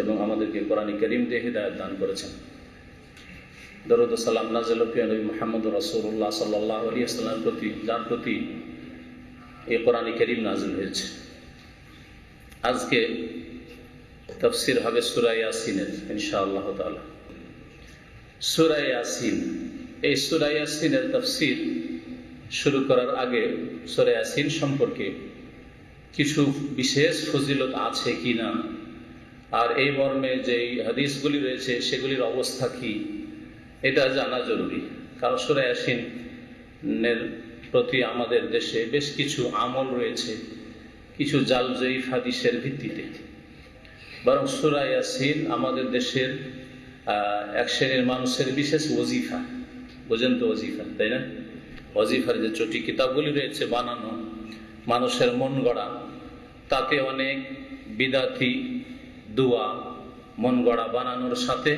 এবং আমাদেরকে কোরআন কারীম দিয়ে হিদায়াত দান করেছেন। দরুদ ও সালাম নাযিল প্রিয় নবী মুহাম্মদ রাসূলুল্লাহ সাল্লাল্লাহু আলাইহি ওয়াসাল্লামের প্রতি, যার প্রতি এই কোরআন কারীম নাযিল হয়েছে। আজকে তাফসীর হবে সূরা ইয়াসিনের ইনশাআল্লাহ তাআলা। সূরা ইয়াসিন, এই সূরা ইয়াসিনের তাফসীর শুরু করার আগে সূরা ইয়াসিন সম্পর্কে কিছু বিশেষ ফজিলত আছে কিনা, আর এই মর্মে যে হাদিসগুলি রয়েছে সেগুলির অবস্থা কি, এটা জানা জরুরি। কারণ সূরা ইয়াসিনের প্রতি আমাদের দেশে বেশ কিছু আমল রয়েছে, কিছু জাল জয়ীফ হাদিসের ভিত্তিতে। বরং সূরা ইয়াসিন আমাদের দেশের এক শ্রেণীর মানুষের বিশেষ ওজিফা, বোঝেন তো ওজিফা, তাই না? ওজিফার যে চটি কিতাবগুলি রয়েছে বানানো, মানুষের মন গড়া, তাতে অনেক বিদাতি দোয়া মন গড়া বানানোর সাথে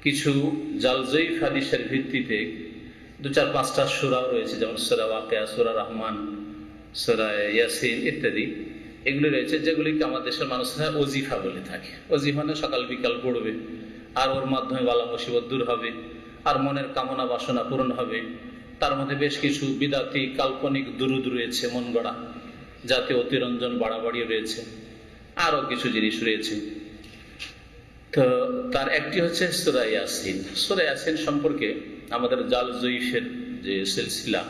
কিছু জাল জয়ীফ হাদিসের ভিত্তিতে 2-4-5টা সূরাও রয়েছে, যেমন সূরা ওয়াকিয়া, সূরা রহমান, সূরা ইয়াসিন ইত্যাদি। এগুলি রয়েছে যেগুলিকে আমাদের দেশের মানুষরা ওজিফা বলে থাকে। ওজিফা মানে সকাল বিকাল পড়বে, আর ওর মাধ্যমে বালা মুসিবত দূর হবে, আর মনের কামনা বাসনা পূরণ হবে। তার মধ্যে বেশ কিছু বিদাতি কাল্পনিক দুরুদ রয়েছে মন গড়া, যাতে অতিরঞ্জন বাড়াবাড়ি রয়েছে, আরও কিছু জিনিস রয়েছে। তো তার একটি হচ্ছে সূরা ইয়াসিন। সূরা ইয়াসিন সম্পর্কে আমাদের জাল জয়ীফের যে সিলসিলা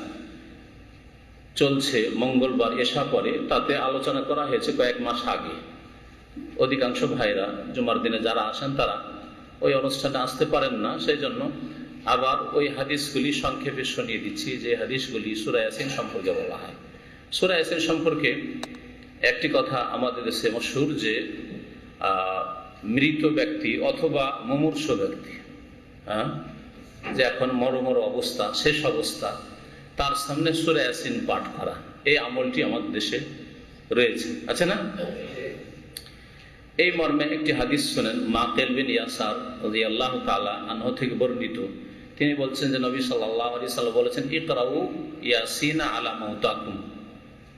চলছে, মঙ্গলবার এশা পরে, তাতে আলোচনা করা হয়েছে কয়েক মাস আগে। অধিকাংশ ভাইরা জুমার দিনে যারা আসেন তারা ওই অনুষ্ঠানে আসতে পারেন না, সেই জন্য আবার ওই হাদিসগুলি সংক্ষেপে শুনিয়ে দিচ্ছি, যে হাদিসগুলি সূরা ইয়াসিন সম্পর্কে বলা হয়। সূরা ইয়াসিন সম্পর্কে একটি কথা আমাদের দেশে মশহুর, যে মৃত ব্যক্তি অথবা মুমূর্ষু ব্যক্তি, যে এখন মরমর অবস্থা, শেষ অবস্থা, তার সামনে সূরা ইয়াসিন পাঠ করা, এই আমলটি আমাদের দেশে রয়েছে, আছে না? এই মর্মে একটি হাদিস শুনেন, মাকিল বিন ইয়াসার রাদিয়াল্লাহু তাআলা আনহু থেকে বর্ণিত। তিনি বলছেন যে নবী সাল্লাল্লাহু আলাইহি ওয়াসাল্লাম বলেছেন, ইকরাউ ইয়াসিন আলা মাউতাকুম,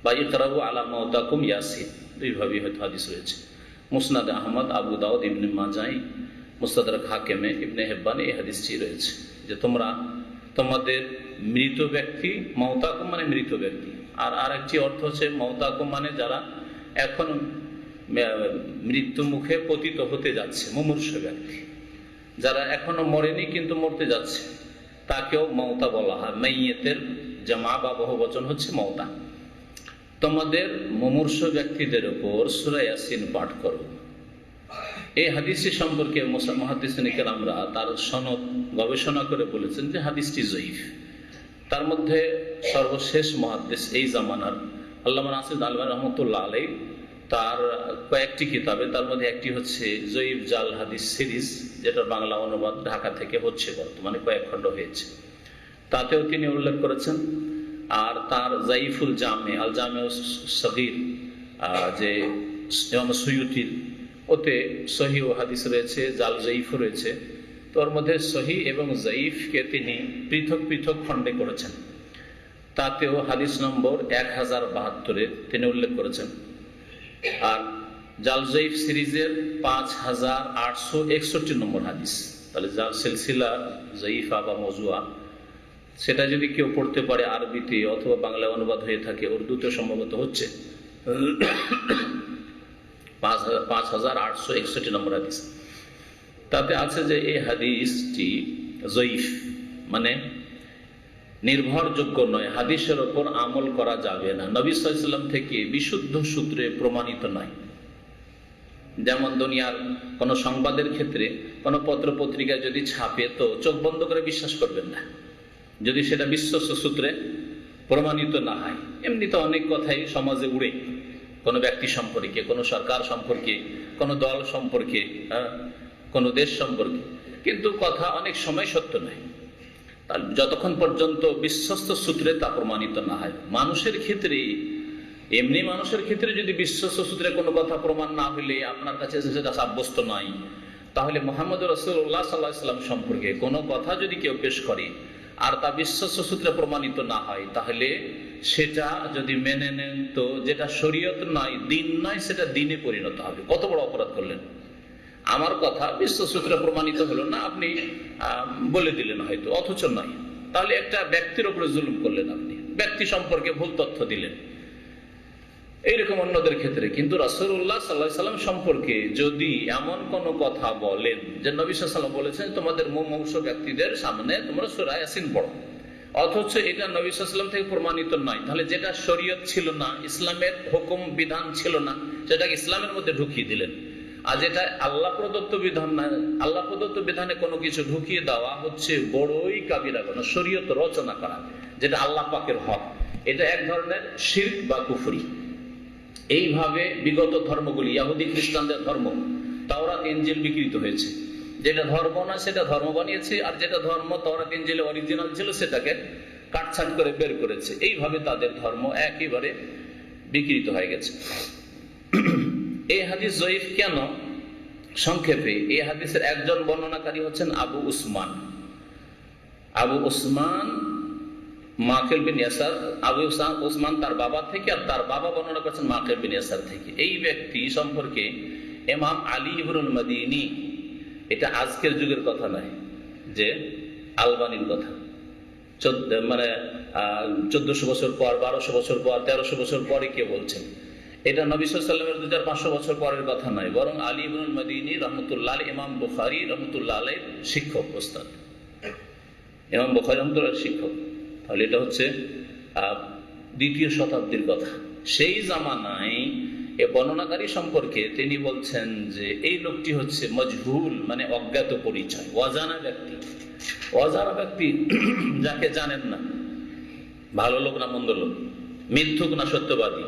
বা ইকরাউ আলা মাউতাকুম ইয়াসিন, দুইভাবেই হয়তো হাদিস রয়েছে। মুসনাদ আহমদ, আবু দাউদ, ইবনে মাজাহ, মুস্তাদরাক হাকিমে, ইবনে হিব্বান এই হাদিসটি রয়েছে, যে তোমরা তোমাদের মৃত ব্যক্তি, মাউতাকুম মানে মৃত ব্যক্তি, আর আরেকটি অর্থ হচ্ছে মাউতাকুম মানে যারা এখন মৃত্যু মুখে পতিত হতে যাচ্ছে, মুমূর্ষু ব্যক্তি, যারা এখনো মরেনি কিন্তু মরতে যাচ্ছে, তাকেও মাউতা বলা হয়। মাইয়েতের জামা বা বহুবচন হচ্ছে মাউতা। তোমাদের মুমূর্ষু ব্যক্তিদের উপর সূরা ইয়াসিন পাঠ করো। এই হাদিসটি সম্পর্কে মুহাদ্দিসিন কেরামরা তার সনদ গবেষণা করে বলেছেন যে হাদিসটি জয়ীফ। তার মধ্যে সর্বশেষ মুহাদ্দিস এই জামানার আল্লামা নাসির আলবানী রহমতুল্লাহ আলাইহি, তার কয়েকটি কিতাবে, তার মধ্যে একটি হচ্ছে জয়ীফ জাল হাদিস সিরিজ, যেটা বাংলা অনুবাদ ঢাকা থেকে হচ্ছে, বর্তমানে কয়েক খণ্ড হয়েছে, তাতেও তিনি উল্লেখ করেছেন। আর তার জাইফুল জামে, আল জামে সগীর, যে ইমাম সুয়ুতির, ওতে সহিহ ও হাদিস রয়েছে, জাল জয়ীফ রয়েছে। তোর মধ্যে সহি এবং জয়ীফকে তিনি পৃথক পৃথক খণ্ডে করেছেন। তাতেও হাদিস নম্বর 1072-এ তিনি উল্লেখ করেছেন। আর জাল জয়ীফ সিরিজের 5861 নম্বর হাদিস। তাহলে জাল সিলসিলা জয়ীফা বা মজুয়া, সেটা যদি কেউ পড়তে পারে আরবিতে অথবা বাংলা অনুবাদ হয়ে থাকে, উর্দুতে সম্ভবত হচ্ছে 5861 নম্বর হাদিস। তাতে আছে যে এই হাদিসটি জয়ীফ, মানে নির্ভরযোগ্য নয়, হাদিসের ওপর আমল করা যাবে না, নবী সাল্লাল্লাহু আলাইহি ওয়াসাল্লাম থেকে বিশুদ্ধ সূত্রে প্রমাণিত নয়। যেমন দুনিয়ার কোনো সংবাদের ক্ষেত্রে কোনো পত্র পত্রিকা যদি ছাপে, তো চোখ বন্ধ করে বিশ্বাস করবেন না, যদি সেটা বিশ্বস্ত সূত্রে প্রমাণিত না হয়। এমনি তো অনেক কথাই সমাজে উড়ে, কোনো ব্যক্তি সম্পর্কে, কোনো সরকার সম্পর্কে, কোনো দল সম্পর্কে, কোনো দেশ সম্পর্কে, কিন্তু কথা অনেক সময় সত্য নয়, যতক্ষণ পর্যন্ত বিশ্বস্ত সূত্রে তা প্রমাণিত না হয়। মানুষের ক্ষেত্রে, এমনি মানুষের ক্ষেত্রে যদি বিশ্বস্ত সূত্রে কোনো কথা প্রমাণ না হলে আপনার কাছে সেটা সাব্যস্ত নয়, তাহলে মুহাম্মদ রাসূলুল্লাহ সাল্লাল্লাহু আলাইহি ওয়াসাল্লাম সম্পর্কে কোনো কথা যদি কেউ পেশ করে আর তা বিশ্বস্ত সূত্রে প্রমাণিত না হয়, তাহলে সেটা যদি মেনে নেন, তো যেটা শরীয়ত নয়, দিন নয়, সেটা দিনে পরিণত হবে। কত বড় অপরাধ করলেন! আমার কথা বিশ্বসূত্রে প্রমাণিত হলো না, আপনি বলে দিলেন হয়তো, অথচ নয়, তাহলে একটা ব্যক্তির উপরে জুলুম করলেন, আপনি ব্যক্তি সম্পর্কে ভুল তথ্য দিলেন। এইরকম অন্যদের ক্ষেত্রে কিন্তু রাসূলুল্লাহ সাল্লাল্লাহু আলাইহি সাল্লাম সম্পর্কে যদি এমন কোন কথা বলেন যে নবী সাল্লাল্লাহু আলাইহি সাল্লাম বলেছেন তোমাদের মুমূর্ষ ব্যক্তিদের সামনে তোমরা সূরা ইয়াসিন পড়ো, অথচ এটা নবী সাল্লাল্লাহু আলাইহি সাল্লাম থেকে প্রমাণিত নয়, তাহলে যেটা শরীয়ত ছিল না, ইসলামের হুকুম বিধান ছিল না, সেটাকে ইসলামের মধ্যে ঢুকিয়ে দিলেন। আর যেটা আল্লাহ প্রদত্ত বিধান না, আল্লাহ প্রদত্ত বিধানে কোনো কিছু ঢুকিয়ে দেওয়া হচ্ছে বড়ই কাবিরা গুনাহ, শরীয়ত রচনা করা যেটা আল্লাহ পাকের হক, এটা এক ধরনের শিরক বা কুফরি। এইভাবে বিগত ধর্মগুলি, ইহুদি খ্রিস্টানদের ধর্ম, তাওরাত ইনজিল বিকৃত হয়েছে। যেটা ধর্ম না সেটা ধর্ম বানিয়েছে, আর যেটা ধর্ম তাওরাত ইনজিলে অরিজিনাল ছিল সেটাকে কাটছাট করে বের করেছে। এইভাবে তাদের ধর্ম একেবারে বিকৃত হয়ে গেছে। এই হাদিস জয়ীফ কেন? সংক্ষেপে এই হাদিসের একজন বর্ণনাকারী হচ্ছেন আবু উসমান। আবু উসমান মাকিল বিন ইয়াসার, আবু উসমান তার বাবা থেকে, আর তার বাবা বর্ণনা করছেন মাকিল বিন ইয়াসার থেকে। এই ব্যক্তি সম্পর্কে ইমাম আলী ইবনুল মাদিনী, এটা আজকের যুগের কথা নয়, যে আলবানির কথা, 1400 বছর পর, 1200 বছর পর, 1300 বছর পরে কে বলছেন, এটা নবী সাল্লাল্লাহু আলাইহি ওয়াসাল্লামের 2500 বছর পরের কথা নয়, বরং আলী ইবনুল মাদিনী রাহমাতুল্লাহ আলাইহি, ইমাম বুখারী রাহমাতুল্লাহ আলাইহির শিক্ষক, ওস্তাদ, ইমাম বুখারী রাহমাতুল্লাহ আলাইহির শিক্ষক। তাহলে এটা হচ্ছে 2য় শতাব্দীর কথা। সেই জামানায় এ বর্ণনাকারী সম্পর্কে তিনি বলছেন যে এই লোকটি হচ্ছে মজহুল, মানে অজ্ঞাত পরিচয়, অজানা ব্যক্তি। অজানা ব্যক্তি যাকে জানেন না, ভালো লোক না মন্দ লোক, মিথ্যুক না সত্যবাদী,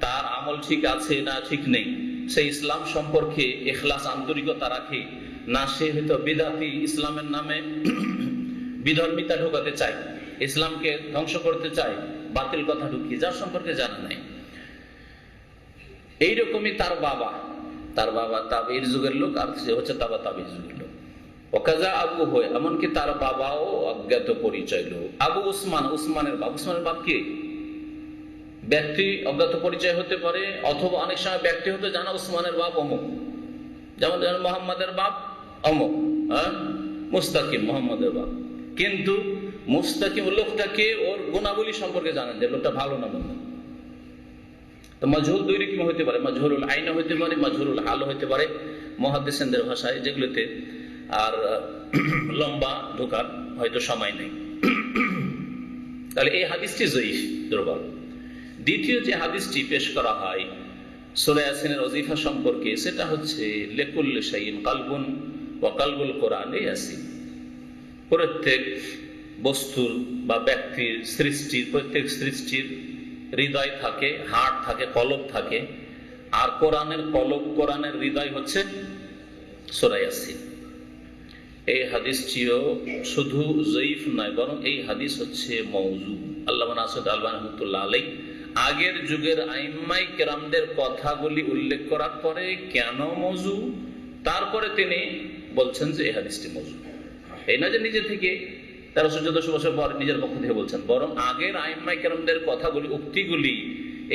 তার আমল ঠিক আছে না ঠিক নেই, সে ইসলাম সম্পর্কে ইখলাস আন্তরিকতা রাখে না, সে হয়তো বিদাতি, ইসলামের নামে বিধর্মিতা ঢোকাতে চায়, ইসলামকে ধ্বংস করতে চায়, বাতিল কথা ঢুকিয়ে, যার সম্পর্কে জানা নাই। এইরকমই তার বাবা তাবেঈর যুগের লোক, আর সে হচ্ছে তাবেঈর যুগের লোক। ওকাজা আবু হয়, এমনকি তার বাবাও অজ্ঞাত পরিচয় লোক। আবু উসমান, উসমানের বাপ কে? ব্যক্তি অজ্ঞাত পরিচয় হতে পারে, অথবা অনেক সময় ব্যক্তি হতে জানা উসমানের বাপ অমুক, যেমন মোহাম্মদের বাপ অমুক, মুস্তাকিম মোহাম্মদের বাপ, কিন্তু মুস্তাকিম লোকটাকে ওর গুণাবলী সম্পর্কে জানেন যে লোকটা ভালো না মন্দ। তো মাজহুল 2 রকম হতে পারে, মাজহুরুল আইন হতে পারে, মাজহুরুল হাল হতে পারে মুহাদ্দিসিনদের ভাষায়, যেগুলোতে আর লম্বা ঢোকার হয়তো সময় নেই। তাহলে এই হাদিসটি জয়ীফ, দুর্বল। দ্বিতীয় যে হাদিসটি পেশ করা হয় সূরা ইয়াসিনের ওজিফা সম্পর্কে, সেটা হচ্ছে লিকুল্লি শাইইন কালবুন ওয়া কালবুল কোরআনে ইয়াসিন। প্রত্যেক বস্তুর বা ব্যক্তির সৃষ্টির, প্রত্যেক সৃষ্টির হৃদয় থাকে, হাড় থাকে, কলব থাকে, আর কোরআনের কলব, কোরআনের হৃদয় হচ্ছে সূরা ইয়াসিন। এই হাদিসটিও শুধু জয়ীফ নয়, বরং এই হাদিস হচ্ছে মওযু। আল্লামা নাসির আলবানী রাহমাতুল্লাহ আলাইহি আগের যুগের আইম্মাই কেরামদের কথাগুলি উল্লেখ করার পরে কেন মওযু, তারপরে তিনি বলছেন যে এই হাদিসটি মওযু। এই না যে নিজে থেকে 1300-1400 বছর পর নিজের পক্ষ থেকে বলছেন, বরং আগের আইম্মাই কেরামদের কথাগুলি, উক্তিগুলি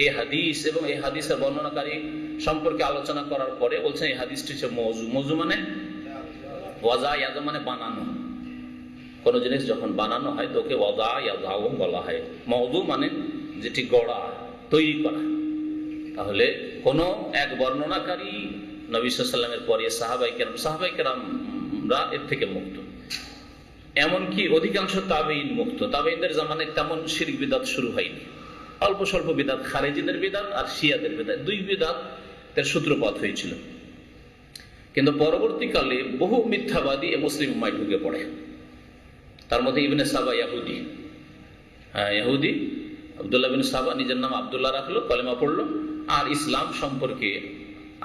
এই হাদিস এবং এই হাদিসের বর্ণনাকারী সম্পর্কে আলোচনা করার পরে বলছেন এই হাদিসটি হচ্ছে মওযু। মওযু মানে ওয়াজা ইয়াজা, মানে বানানো। কোন জিনিস যখন বানানো হয় তোকে ওয়াজা ইয়াজাও বলা হয়। মওযু মানে যেটি গড়া, তৈরি করা। তাহলে কোন এক বর্ণনাকারী নবী সাল্লাল্লাহু আলাইহি ওয়াসাল্লামের পরে সাহাবায়ে কেরামরা এর থেকে মুক্ত, এমনকি অধিকাংশ তাবেঈন মুক্ত। তাবেঈনদের জামানায় তেমন শিরক বিদআত শুরু হয়নি, অল্প স্বল্প বিদআত, খারেজিদের বিদআত আর শিয়াদের বিদআত, 2 বিদআতের সূত্রপাত হয়েছিল। কিন্তু পরবর্তীকালে বহু মিথ্যাবাদী মুসলিম উম্মায় ঢুকে পড়ে। তার মধ্যে ইবনে সাবা ইহুদি, ইহুদি আব্দুল্লাহ বিন সাবা নিজের নাম আব্দুল্লাহ রাখলো, কলেমা পড়লো, আর ইসলাম সম্পর্কে,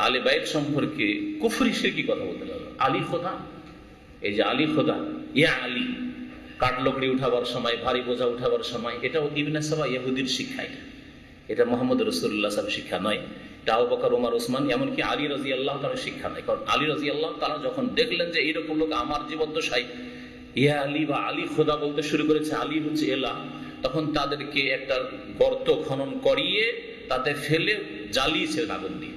আলে বাইত সম্পর্কে কুফরি শিরকি কথা বলতে লাগলো। আলী খোদা, এই যে আলী খোদা, ইয়া আলী, কাঠলকড়ি উঠাবার সময়, ভারী বোঝা উঠাবার সময়, এটাও ইবনে সাবা ইহুদির শিক্ষা। এটা মুহাম্মদ রাসূলুল্লাহ সাল্লাল্লাহু আলাইহি ওয়াসাল্লামের শিক্ষা নয়, এটা আবু বকর, ওমর, ওসমান, এমনকি আলী রাদিয়াল্লাহু তাআলার শিক্ষা নয়। কারণ আলী রাদিয়াল্লাহু তাআলা যখন দেখলেন যে এইরকম লোক আমার জীবদ্দশায় ইয়া আলী বা আলী খোদা বলতে শুরু করেছে, আলী হচ্ছে এলাহ, তখন তাদেরকে একটা গর্ত খনন করিয়ে তাতে ফেলে জ্বালিয়েছিলেন আগুন দিয়ে।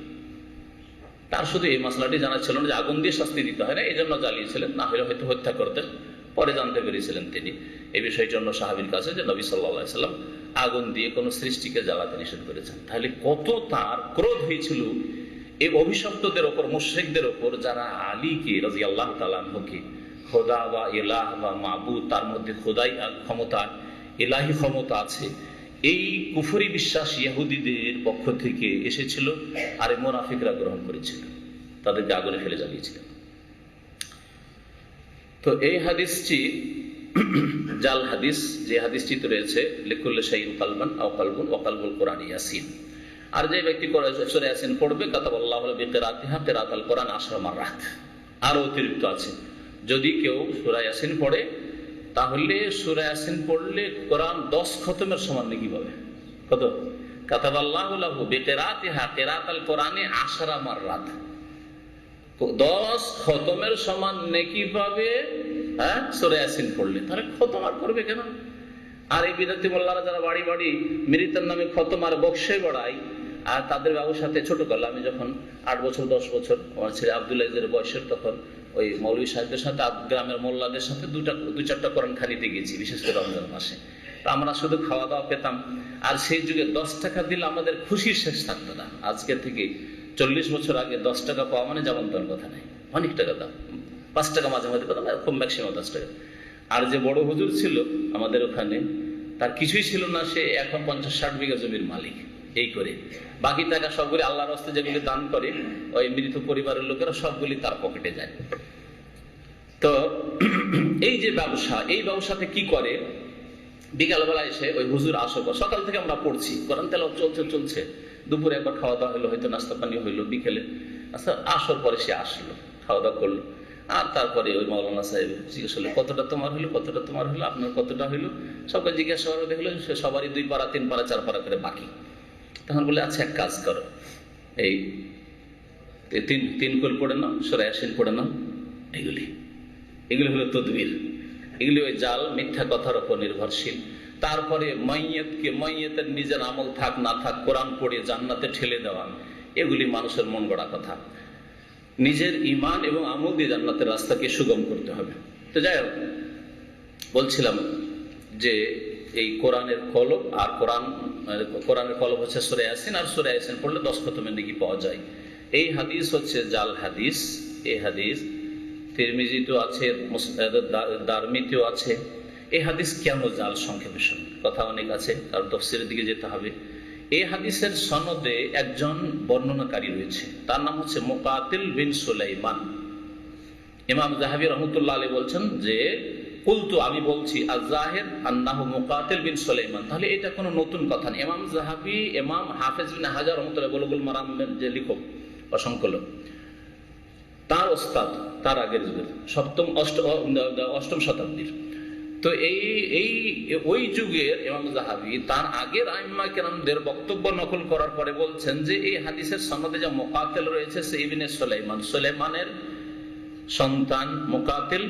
তার শুধু এই মশলাটি জানা ছিল না যে আগুন দিয়ে শাস্তি দিতে হয় না, এই জন্য জ্বালিয়েছিলেন, না হলে হয়তো হত্যা করতেন। পরে জানতে পেরেছিলেন তিনি এই বিষয়টি অন্য সাহাবীর কাছে যে নবী সাল্লাল্লাহু আলাইহি সাল্লাম আগুন দিয়ে কোনো সৃষ্টিকে জ্বালাতে নিষেধ করেছেন। তাহলে কত তার ক্রোধ হয়েছিল এই অভিশপ্তদের ওপর, মুশরিকদের ওপর, যারা আলীকে রাদিয়াল্লাহু তাআলা আনহুকে খোদা বা ইলাহ বা মাবুদ, তার মধ্যে খোদাই ক্ষমতা, ইলাহি ক্ষমতা আছে, এই কুফরি বিশ্বাস ইহুদিদের পক্ষ থেকে এসেছিল, আর এই মুনাফিকরা গ্রহণ করেছিল, তাদেরকে আগুনে ফেলে জ্বালিয়েছিল। তো এই হাদিসটি জাল হাদিস, যে হাদিসটিতে রয়েছে লিকুল্লি শাইইন কালবান আও কালবুন ওয়া কালবুল কোরআন ইয়াসিন, আর যে ব্যক্তি সূরা ইয়াসিন পড়বে কাতাবাল্লাহু লাহু বিকিরাতিহা কিরাতাল কোরআন 10 মাররাত, আর অতিরিক্ত আছে, যদি কেউ সূরা ইয়াসিন পড়ে তাহলে সূরা ইয়াসিন পড়লে কোরআন 10 খতমের সমান নেকি পাবে। কত? কাতাবাল্লাহু লাহু বিকিরাতিহা কিরাতাল কোরআনে 10 মাররাত, 10 খতমের সমান নেকি পাবে। হ্যাঁ, সূরা ইয়াসিন পড়লে। তাহলে খতম আর করবে কেন? আর এই বিদাতি মোল্লারা যারা বাড়ি বাড়ি মৃতের নামে খতম আর বক্সে বেড়ায়, আর তাদের ব্যবসাতে ছোট কাল, আমি যখন 8 বছর 10 বছর আমার ছেলে আব্দুল আজিজের বয়সের, তখন ওই মৌলভী সাহেবদের সাথে গ্রামের মোল্লাদের সাথে 2-4টা কোরআন খানিতে গেছি, বিশেষ করে রমজান মাসে। আমরা শুধু খাওয়া দাওয়া পেতাম, আর সেই যুগে 10 টাকা দিলে আমাদের খুশির শেষ থাকতো না। আজকে থেকে 40 বছর আগে 10 টাকা পাওয়া মানে যেমন তোর কথা নেই, অনেক টাকা দাম, 5 টাকা মাঝে মাঝে পেতাম, খুব ম্যাক্সিমাম 10 টাকা। আর যে বড় হুজুর ছিল আমাদের ওখানে, তার কিছুই ছিল না, সে এখন 50-60 বিঘা জমির মালিক। এই করে বাকি টাকা সবগুলি আল্লাহর রাস্তায় যেগুলি দান করে ওই মৃত পরিবারের লোকেরা, সবগুলি তার পকেটে যায়। তো এই যে ব্যবসা, এই ব্যবসাতে কি করে, বিকালবেলা এসে ওই হুজুর আসর পর, সকাল থেকে আমরা পড়ছি কোরআন তেলাওয়াত চলছে, দুপুরে একবার খাওয়া দাওয়া হলো, হয়তো নাস্তা পানি হইলো, বিকেলে আচ্ছা আসর পরে সে আসলো, খাওয়া দাওয়া করলো, আর তারপরে ওই মাওলানা সাহেব জিজ্ঞেস করলো কতটা তোমার হইলো, কতটা তোমার হইলো, আপনার কতটা হইলো, সবাই জিজ্ঞাসা করে দেখলো সে সবারই 2 পারা 3 পারা 4 পারা করে বাকি। তখন বলে আচ্ছা এক কাজ করো, এই 3 কুল পড়ে নাও, সূরা ইয়াসিন পড়ে নাও, এগুলি হলো তদবির, এগুলি ওই জাল মিথ্যা কথার উপর নির্ভরশীল। তারপরে মাইয়েতের নিজের আমল থাক না থাক কোরআন পড়ে জান্নাতে ঠেলে দেওয়া, এগুলি মানুষের মন গড়া কথা। নিজের ঈমান এবং আমল দিয়ে জান্নাতের রাস্তাকে সুগম করতে হবে। তো যাই হোক, বলছিলাম যে এই কোরআনের কলব, আর কোরআনের কলব হচ্ছে সূরা ইয়াসিন, আর সূরা ইয়াসিন পড়লে 10 খতমের নেকি পাওয়া যায়। এই হাদিস হচ্ছে জাল হাদিস। এই হাদিস তিরমিজিতেও আছে, দারমিতেও আছে। এই হাদিস কেন জাল, সংক্ষেপে শুনুন, কথা অনেক আছে, কারণ তাফসীরের দিকে যেতে হবে। এই হাদিসের সনদে একজন বর্ণনাকারী রয়েছে, তার নাম হচ্ছে মুকাতিল বিন সুলাইমান। ইমাম যাহাবী রাহমাতুল্লাহ আলাইহি বলছেন যে কুলতু, আমি বলছি, আয-যাহির আন্নাহু মুকাতিল বিন সুলাইমান। তাহলে এটা কোনো নতুন কথা না। ইমাম যাহাবী, ইমাম হাফেজ বিন হাজার রাহমাতুল্লাহ বুলুগুল মারামের যে লেখক বা সংকলক, তার ওস্তাদ, তার আগের যুগের 7ম-8ম শতাব্দীর। তো ওই যুগের ইমাম যাহাবী তার আগের আইম্মা কেরামদের বক্তব্য নকল করার পরে বলছেন যে এই হাদিসের সনদে যে মুকাতিল রয়েছে সে ইবনে সুলাইমান, সুলাইমানের সন্তান মুকাতিল।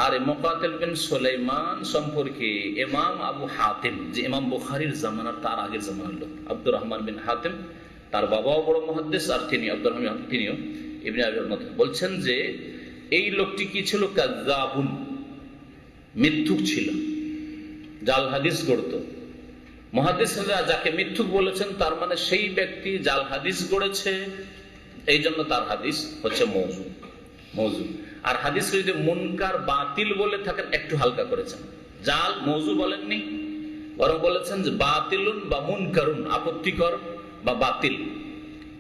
আর মুকাতিল বিন সুলাইমান সম্পর্কে ইমাম আবু হাতিম, যে ইমাম বুখারীর জামানার, তার আগের জামানার লোক, আব্দুর রহমান বিন হাতিম, তার বাবাও বড় মুহাদ্দিস, আর তিনি আব্দুর রহমান তিনিও ইবনে আবি হাতিম, বলছেন যে এই লোকটি কি ছিল, কাযযাবুন, মিথ্যুক ছিল, জাল হাদিস গড়ত। মুহাদ্দিসরা যাকে মিথ্যুক বলেছেন, তার মানে সেই ব্যক্তি জাল হাদিস গড়েছে, এই জন্য তার হাদিস হচ্ছে মওযু। আর হাদিস যদি মুনকার বাতিল বলে থাকেন, একটু হালকা করেছেন, জাল মওযু বলেননি, বরং বলেছেন যে বাতিলুন বা মুনকারুন, আপত্তিকর বা বাতিল,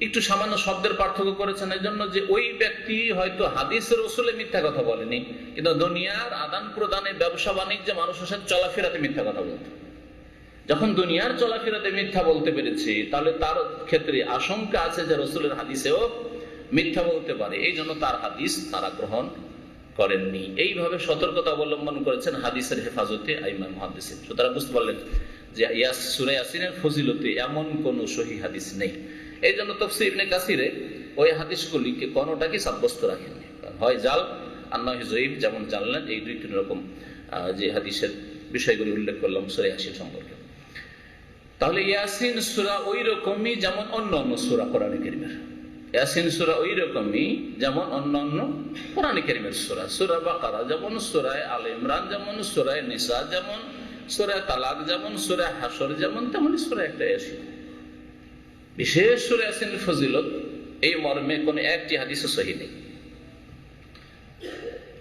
একটু সামান্য শব্দের পার্থক্য করেছেন। এই জন্য যে ওই ব্যক্তি হয়তো হাদিসের রসুলে মিথ্যা কথা বলেনি, কিন্তু দুনিয়ার আদান প্রদানে, ব্যবসা বাণিজ্যে, মানুষের সাথে চলাফেরাতে মিথ্যা কথা বলতো। যখন দুনিয়ার চলাফেরাতে মিথ্যা বলতে পেরেছে, তাহলে তার ক্ষেত্রে আশঙ্কা আছে যে রসুলের হাদিসেও মিথ্যা বলতে পারে, এই জন্য তার হাদিস তারা গ্রহণ করেননি। এইভাবে সতর্কতা অবলম্বন করেছেন হাদিসের হেফাজতে আইম্মা মুহাদ্দিসিন। সুতরাং বুঝতে পারলেন যে সূরা ইয়াসিনের ফজিলতে এমন কোন সহিহ হাদিস নেই। এই জন্য তাফসীর ইবনে কাসিরে ওই হাদিসগুলিকে কোনটাকে সাব্যস্ত রাখেননি, হয় জাল আর নয় যঈফ। যেমন জানলেন এই 2-3 রকম যে হাদিসের বিষয়গুলি উল্লেখ করলাম সূরা ইয়াসিন সম্পর্কে। তাহলে ইয়াসিন সূরা ওই রকমই যেমন অন্য সূরা কোরআনে কারীমের, ইয়াসিন সূরা ওই রকমই যেমন অন্যান্য কোরআন কারীমের সূরা, সূরা বাকারা যেমন, সূরা আলে ইমরান যেমন, সূরা নিসা যেমন, সূরা তালাক যেমন, সূরা হাসর যেমন, তেমনি সূরা একটা ইয়াসিন। বিশেষ সূরা ইয়াসিনের ফজিলত এই মর্মে কোন একটি হাদিসে সহিহ নেই।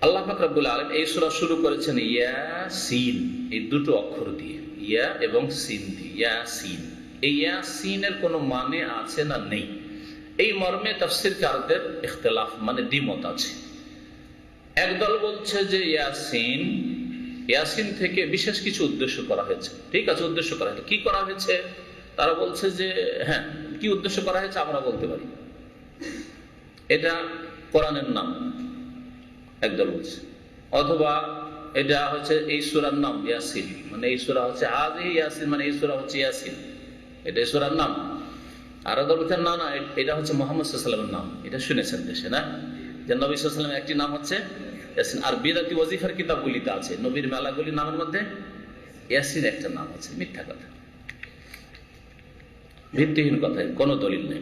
আল্লাহ পাক রব্বুল আলামিন এই সূরা শুরু করেছেন ইয়াসিন, এই দুটো অক্ষর দিয়ে, ইয়া এবং সিন দিয়ে, ইয়াসিন। এই ইয়াসিনের কোনো মানে আছে না নেই, এই মর্মে তাফসীরকারদের ইখতিলাফ মানে দ্বিমত আছে। একদল বলছে যে ইয়াসিন, ইয়াসিন থেকে বিশেষ কিছু উদ্দেশ্য করা হয়েছে। ঠিক আছে, উদ্দেশ্য করা হয়েছে, কি করা হয়েছে? তারা বলছে যে হ্যাঁ, কি উদ্দেশ্য করা হয়েছে আমরা বলতে পারি, এটা কোরআনের নাম একদল বলছে, অথবা এটা হচ্ছে এই সূরার নাম ইয়াসিন, মানে এই সূরা হচ্ছে আজ এই ইয়াসিন, মানে এই সূরা হচ্ছে ইয়াসিন, এটা এই সূরার নাম। আর একদল বলছেন না না, এটা হচ্ছে মুহাম্মদ সাল্লাল্লাহু আলাইহি ওয়াসাল্লামের নাম, এটা শুনেছেন দেশে না, যে নবী সাল্লাল্লাহু আলাইহি ওয়াসাল্লামের একটি নাম হচ্ছে ইয়াসিন। আর বিদাতি ওয়াজিফার কিতাবগুলিতে আছে, নবীর মেলাগুলির নামের মধ্যে ইয়াসিন একটা নাম আছে। মিথ্যা কথা, ভিত্তিহীন কথায় কোনো দলিল নেই।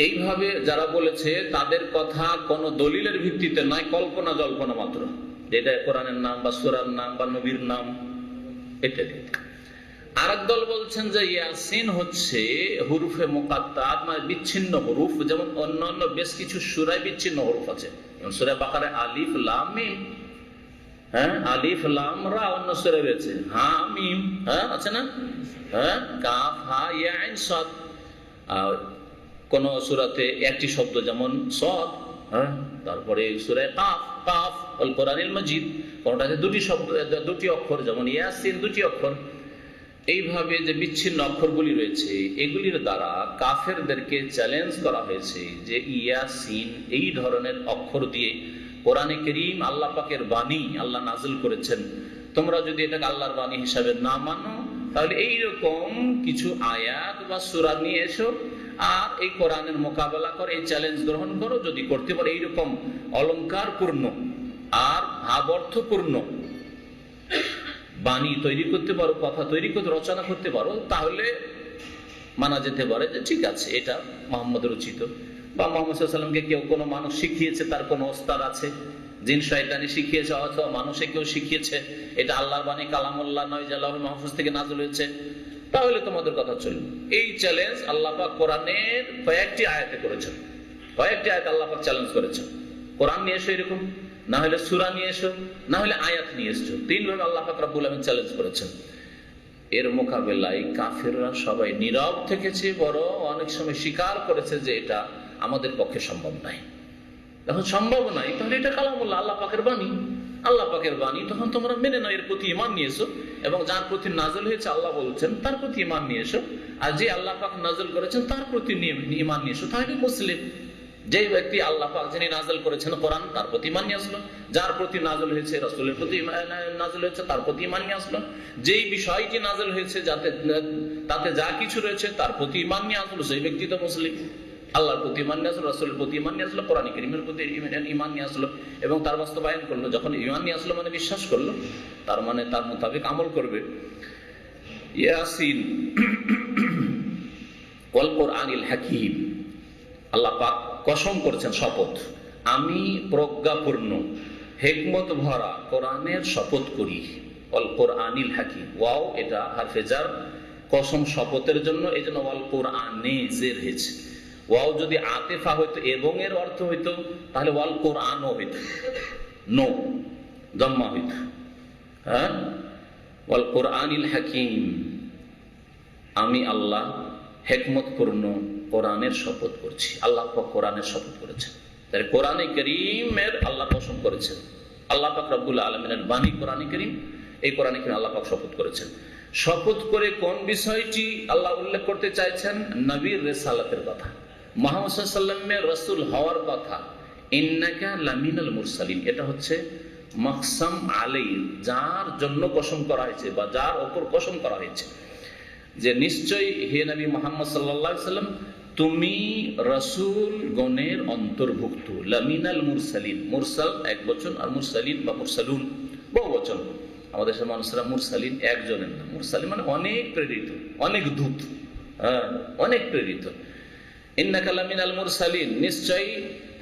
এইভাবে যারা বলেছে তাদের কথা কোনো দলিলের ভিত্তিতে নয়, কল্পনা জল্পনা মাত্র, যেটা কোরআনের নাম বা সূরার নাম বা নবীর নাম ইত্যাদি। আরেক দল বলছেন যে ইয়াসিন হচ্ছে হুরুফে মুকাত্তাত, মানে বিচ্ছিন্ন হরুফ, যেমন অন্যান্য বেশ কিছু সূরায় বিচ্ছিন্ন হরুফ আছে, যেমন সূরা বাকারায় আলিফ লাম মিম, হ্যাঁ, আলিফ লাম রা, অন্য সূরায় রয়েছে হা মিম, হ্যাঁ আছে না, হ্যাঁ, কাফ হা ইয়া আইন সাদ। আর কোন সূরাতে একটি শব্দ যেমন সাদ, হ্যাঁ, তারপরে সূরায় কাফ, কাফ আল কোরআনিল মাজিদ, কোনটাতে দুটি শব্দ, দুটি অক্ষর, যেমন ইয়াসিন দুটি অক্ষর। এইভাবে যে বিচ্ছিন্ন অক্ষরগুলি রয়েছে, এগুলির দ্বারা কাফেরদেরকে চ্যালেঞ্জ করা হয়েছে যে ইয়াসিন এই ধরনের অক্ষর দিয়ে কোরআনে কারীম আল্লাহ পাকের বাণী, আল্লাহ নাযিল করেছেন, তোমরা যদি এটাকে আল্লাহর বাণী হিসাবে না মানো, তাহলে এইরকম কিছু আয়াত বা সূরা নিয়ে এসো আর এই কোরআনের মোকাবেলা করে, এই চ্যালেঞ্জ গ্রহণ করো। যদি করতে পারো এইরকম অলঙ্কারপূর্ণ আর ভাবার্থপূর্ণ বাণী তৈরি করতে পারো, কথা তৈরি করতে, রচনা করতে পারো, তাহলে মানা যেতে পারে যে ঠিক আছে, এটা মুহাম্মদের রচিত, বা মুহাম্মদ সাল্লাল্লাহু আলাইহি ওয়াসাল্লামকে কেউ কোনো মানুষ শিখিয়েছে, তার কোনো ওস্তাদ আছে, জিন শয়তানি শিখিয়েছে, অথবা মানুষে কেউ শিখিয়েছে, এটা আল্লাহর বাণী, কালামুল্লাহ নয়, যে লাউহুল মাহফুজ থেকে নাযিল হয়েছে, তাহলে তোমাদের কথা চলবে। এই চ্যালেঞ্জ আল্লাহ পাক কোরআনের কয়েকটি আয়াতে করেছেন, কয়েকটি আয়াত আল্লাহ পাক চ্যালেঞ্জ করেছেন, কোরআন নিয়ে এসো এরকম, না হলে সূরা নিয়ে এসো, না হলে আয়াত নিয়ে এসো, তিনভাবে আল্লাহ পাক রব্বুল আলামিন চ্যালেঞ্জ করেছেন। এর মোকাবেলায় কাফেররা সবাই নীরব থেকেছে, বড় অনেক সময় স্বীকার করেছে যে এটা আমাদের পক্ষে সম্ভব নাই। যখন সম্ভব নাই, তাহলে এটা কালামুল্লাহ, আল্লাহ পাকের বাণী, আল্লাহ পাকের বাণী, তখন তোমরা মেনে নাও, এর প্রতি ঈমান নিয়ে এসো, এবং যার প্রতি নাযিল হয়েছে আল্লাহ বলছেন তার প্রতি ঈমান নিয়ে এসো, আর যে আল্লাহ পাক নাযিল করেছেন তার প্রতি ঈমান নিয়ে এসো, তাহলে মুসলিম। যে ব্যক্তি আল্লাহ পাক যিনি নাযিল করেছেন কোরআন, তার প্রতি ঈমান নিয়ে আসলো, যার প্রতি নাযিল হয়েছে রাসূলের প্রতি নাযিল হয়েছে তার প্রতি ঈমান নিয়ে আসলো, যেই বিষয়টি নাযিল হয়েছে যাতে তাতে যা কিছু রয়েছে তার প্রতি ঈমান নিয়ে আসলো, সেই ব্যক্তি তো মুসলিম। আল্লাহর প্রতি ঈমান নিয়ে আসলো, রাসূলের প্রতি ঈমান নিয়ে আসলো, কোরআন কারীমের প্রতি ঈমান নিয়ে আসলো, এবং তার বাস্তবায়ন করলো। যখন ঈমান নিয়ে আসলো মানে বিশ্বাস করলো, তার মানে তার মোতাবেক আমল করবে। ইয়াসিন ওয়াল কোরআনিল হাকীম, আল্লাহ পাক কসম করেছেন, শপথ, আমি প্রজ্ঞাপূর্ণ হিকমত ভরা কোরআনের শপথ করি। ওয়াল কোরআনিল হাকীম, ওয়াও এটা হারফে জার, কসম শপথের জন্য, এই জন্য ওয়াল কোরআনে জের হয়েছে। ওয়াও যদি আতেফা হইতো এবং এর অর্থ হইতো, তাহলে ওয়াল কোরআনও হইতো, নো জম্মা হইতো, হ্যাঁ, ওয়াল কোরআনিল হাকীম, আমি আল্লাহ হিকমতপূর্ণ কোরআনের শপথ করছি। আল্লাহ পাক কোরআনের শপথ করেছেন, তাই কোরআনে কারীমের আল্লাহ কসম করেছেন। আল্লাহ পাক রব্বুল আলামিনের বাণী কোরআনে কারীম, এই কোরআনে কারীম আল্লাহ পাক শপথ করেছেন। শপথ করে কোন বিষয়টি আল্লাহ উল্লেখ করতে চাইছেন? নবীর রিসালাতের কথা, মুহাম্মদ সাল্লাল্লাহু আলাইহি ওয়াসাল্লামের রাসূল হওয়ার কথা। ইন্নাকা লামিনাল মুরসালিন, এটা হচ্ছে মাকসাম আলাইহি, যার জন্য কসম করা হয়েছে বা যার উপর কসম করা হয়েছে, যে নিশ্চয়ই হে নবী মুহাম্মদ সাল্লাল্লাহু আলাইহি ওয়াসাল্লাম, তুমি রাসূল গণের অন্তর্ভুক্ত। লামিনাল মুরসালিন, মুরসাল এক বচন, আর মুরসালিন বা মুরসালুন বহু বচন। আমাদের দেশের মানুষরা মুরসালিন একজনের না, মুরসালিন মানে অনেক প্রেরিত, অনেক দূত, অনেক প্রেরিত। ইন্নাকা লামিনাল মুরসালিন, নিশ্চয়ই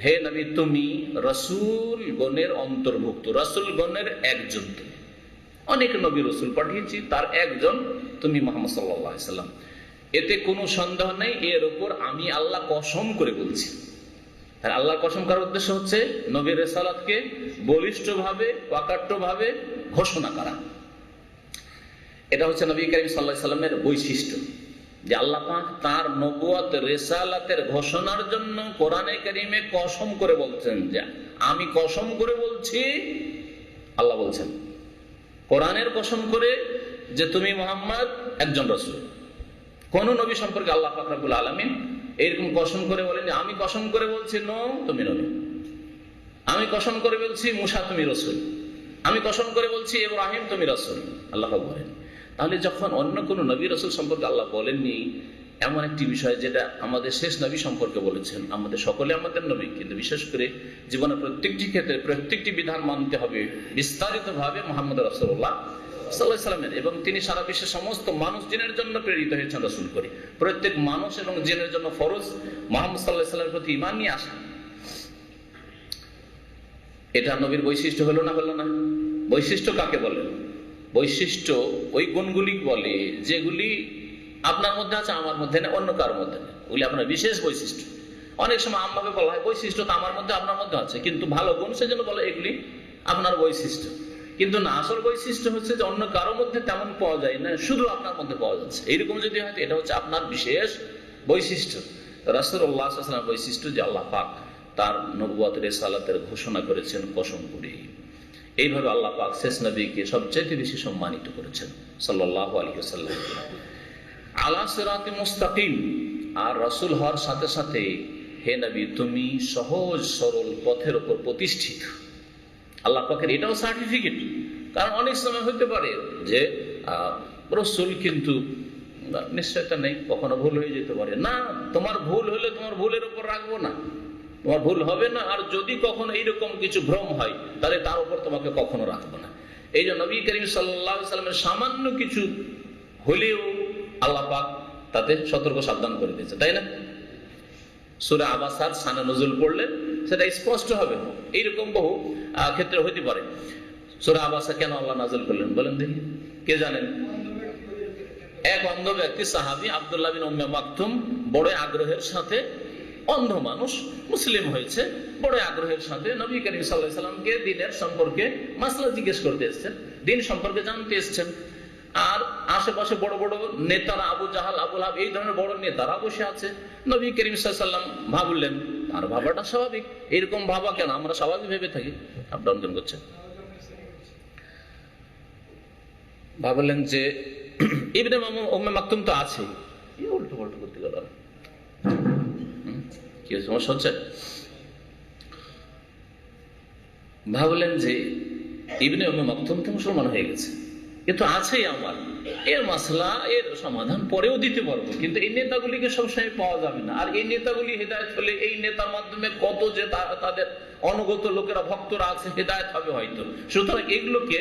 হে নবী তুমি রাসূল গণের অন্তর্ভুক্ত, রাসূল গণের একজন। তুমি অনেক নবী রাসূল পাঠিয়েছি, তার একজন তুমি মুহাম্মদ সাল্লাল্লাহু আলাইহি সাল্লাম। এতে কোনো সন্দেহ নেই, এর উপর আমি আল্লাহ কসম করে বলছি। আর আল্লাহর কসম করার উদ্দেশ্য হচ্ছে নবীর রিসালাতকে বলিষ্ঠভাবে অকাট্যভাবে ঘোষণা করা। এটা হচ্ছে নবী করিম সাল্লাল্লাহু আলাইহি সাল্লামের বৈশিষ্ট্য, যে আল্লাহ পাক তার নবুয়ত রিসালাতের ঘোষণার জন্য কোরআনে কারীমে কসম করে বলছেন, যে আমি কসম করে বলছি। আল্লাহ বলছেন কোরআনের কসম করে যে তুমি মুহাম্মদ একজন রাসূল। কোন নবী সম্পর্কে আল্লাহ পাক রব্বুল আলামিন এরকম কসম করে বলেন যে আমি কসম করে বলছি নূহ তুমি নবী, আমি কসম করে বলছি মূসা তুমি রাসূল, আমি কসম করে বলছি ইব্রাহিম তুমি রাসূল। আল্লাহ বলেন। তাহলে যখন অন্য কোন নবী রাসূল সম্পর্কে আল্লাহ বলেননি, এমন একটি বিষয় যেটা আমাদের শেষ নবী সম্পর্কে বলেছেন, আমাদের সকলে আমাদের নবী, কিন্তু বিশেষ করে জীবনের প্রত্যেকটি ক্ষেত্রে প্রত্যেকটি বিধান মানতে হবে বিস্তারিতভাবে মুহাম্মদ রাসূলুল্লাহ সাল্লাল্লাহু আলাইহি সাল্লামের, এবং তিনি সারা বিশ্বের সমস্ত মানুষ জিনের জন্য প্রেরিত হয়েছেন রাসূল করে। প্রত্যেক মানুষ এবং জিনের জন্য ফরজ মুহাম্মদ সাল্লাল্লাহু আলাইহি সাল্লামের প্রতি ঈমান নিয়ে আসা। এটা নবীর বৈশিষ্ট্য হলো না? হলো না? বৈশিষ্ট্য কাকে বলে? বৈশিষ্ট্য ওই গুণগুলি বলে যেগুলি আপনার মধ্যে আছে, আমার মধ্যে না, অন্য কারোর মধ্যে না। ওগুলি আপনার বিশেষ বৈশিষ্ট্য। অনেক সময় আমভাবে বলা হয় বৈশিষ্ট্য তো আমার মধ্যে আপনার মধ্যে আছে, কিন্তু ভালো গুণ, সেজন্য বলে এগুলি আপনার বৈশিষ্ট্য। কিন্তু না, আসল বৈশিষ্ট্য হচ্ছে যে অন্য কারোর মধ্যে তেমন পাওয়া যায় না, শুধু আপনার মধ্যে পাওয়া যাচ্ছে। এইরকম যদি হয় এটা হচ্ছে আপনার বিশেষ বৈশিষ্ট্য। রাসূলুল্লাহ সাল্লাল্লাহু আলাইহি ওয়াসাল্লাম বৈশিষ্ট্য যে আল্লাহ পাক তার নবুয়ত রিসালাতের ঘোষণা করেছেন কসম করে। এইভাবে আল্লাহ পাক শেষ নবীকে সবচেয়ে বেশি সম্মানিত করেছেন সাল্লাল্লাহু আলাইহি ওয়াসাল্লাম। আলা সিরাতি মুস্তাকিম, আর রাসূল হওয়ার সাথে সাথে হে নবী তুমি সহজ সরল পথের উপর প্রতিষ্ঠিত। আল্লাহ পাকের এটাও সার্টিফিকেট। কারণ অনেক সময় হতে পারে যে রাসূল কিন্তু নিশ্চয়তা নেই, কখনো ভুল হয়ে যেতে পারে। না, তোমার ভুল হলে তোমার ভুলের উপর রাখবো না, তোমার ভুল হবে না। আর যদি কখনো এইরকম কিছু ভ্রম হয় তাহলে তার উপর তোমাকে কখনো রাখবো না। এই যে নবী করিম সাল্লাল্লাহু আলাইহি সাল্লামের সামান্য কিছু হলেও আল্লাহ পাক তাতে সতর্ক সাবধান করে দিয়েছে, তাই না? সূরা আবাসার শানে নজুল পড়লে সেটা স্পষ্ট হবে। এইরকম বহু ক্ষেত্রে হইতে পারে। সূরা আবাসা কেন আল্লাহ নাযিল করলেন বলেন দেখি, কে জানেন? এক অন্ধ ব্যক্তি সাহাবী আব্দুল্লাহ বিন উম্মে মাকতুম বড় আগ্রহের সাথে, অন্ধ মানুষ মুসলিম হয়েছে, বড় আগ্রহের সাথে নবী করিম সাল্লাল্লাহু আলাইহি সাল্লামকে দ্বীনের সম্পর্কে মাসলা জিজ্ঞেস করতে এসেছেন, দ্বীন সম্পর্কে জানতে এসেছেন। আর আশেপাশে বড় বড় নেতারা, আবু জাহাল, আবু লাহাব, এই ধরনের বড় নেতারা বসে আছে। নবী করিম সাল্লাল্লাহু আলাইহি সাল্লাম ভাবলেন, আর ভাবাটা স্বাভাবিক। এরকম ভাবা কেন? আমরা স্বাভাবিক ভেবে থাকি। আপডাউন কেন করছেন? ভাবলেন যে ইবনে উম্মে মাকতুম তো আছে, উল্টো পাল্টো করতে গেল। কি সমস্যা হচ্ছে? ভাবলেন যে ইবনে উম্মে মাকতুম তো মুসলমান হয়ে গেছে, কিন্তু আছেই আমার, এর মাসলা, এর সমাধান পরেও দিতে পারবো, কিন্তু এই নেতাগুলিকে সবসময় পাওয়া যাবে না। আর এই নেতাগুলি হেদায়েত হলে এই নেতার মাধ্যমে কত যে তাদের অনুগত লোকেরা, ভক্তরা আছে, হেদায়েত হবে হয়তো। সুতরাং এগুলোকে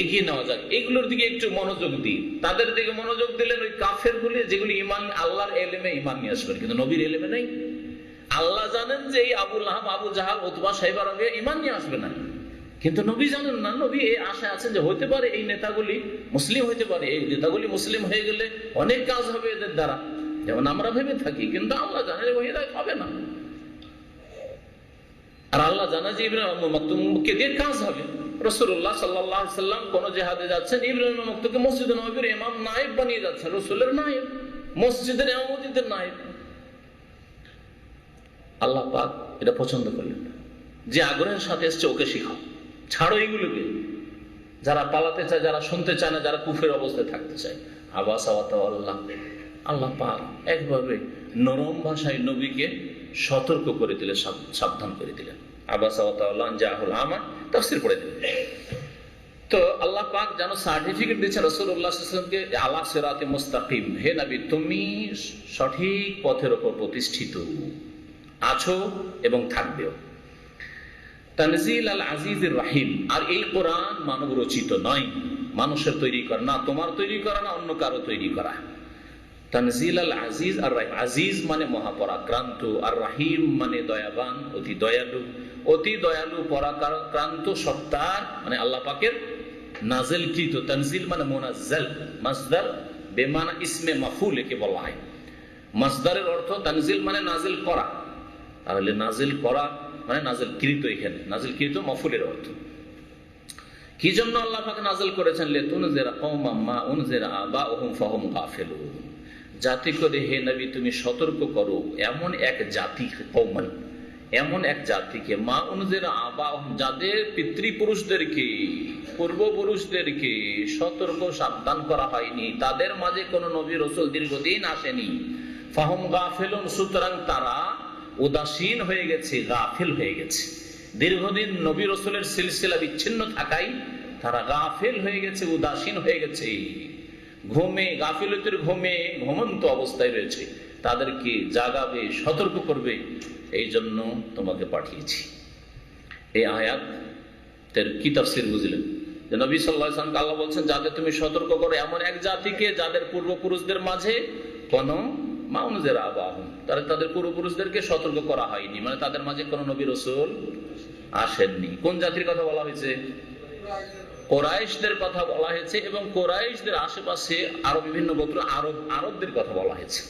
এগিয়ে নেওয়া যাক, এগুলোর দিকে একটু মনোযোগ দিই। তাদের দিকে মনোযোগ দিলেন ওই কাফের গুলি, যেগুলি ইমান, আল্লাহর এলেমে ইমান নিয়ে আসবেন, কিন্তু নবীর এলেমে নেই। আল্লাহ জানেন যে এই আবু লাহাব, আবু জাহাল, উতবা, শাইবা রাবিয়া ইমান নিয়ে আসবে না, কিন্তু নবী জানেন না। নবী এই আশায় আছেন যে হতে পারে এই নেতাগুলি মুসলিম হইতে পারে, এই নেতাগুলি মুসলিম হয়ে গেলে অনেক কাজ হবে এদের দ্বারা, যেমন আমরা ভেবে থাকি। কিন্তু আল্লাহ জানেন হিদায়াত হবে না। আর আল্লাহ জানা যে ইবনে উম্মে মাকতুমকে দিয়ে কাজ হবে। রাসূলুল্লাহ সাল্লাল্লাহু আলাইহি সাল্লাম কোন জিহাদে যাচ্ছেন, ইবনে উম্মে মাকতুমকে মসজিদে নববীর ইমাম, নায়েব বানিয়ে যাচ্ছেন, রাসূলের নায়েব, মসজিদের ইমামতিদের নায়েব। আল্লাহ পাক এটা পছন্দ করলেন না। যে আগ্রহের সাথে এসছে ওকে শিখাও, ছাড়ো এইগুলোকে। যারা পালাতে চায়, যারা শুনতে চায় না, যারা কুফের অবস্থায় থাকতে চায়। আবাসা ওয়া তাওয়াল্লা, আল্লাহ পাক একভাবে নরম ভাষায় নবীকে সতর্ক করে দিলেন, সাবধান করে দিলেন। আবাসা ওয়া তাওয়াল্লা আন জাআহুল আমা তাফসীর পড়ে দিলেন। তো আল্লাহ পাক যেন সার্টিফিকেট দিয়েছে রাসূলুল্লাহ সাল্লাল্লাহু আলাইহি ওয়াসাল্লামকে, আলা সিরাতে মুস্তাকিম, হে নবী তুমি সঠিক পথের উপর প্রতিষ্ঠিত আছো এবং থাকবেও। তানজিল আল আজিজুর রাহিম। আর এই কোরআন মানব রচিত নয়, মানুষের তৈরি করা না, তোমার তৈরি করা না, অন্য কারো তৈরি করা। তানজিল আল আজিজ আর রাহিম, আজিজ মানে মহাপরাক্রান্ত, আর রাহিম মানে দয়াবান, অতি দয়ালু। অতি দয়ালু পরাক্রান্ত সত্তার মানে আল্লাহ পাকের নাজিলকৃত। তানজিল মানে মুনাজ্জাল, মাসদার বেমানা ইসমে মাফুল একে বলা হয়। মাসদারের অর্থ তানজিল মানে নাজিল করা, তাহলে নাজিল করা মানে নাজিলকৃত, এখানে নাজিলকৃত মাফুলের অর্থ। কি জন্য আল্লাহ পাক নাজিল করেছেন? লিতুনজিরা কওমান মা উনজিরা আবাউহুম ফাহুম গাফিলুন, জাতি করে হে নবী তুমি সতর্ক করো এমন এক জাতি, কওমান এমন এক জাতিকে, মা উনজিরা আবাউহুম যাদের পিতৃপুরুষদেরকে, পূর্বপুরুষদেরকে সতর্ক সাবধান করা হয়নি, তাদের মাঝে কোনো নবী রাসূল দীর্ঘদিন আসেনি। ফাহুম গাফিলুন, সুতরাং তারা উদাসীন হয়ে গেছে, গাফিল হয়ে গেছে। দীর্ঘদিন নবী রাসূলের সিলসিলা বিচ্ছিন্ন থাকায় তারা গাফিল হয়ে গেছে, উদাসীন হয়ে গেছে, ঘুমে, গাফিলতির ঘুমে ঘুমন্ত অবস্থায় রয়েছে। তাদেরকে জাগাবে, সতর্ক করবে, এই জন্য তোমাকে পাঠিয়েছি। এই আয়াতের কি তাফসীর বুঝলেন? যে নবী সাল্লাল্লাহু আলাইহি ওয়াসাল্লাম আল্লাহ বলছেন যাতে তুমি সতর্ক করো এমন এক জাতিকে যাদের পূর্বপুরুষদের মাঝে কোনো মাউনজেরা আবাহুম, তাদের পূর্বপুরুষদেরকে সতর্ক করা হয়নি, মানে তাদের মাঝে কোনো নবী রাসূল আসেননি। কোন জাতির কথা বলা হয়েছে? কোরাইশদের কথা বলা হয়েছে, এবং কোরাইশদের আশেপাশে আরো বিভিন্ন গোত্র আরবদের কথা বলা হয়েছে।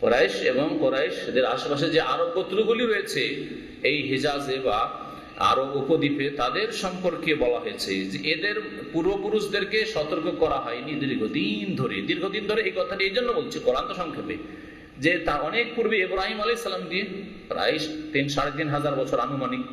কোরাইশ এবং কোরাইশদের আশেপাশে যে আরব গোত্রগুলি রয়েছে এই হিজাজে বা আরব উপদ্বীপে, তাদের সম্পর্কে বলা হয়েছে যে এদের পূর্বপুরুষদেরকে সতর্ক করা হয়নি দীর্ঘদিন ধরে। এই কথাটি এই জন্য বলছি, কোরআন তো সংক্ষেপে, যে তা অনেক পূর্বে ইব্রাহিম আলাইহিস সালাম দিয়ে প্রায় 3,500 বছর আনুমানিক,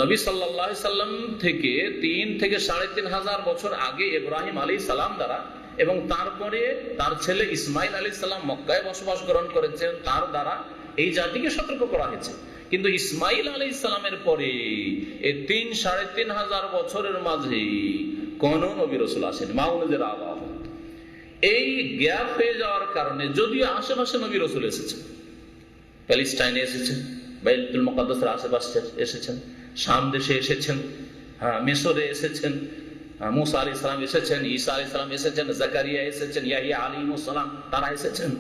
নবী সাল্লাল্লাহু আলাইহি সাল্লাম থেকে 3 থেকে 3,500 বছর আগে ইব্রাহিম আলাইহিস সালাম দ্বারা, এবং তারপরে তার ছেলে ইসমাইল আলাইহিস সালাম মক্কায় বসবাস গ্রহণ করেছেন, তার দ্বারা এই জাতিকে সতর্ক করা হয়েছে। কিন্তু ইসমাইল আলাইহিস সালামের পরে এই 3,500 বছরের মাঝে কোন নবী রাসূল আসেন, মাউনজের আবাহ। এই গ্যাপ হয়ে যাওয়ার কারণে যদিও আশেপাশে নবী রাসূল এসেছেন, প্যালেস্টাইনে এসেছেন, বাইতুল মুকাদ্দাসের আশেপাশে এসেছেন, শাম দেশে এসেছেন, মিশরে এসেছেন, মুসা আলাইহিস সালাম এসেছেন, ঈসা আলাইহিস সালাম এসেছেন, জাকারিয়া এসেছেন, ইয়াহইয়া আলাইহিস সালাম তারা এসেছেন,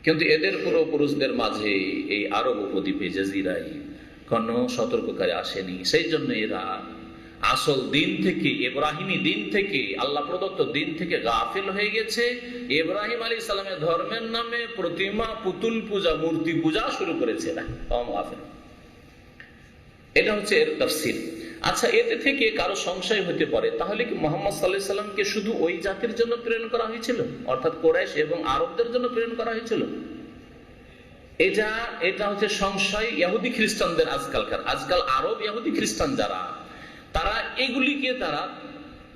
কিন্তু এদের পূর্বপুরুষদের মাঝে এই আরব উপদ্বীপে জাজিরায় কোন সতর্ককারী আসেনি। সেই জন্য এরা আসল দিন থেকে, ইব্রাহিমী দিন থেকে, আল্লাহ প্রদত্ত দিন থেকে গাফিল হয়ে গেছে। ইব্রাহিম আলাইহিস সালামের ধর্মের নামে প্রতিমা, পুতুল পূজা, মূর্তি পূজা শুরু করেছে এরা, গাফিল। এটা হচ্ছে এর তাফসীর। আচ্ছা, এতে থেকে কারো সংশয় হতে পারে, তাহলে কি মুহাম্মদ সাল্লাল্লাহু আলাইহি সাল্লামকে শুধু ওই জাতির জন্য প্রেরণ করা হয়েছিল, অর্থাৎ কুরাইশ এবং আরবদের জন্য প্রেরণ করা হয়েছিল? এটা হচ্ছে সংশয় ইহুদি খ্রিস্টানদের। আজকাল আরব ইহুদি খ্রিস্টান যারা, তারা এগুলিকে তারা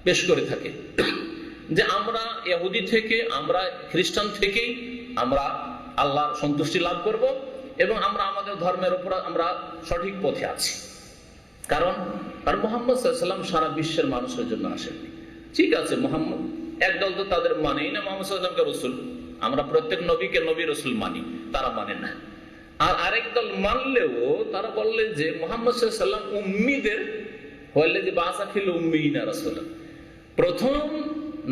পেশ করে থাকে যে আমরা ইহুদি থেকে, আমরা খ্রিস্টান থেকেই আমরা আল্লাহর সন্তুষ্টি লাভ করব, এবং আমরা আমাদের ধর্মের উপর আমরা সঠিক পথে আছি। কারণ মুহাম্মদ সাল্লাল্লাহু আলাইহি ওয়াসাল্লাম সারা বিশ্বের মানুষের জন্য আসেননি। ঠিক আছে, মুহাম্মদ একদল তো তাদের মানেই না মুহাম্মদ সাল্লাল্লাহু আলাইহি ওয়াসাল্লামকে রাসূল, আমরা প্রত্যেক নবীকে নবী রাসূল মানি, তারা মানে না। আর আরেক দল মানলেও তারা বললে যে মুহাম্মদ সাল্লাল্লাহু আলাইহি ওয়াসাল্লাম উম্মীদের হইলে যে বাসা খিল উম্মিনা রাসূল, প্রথম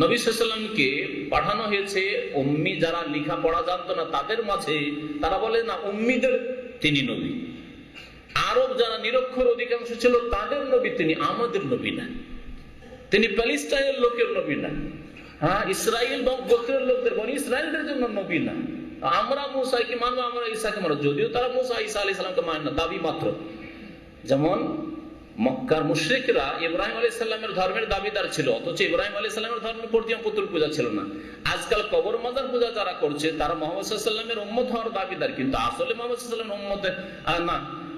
নবী সাল্লাল্লাহু আলাইহি ওয়াসাল্লামকে পাঠানো হয়েছে উম্মি, যারা লেখা পড়া জানতো না তাদের মাঝে। তারা বলে না, উম্মীদের তিনি নবী। আরব যারা নিরক্ষর অধিকাংশ ছিল তাদের নবী তিনি, আমাদের নবী না। তিনি প্যালেস্টাইনের লোকের নবী না, ইসরায়েল বা গোত্রের লোকদের, বনি ইসরায়েলের জন্য নবী না। আমরা মুসাকে মানবো, আমরা ঈসাকে মানবো, যদিও তারা মুসা ঈসা আলাইহিস সালামকে মানে না, দাবি মাত্র। যেমন মক্কার মুশরিকরা ইব্রাহিম আলাইহিস সালামের ধর্মের দাবিদার ছিল, অথচ ইব্রাহিম আলাইহিস সালামের ধর্মের প্রতিমা পুতুল পূজা ছিল না। আজকাল কবর মাজার পূজা যারা করছে তারা মুহাম্মদ সাল্লাল্লাহু আলাইহি ওয়াসাল্লামের উম্মত হওয়ার দাবিদার, কিন্তু আসলে মুহাম্মদ সাল্লাল্লাহু আলাইহি ওয়াসাল্লামের উম্মত না।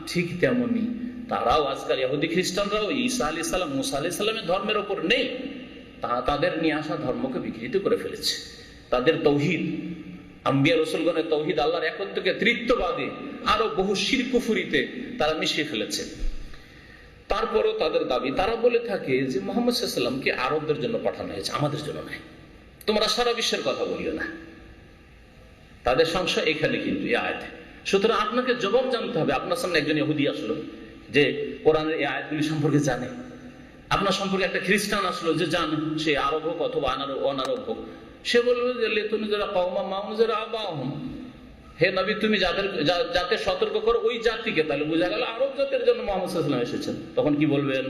ঠিক তেমনি তারাও আজকাল ইহুদি খ্রিস্টানরাও ঈসা আলাইহিস সালাম, মুসা আলাইহিস সালামের ধর্মের উপর নেই, তাদের নিয়ে আসা ধর্মকে বিকৃত করে ফেলেছে। তাদের তৌহিদ, আম্বিয়া রাসূলগণের তৌহিদ, আল্লাহর একত্বকে তৃতীয়বাদী আরো বহু শিরক কুফরিতে তারা মিশিয়ে ফেলেছে। তারপরও তাদের দাবি, তারা বলে থাকে যে মুহাম্মদ সাল্লাল্লাহু আলাইহি ওয়াসাল্লামকে আরবদের জন্য পাঠানো হয়েছে, আমাদের জন্য নয়, তোমরা সারা বিশ্বের কথা বলিও না। তাদের সংশয় এখানে, কিন্তু এই আয়াতে সুতরাং আপনাকে জবাব জানতে হবে। আপনার সামনে একজন ইহুদি আসলো যে কোরআনের এই আয়াতগুলি সম্পর্কে জানে, আপনার সম্পর্কে একটা খ্রিস্টান আসলো যে জানে, সে আরব হোক অথবা অনারব হোক, সে বলবে যে লেতুন যারা কওমা মাউন যারা আবাহম, হে নবী তুমি যাতে সতর্ক করো ওই জাতিকে। তাহলে বোঝা গেল আরব জাতির জন্য মুহাম্মদ সাল্লাল্লাহু আলাইহি ওয়াসাল্লাম এসেছেন। তখন কি বলবেন?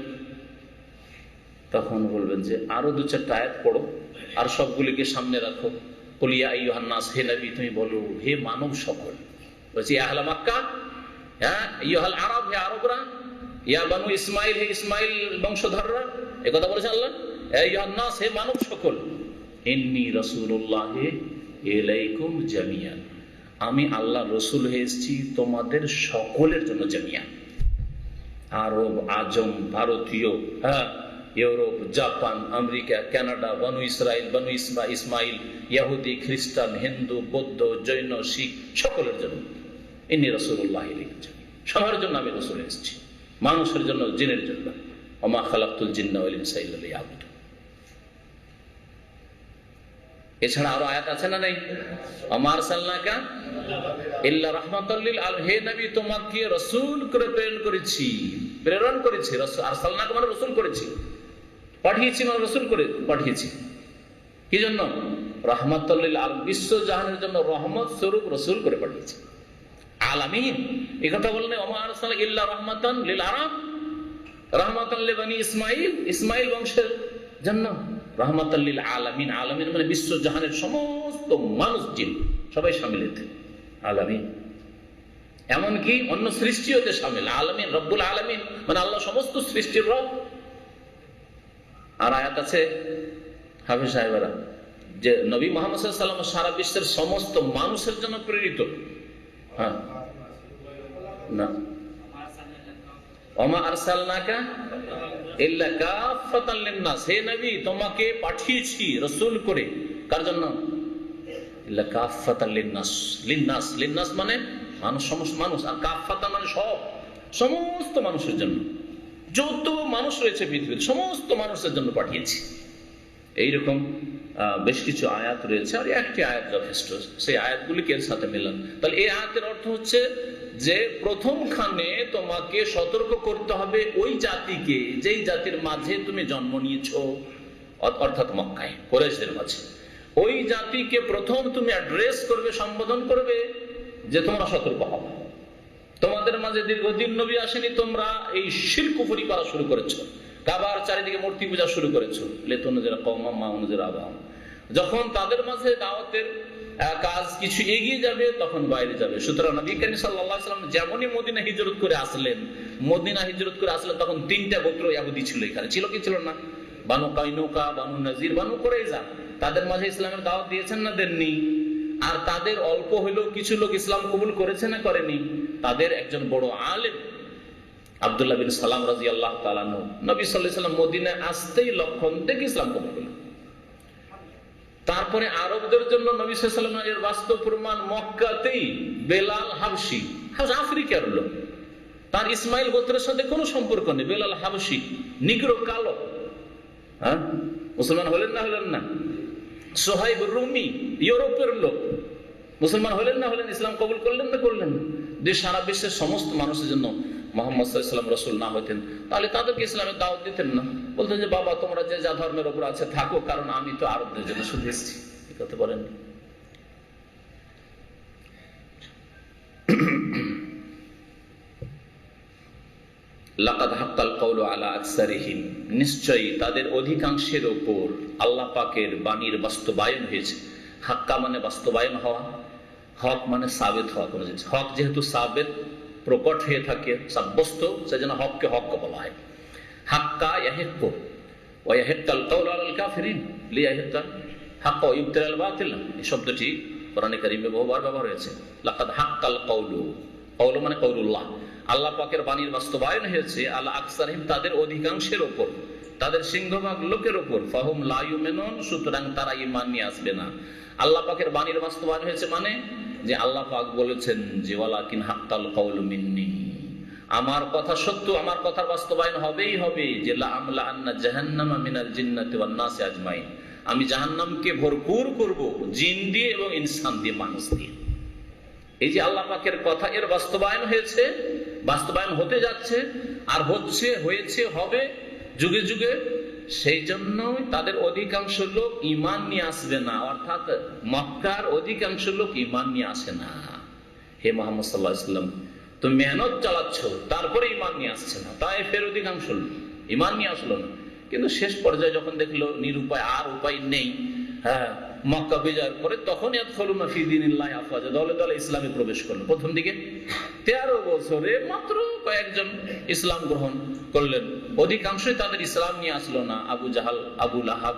তখন বলবেন যে আরো দু চারটা আয়াত পড়ো আর সবগুলিকে সামনে রাখো। কুল ইয়া আইয়ুহান নাস, হে নবী তুমি বলো হে মানব সকল। বলছি আহলা মক্কা, হ্যাঁ, ইয়ুহাল আরব, হে আরবরা, ইয়া বানু ইসমাইল, হে ইসমাইল বংশধররা, এই কথা বলেছেন আল্লাহ। ইয়ুহান নাস, হে মানব সকল, ইন্নী রাসূলুল্লাহ ইলাইকুম জামিয়ান, আমি আল্লাহ রসুল হয়ে এসেছি তোমাদের সকলের জন্য জামিয়ান। আরব, আজম, ভারতীয়, হ্যাঁ, Europe, Japan, America, Canada, Banu Israil, Banu Ismail, ইহুদি, খ্রিস্টান, হিন্দু, বৌদ্ধ, জৈন, শিখ, সকলের জন্য ইন্নী রাসূলুল্লাহ ইলাইকুম জামিয়ান, সবার জন্য আমি রসুল এসেছি, মানুষের জন্য, জিনের জন্য। ওমা খালাকতুল জিন্না ওয়াল ইনসা ইল্লা লিয়াবুদুন। এছাড়া আরো আয়াত আছে না নেই? ওমা আরসালনাকা ইল্লা রাহমাতাল লিল আলামিন, হে নবী তোমাকে রাসূল করে প্রেরণ করেছি। রাসূল আরসালনাকা মানে রাসূল করেছি, পাঠিয়েছি মানে রাসূল করে পাঠিয়েছি। কি জন্য? রাহমাতাল লিল আলামিন, বিশ্ব জাহানের জন্য রহমত স্বরূপ রাসূল করে পাঠিয়েছি। আলামিন এই কথা বলেন ওমা আরসালনা ইল্লা রাহমাতান লিল আরব, রাহমাতান লিবানি ইসমাইল, ইসমাইল বংশের জন্য, রাহমাতাল লিল আলামিন, আলামিন মানে বিশ্ব জাহানের সমস্ত মানুষ, জিন সবাই শামিল এতে আলামিন। এমনকি অন্য সৃষ্টিওতে শামিল। আলামিন রব্বুল আলামিন মানে আল্লাহ সমস্ত সৃষ্টির রব। আর আয়াত আছে হাফেজ সাহেবেরা যে নবী মুহাম্মদ সাল্লাল্লাহু আলাইহি ওয়াসাল্লাম সারা বিশ্বের সমস্ত মানুষের জন্য প্রেরিত। হ্যাঁ, না, ওমা আরসালনাকা ইল্লা কাফাতান লিন-নাস, হে নবী তোমাকে পাঠিয়েছি রাসূল করে। কার জন্য? ইল্লা কাফাতান লিন-নাস, লিন-নাস, লিন-নাস মানে মানুষ, সমস্ত মানুষ, আর কাফাতান মানে সমস্ত মানুষের জন্য, যত মানুষ রয়েছে পৃথিবীর সমস্ত মানুষের জন্য পাঠিয়েছি। এইরকম বেশ কিছু আয়াত রয়েছে, আর একটি আয়াত যথেষ্ট, সেই আয়াতগুলিকে এর সাথে মেলান। তাহলে এই আয়াতের অর্থ হচ্ছে যে প্রথমখানে তোমাকে সতর্ক করতে হবে ওই জাতিকে যেই জাতির মাঝে তুমি জন্ম নিয়েছো, অর্থাৎ মক্কায় কুরাইশদের মাঝে। ওই জাতিকে প্রথম তুমি অ্যাড্রেস করবে, সম্বোধন করবে যে তোমরা সতর্ক হবে। তোমাদের মাঝে দীর্ঘদিন নবী আসেনি, তোমরা এই শিরক কুফরি করা শুরু করেছো, কাবার চারিদিকে মূর্তি পূজা শুরু করেছো। লেতুনজিরা কওমা মাউনজিরা আবাহম, যখন তাদের মাঝে দাওয়াতের কাজ কিছু এগিয়ে যাবে তখন বাইরে যাবে। সুতরাং নবী করিম সাল্লাল্লাহু আলাইহি ওয়াসাল্লাম যেমনই মদিনা হিজরত করে আসলেন, তখন 3টা গোত্র ইহুদি ছিল এখানে, ছিল কি ছিল না? বানু কাইনুকা, বানু নাজির, বানু কুরাইজা। তাদের মাঝে ইসলামের দাওয়াত দিয়েছেন না দেননি? আর তাদের অল্প হলেও কিছু লোক ইসলাম কবুল করেছে না করেনি? তাদের একজন বড় আলেম আব্দুল্লাহ বিন সালাম রাদিয়াল্লাহু তাআলা আনহু নবী সাল্লাল্লাহু আলাইহি ওয়াসাল্লাম মদিনায় আসতেই লক্ষণ দেখে ইসলাম কবুল করলেন। তারপরে আরবদের জন্য নবী সাল্লাল্লাহু আলাইহি ওয়াসাল্লাম এর বাস্তব প্রমাণ মক্কাতেই বেলাল হাবশি, আফ্রিকার লোক, তার ইসমাইল গোত্রের সাথে কোনো সম্পর্ক নেই। বেলাল হাবশি, নিগ্রো, কালো, হ্যাঁ, মুসলমান হলেন না? সোহাইব রুমি, ইউরোপের লোক, মুসলমান হলেন না? ইসলাম কবুল করলেন না? যে সারা বিশ্বের সমস্ত মানুষের জন্য মুহাম্মদ সাল্লাল্লাহু আলাইহি ওয়াসাল্লাম রাসূল না হতেন তাহলে তাদেরকে ইসলামের দাওয়াত দিতেন না। বলতেন যে বাবা তোমরা যে যা ধর্মের উপর আছে থাকো, কারণ আমি তো আরবদের জন্য শুধু এসেছি। এই কথা বলেন। লাকাদ হাক্কাল কাওলু আলা আকসারিহিম, নিশ্চয়ই তাদের অধিকাংশের উপর আল্লাহ পাকের বাণীর বাস্তবায়ন হয়েছে। হাক্কা মানে বাস্তবায়ন হওয়া, হক মানে সাবিত হওয়া। কোন জিনিস হক যেহেতু সাবিত, প্রকট হয়ে থাকে, সাব্যস্ত, সেজন্য হককে হক বলা হয়। হাক্কা ইয়াহিক্কু ওয়া ইয়াহিক্কাল কাওলু আলাল কাফিরিন লিয়াহিক্কা হাক্কা ওয়া ইবতিলাল বাতিল, এই শব্দটি কোরআনে কারীমে বহুবার ব্যবহার হয়েছে। লাকাদ হাক্কাল কাওলু, কাওলু মানে কাওলুল্লাহ, আল্লাহ পাকের বাণীর বাস্তবায়ন হয়েছে আলা আকসারিহিম, তাদের অধিকাংশের উপর, তাদের সিংহভাগ লোকের উপর। ফাহুম লা ইউমিনুন, সুতরাং তারা ঈমান নিয়ে আসবে না। আল্লাহ পাকের বাণীর বাস্তবায়ন হয়েছে মানে যে আল্লাহ পাক বলেছেন যে ওয়ালাকিন হাক্কাল কাওলু মিন্নি, আমার কথা সত্য, আমার কথার বাস্তবায়ন হবেই হবে, যে লা আমলা আন্না জাহান্নামা মিনাল জিন্নাতি ওয়ান নাসি আজমাইন, আমি জাহান্নামকে ভরপুর করব জিন দিয়ে এবং ইনসান দিয়ে, মানুষ দিয়ে। এই যে আল্লাহ পাকের কথা, এর বাস্তবায়ন হয়েছে, বাস্তবায়ন হতে যাচ্ছে, আর হচ্ছে, হয়েছে, হবে যুগে যুগে। সেই জন্য তাদের অধিকাংশ লোক ঈমান নিয়ে আসবে না, অর্থাৎ মক্কার অধিকাংশ লোক ঈমান নিয়ে আসে না। হে মুহাম্মদ সাল্লাল্লাহু আলাইহি ওয়াসাল্লাম, তুমি মেহনত চালাচ্ছ, তারপরে ঈমান নিয়ে আসছে না। তায়েফের অধিকাংশ লোক ঈমান নিয়ে আসলো না, কিন্তু শেষ পর্যায়ে যখন দেখলো নিরুপায়, আর উপায় নেই, হ্যাঁ, মক্কা বিজয়ের পরে তখন ইয়াদখুলুনা ফি দীনিল্লাহি আফওয়াজা, দলে দলে ইসলামে প্রবেশ করলো। প্রথম দিকে 13 বছরে মাত্র কয়েকজন ইসলাম গ্রহণ করলেন, অধিকাংশই তাদের ইসলাম নিয়ে আসলো না। আবু জাহাল, আবু লাহাব,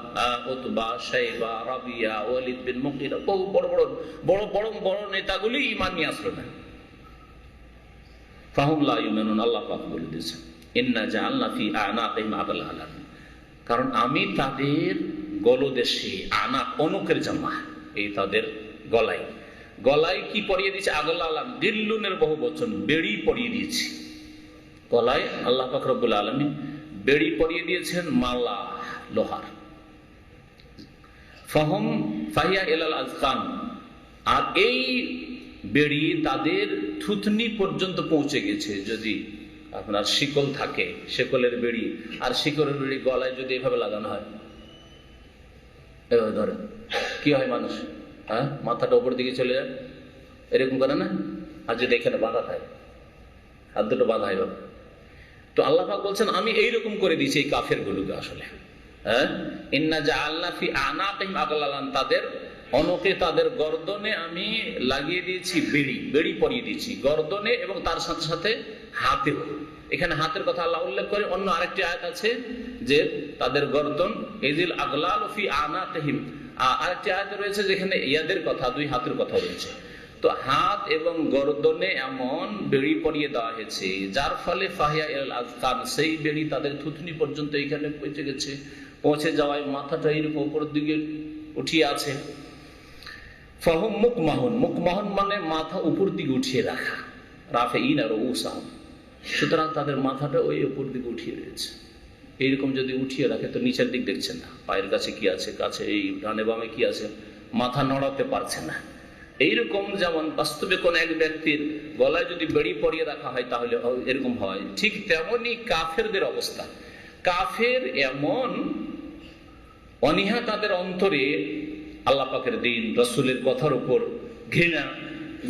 উতবা, শাইবা, রাবিয়া, ওয়ালিদ বিন মুগীরা, বহু বড় বড় বড় বড় বড় নেতাগুলি ঈমান নিয়ে আসলো না। ফাহুম লা ইউমিনুন, আল্লাহ পাক বলে দিয়েছেন, ইন্না জাআলনা ফি আনাকিহিম আগলালান, কারণ আমি তাদের গলদেশে, আনাক অনকের জামা, এই তাদের গলায়, গলায় কি পরিয়ে দিয়েছে? আগলালান, দিল্লুনের বহু বচন, বেড়ি পরিয়ে দিয়েছি গলায়। আল্লাহ পাক রব্বুল আলামিন বেড়ি পরিয়ে দিয়েছেন মালা, লোহার। ফাহুম ফাহিয়া ইলাল আযকান, আর এই বেড়ি তাদের থুতনি পর্যন্ত পৌঁছে গেছে। যদি আপনার শিকল থাকে, শিকলের বেড়ি, আর শিকলের বেড়ি গলায় যদি এভাবে লাগানো হয়, এভাবে ধরে কি হয় মানুষ, হ্যাঁ, মাথাটা উপর দিকে চলে যায়, এরকম করে না? আর যদি এখানে বাঁধা থাকে, হাত দুটো বাঁধা হয়। তো আল্লাহ পাক বলছেন আমি এইরকম করে দিয়েছি এই কাফের গুলোকে। আসলে হ্যাঁ, ইন্না জাআলনা ফি আনাকিহিম আগলালান, তাদের অনকে, তাদের গর্দনে আমি লাগিয়ে দিয়েছি বেড়ি, বেড়ি পরিয়ে দিয়েছি গর্দনে, এবং তার সাথে সাথে হাতেও। এখানে হাতের কথা আল্লাহ উল্লেখ করে। অন্য আরেকটি আয়াত আছে যে তাদের গর্দন, ইযিল আগলালু ফি আনাকিহিম, আরেকটি আয়াত রয়েছে যেখানে ইয়াদের কথা, দুই হাতের কথা রয়েছে। তো হাত এবং গর্দনে এমন বেড়ি পরিয়ে দেওয়া হয়েছে, যার ফলে ফাহিয়া ইলাল আযকান, সেই বেড়ি তাদের থুতনি পর্যন্ত এখানে পৌঁছে গেছে। পৌঁছে যাওয়ায় মাথাটা এরকম উপরের দিকে উঠিয়ে আছে। ফাহুম মুকমাহুন, মুকমাহুন মানে মাথা উপর দিকে উঠিয়ে রাখা, রাফিঈনা রুউসাহুম, সুতরাং তাদের মাথাটা ওই উপর দিকে উঠিয়ে রয়েছে। এইরকম যদি উঠিয়ে রাখে তো নিচের দিক দেখছেন না, পায়ের কাছে কি আছে, কাছে এই ডানে বামে কি আছে, মাথা নড়াতে পারছে না। এইরকম যেমন বাস্তবে কোন এক ব্যক্তির গলায় যদি বেড়ি পরিয়ে রাখা হয় তাহলে এরকম হয়, ঠিক তেমনি কাফেরদের অবস্থা। কাফের এমন অনীহা তাদের অন্তরে আল্লাহ পাকের দ্বীন, রাসূলের কথার উপর ঘৃণা,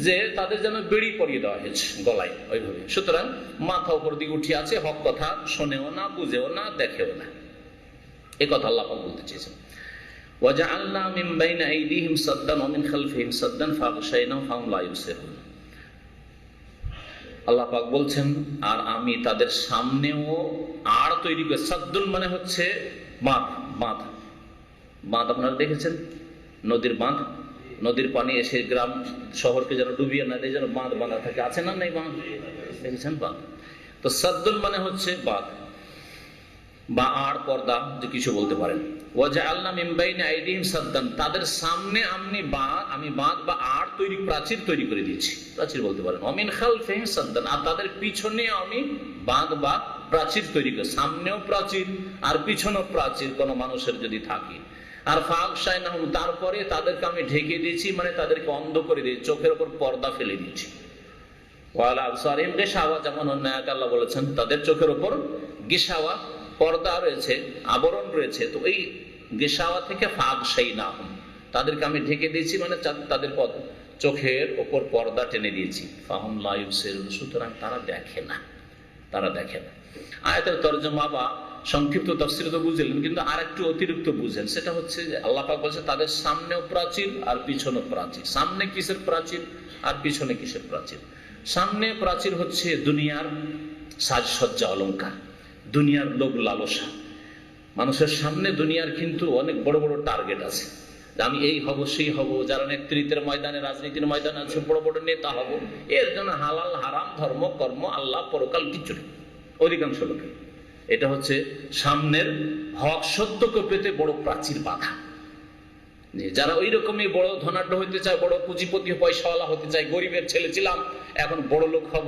যে তাদের যেন বেড়ি পরিয়ে দেওয়া হয়েছে গলায় ওইভাবে। সুতরাং মাথা উপর দিকে উঠিয়ে আছে, হক কথা শোনেও না, বুঝেও না, দেখেও না। এ কথা আল্লাহ পাক বলতে চেয়েছেন। ওয়াজআলনা মিন বাইনা আইদিহিম সাদ্দান ওয়া মিন খালফিহিম সাদ্দান ফাগশায়নাহুম ফাহুম লা ইউবসিরুন। আল্লাহ পাক বলছেন, আর আমি তাদের সামনেও আর তৈরি করে, সাদ্দুন মানে হচ্ছে বাঁধ, বাঁধ, বাঁধ আপনারা দেখেছেন, নদীর বাঁধ, নদীর পানি এসে গ্রাম শহরকে যেন ডুবিয়ে না দেয়, যেন বাঁধ বাঁধা থাকে, আছে না নেই বাঁধ, দেখেছেন বাঁধ। তো সাদ্দুন মানে হচ্ছে বাঁধ বা আর পর্দা, যে কিছু বলতে পারেন। ওয়াজআলনা মিন বাইনা আইদিহিম সাদ্দান, তাদের সামনে আমি বাঁধ বা আর তৈরি, প্রাচীর তৈরি করে দিয়েছি, প্রাচীর বলতে পারেন। ওয়া মিন খালফিহিম সাদ্দান, আর তাদের পিছনে আমি বাঁধ বা প্রাচীর তৈরি করে, সামনেও প্রাচীর আর পিছনেও প্রাচীর কোনো মানুষের যদি থাকে। আর ফাগশায়নাহুম, তারপরে তাদেরকে আমি ঢেকে দিয়েছি, মানে তাদেরকে অন্ধ করে দিয়েছি, চোখের উপর পর্দা ফেলে দিয়েছি। ওয়ালা আবসারিহিম গিশাওয়া, যেমন অন্য আয়াতে আল্লাহ বলেছেন তাদের চোখের উপর গিশাওয়া, পর্দা রয়েছে, আবরণ রয়েছে। তো এই গিশাওয়া থেকে ফাগশায়নাহুম, তাদেরকে আমি ঢেকে দিয়েছি, মানে তাদের চোখের ওপর পর্দা টেনে দিয়েছি। ফাহুম লা ইউবসিরুন, সুতরাং তারা দেখে না, তারা দেখে না। আয়াতের তরজমা বা সংক্ষিপ্ত তাফসীর তো বুঝলেন, কিন্তু আর একটু অতিরিক্ত বুঝেন, সেটা হচ্ছে যে আল্লাহ পাক বলছে তাদের সামনেও প্রাচীর আর পিছনেও প্রাচীর। সামনে কিসের প্রাচীর আর পিছনে কিসের প্রাচীর? সামনে প্রাচীর হচ্ছে দুনিয়ার সাজসজ্জা, অলংকার, দুনিয়ার লোভ লালসা। মানুষের সামনে দুনিয়ার কিন্তু অনেক বড় বড় টার্গেট আছে, আমি এই হব, সেই হব, যারা নেতৃত্বের ময়দানে, রাজনীতির ময়দানে আছে, বড় বড় নেতা হব, এর জন্য হালাল হারাম, ধর্ম কর্ম, আল্লাহ পরকাল কিছু নেই অধিকাংশ লোকের। এটা হচ্ছে সামনের হক সত্যকে পেতে বড় প্রাচীর বাধা। যারা ওই রকমই বড় ধনাঢ্য হতে চায়, বড় পুঁজিপতি, পয়সাওয়ালা হতে চায়, গরিবের ছেলে ছিলাম এখন বড় লোক হব,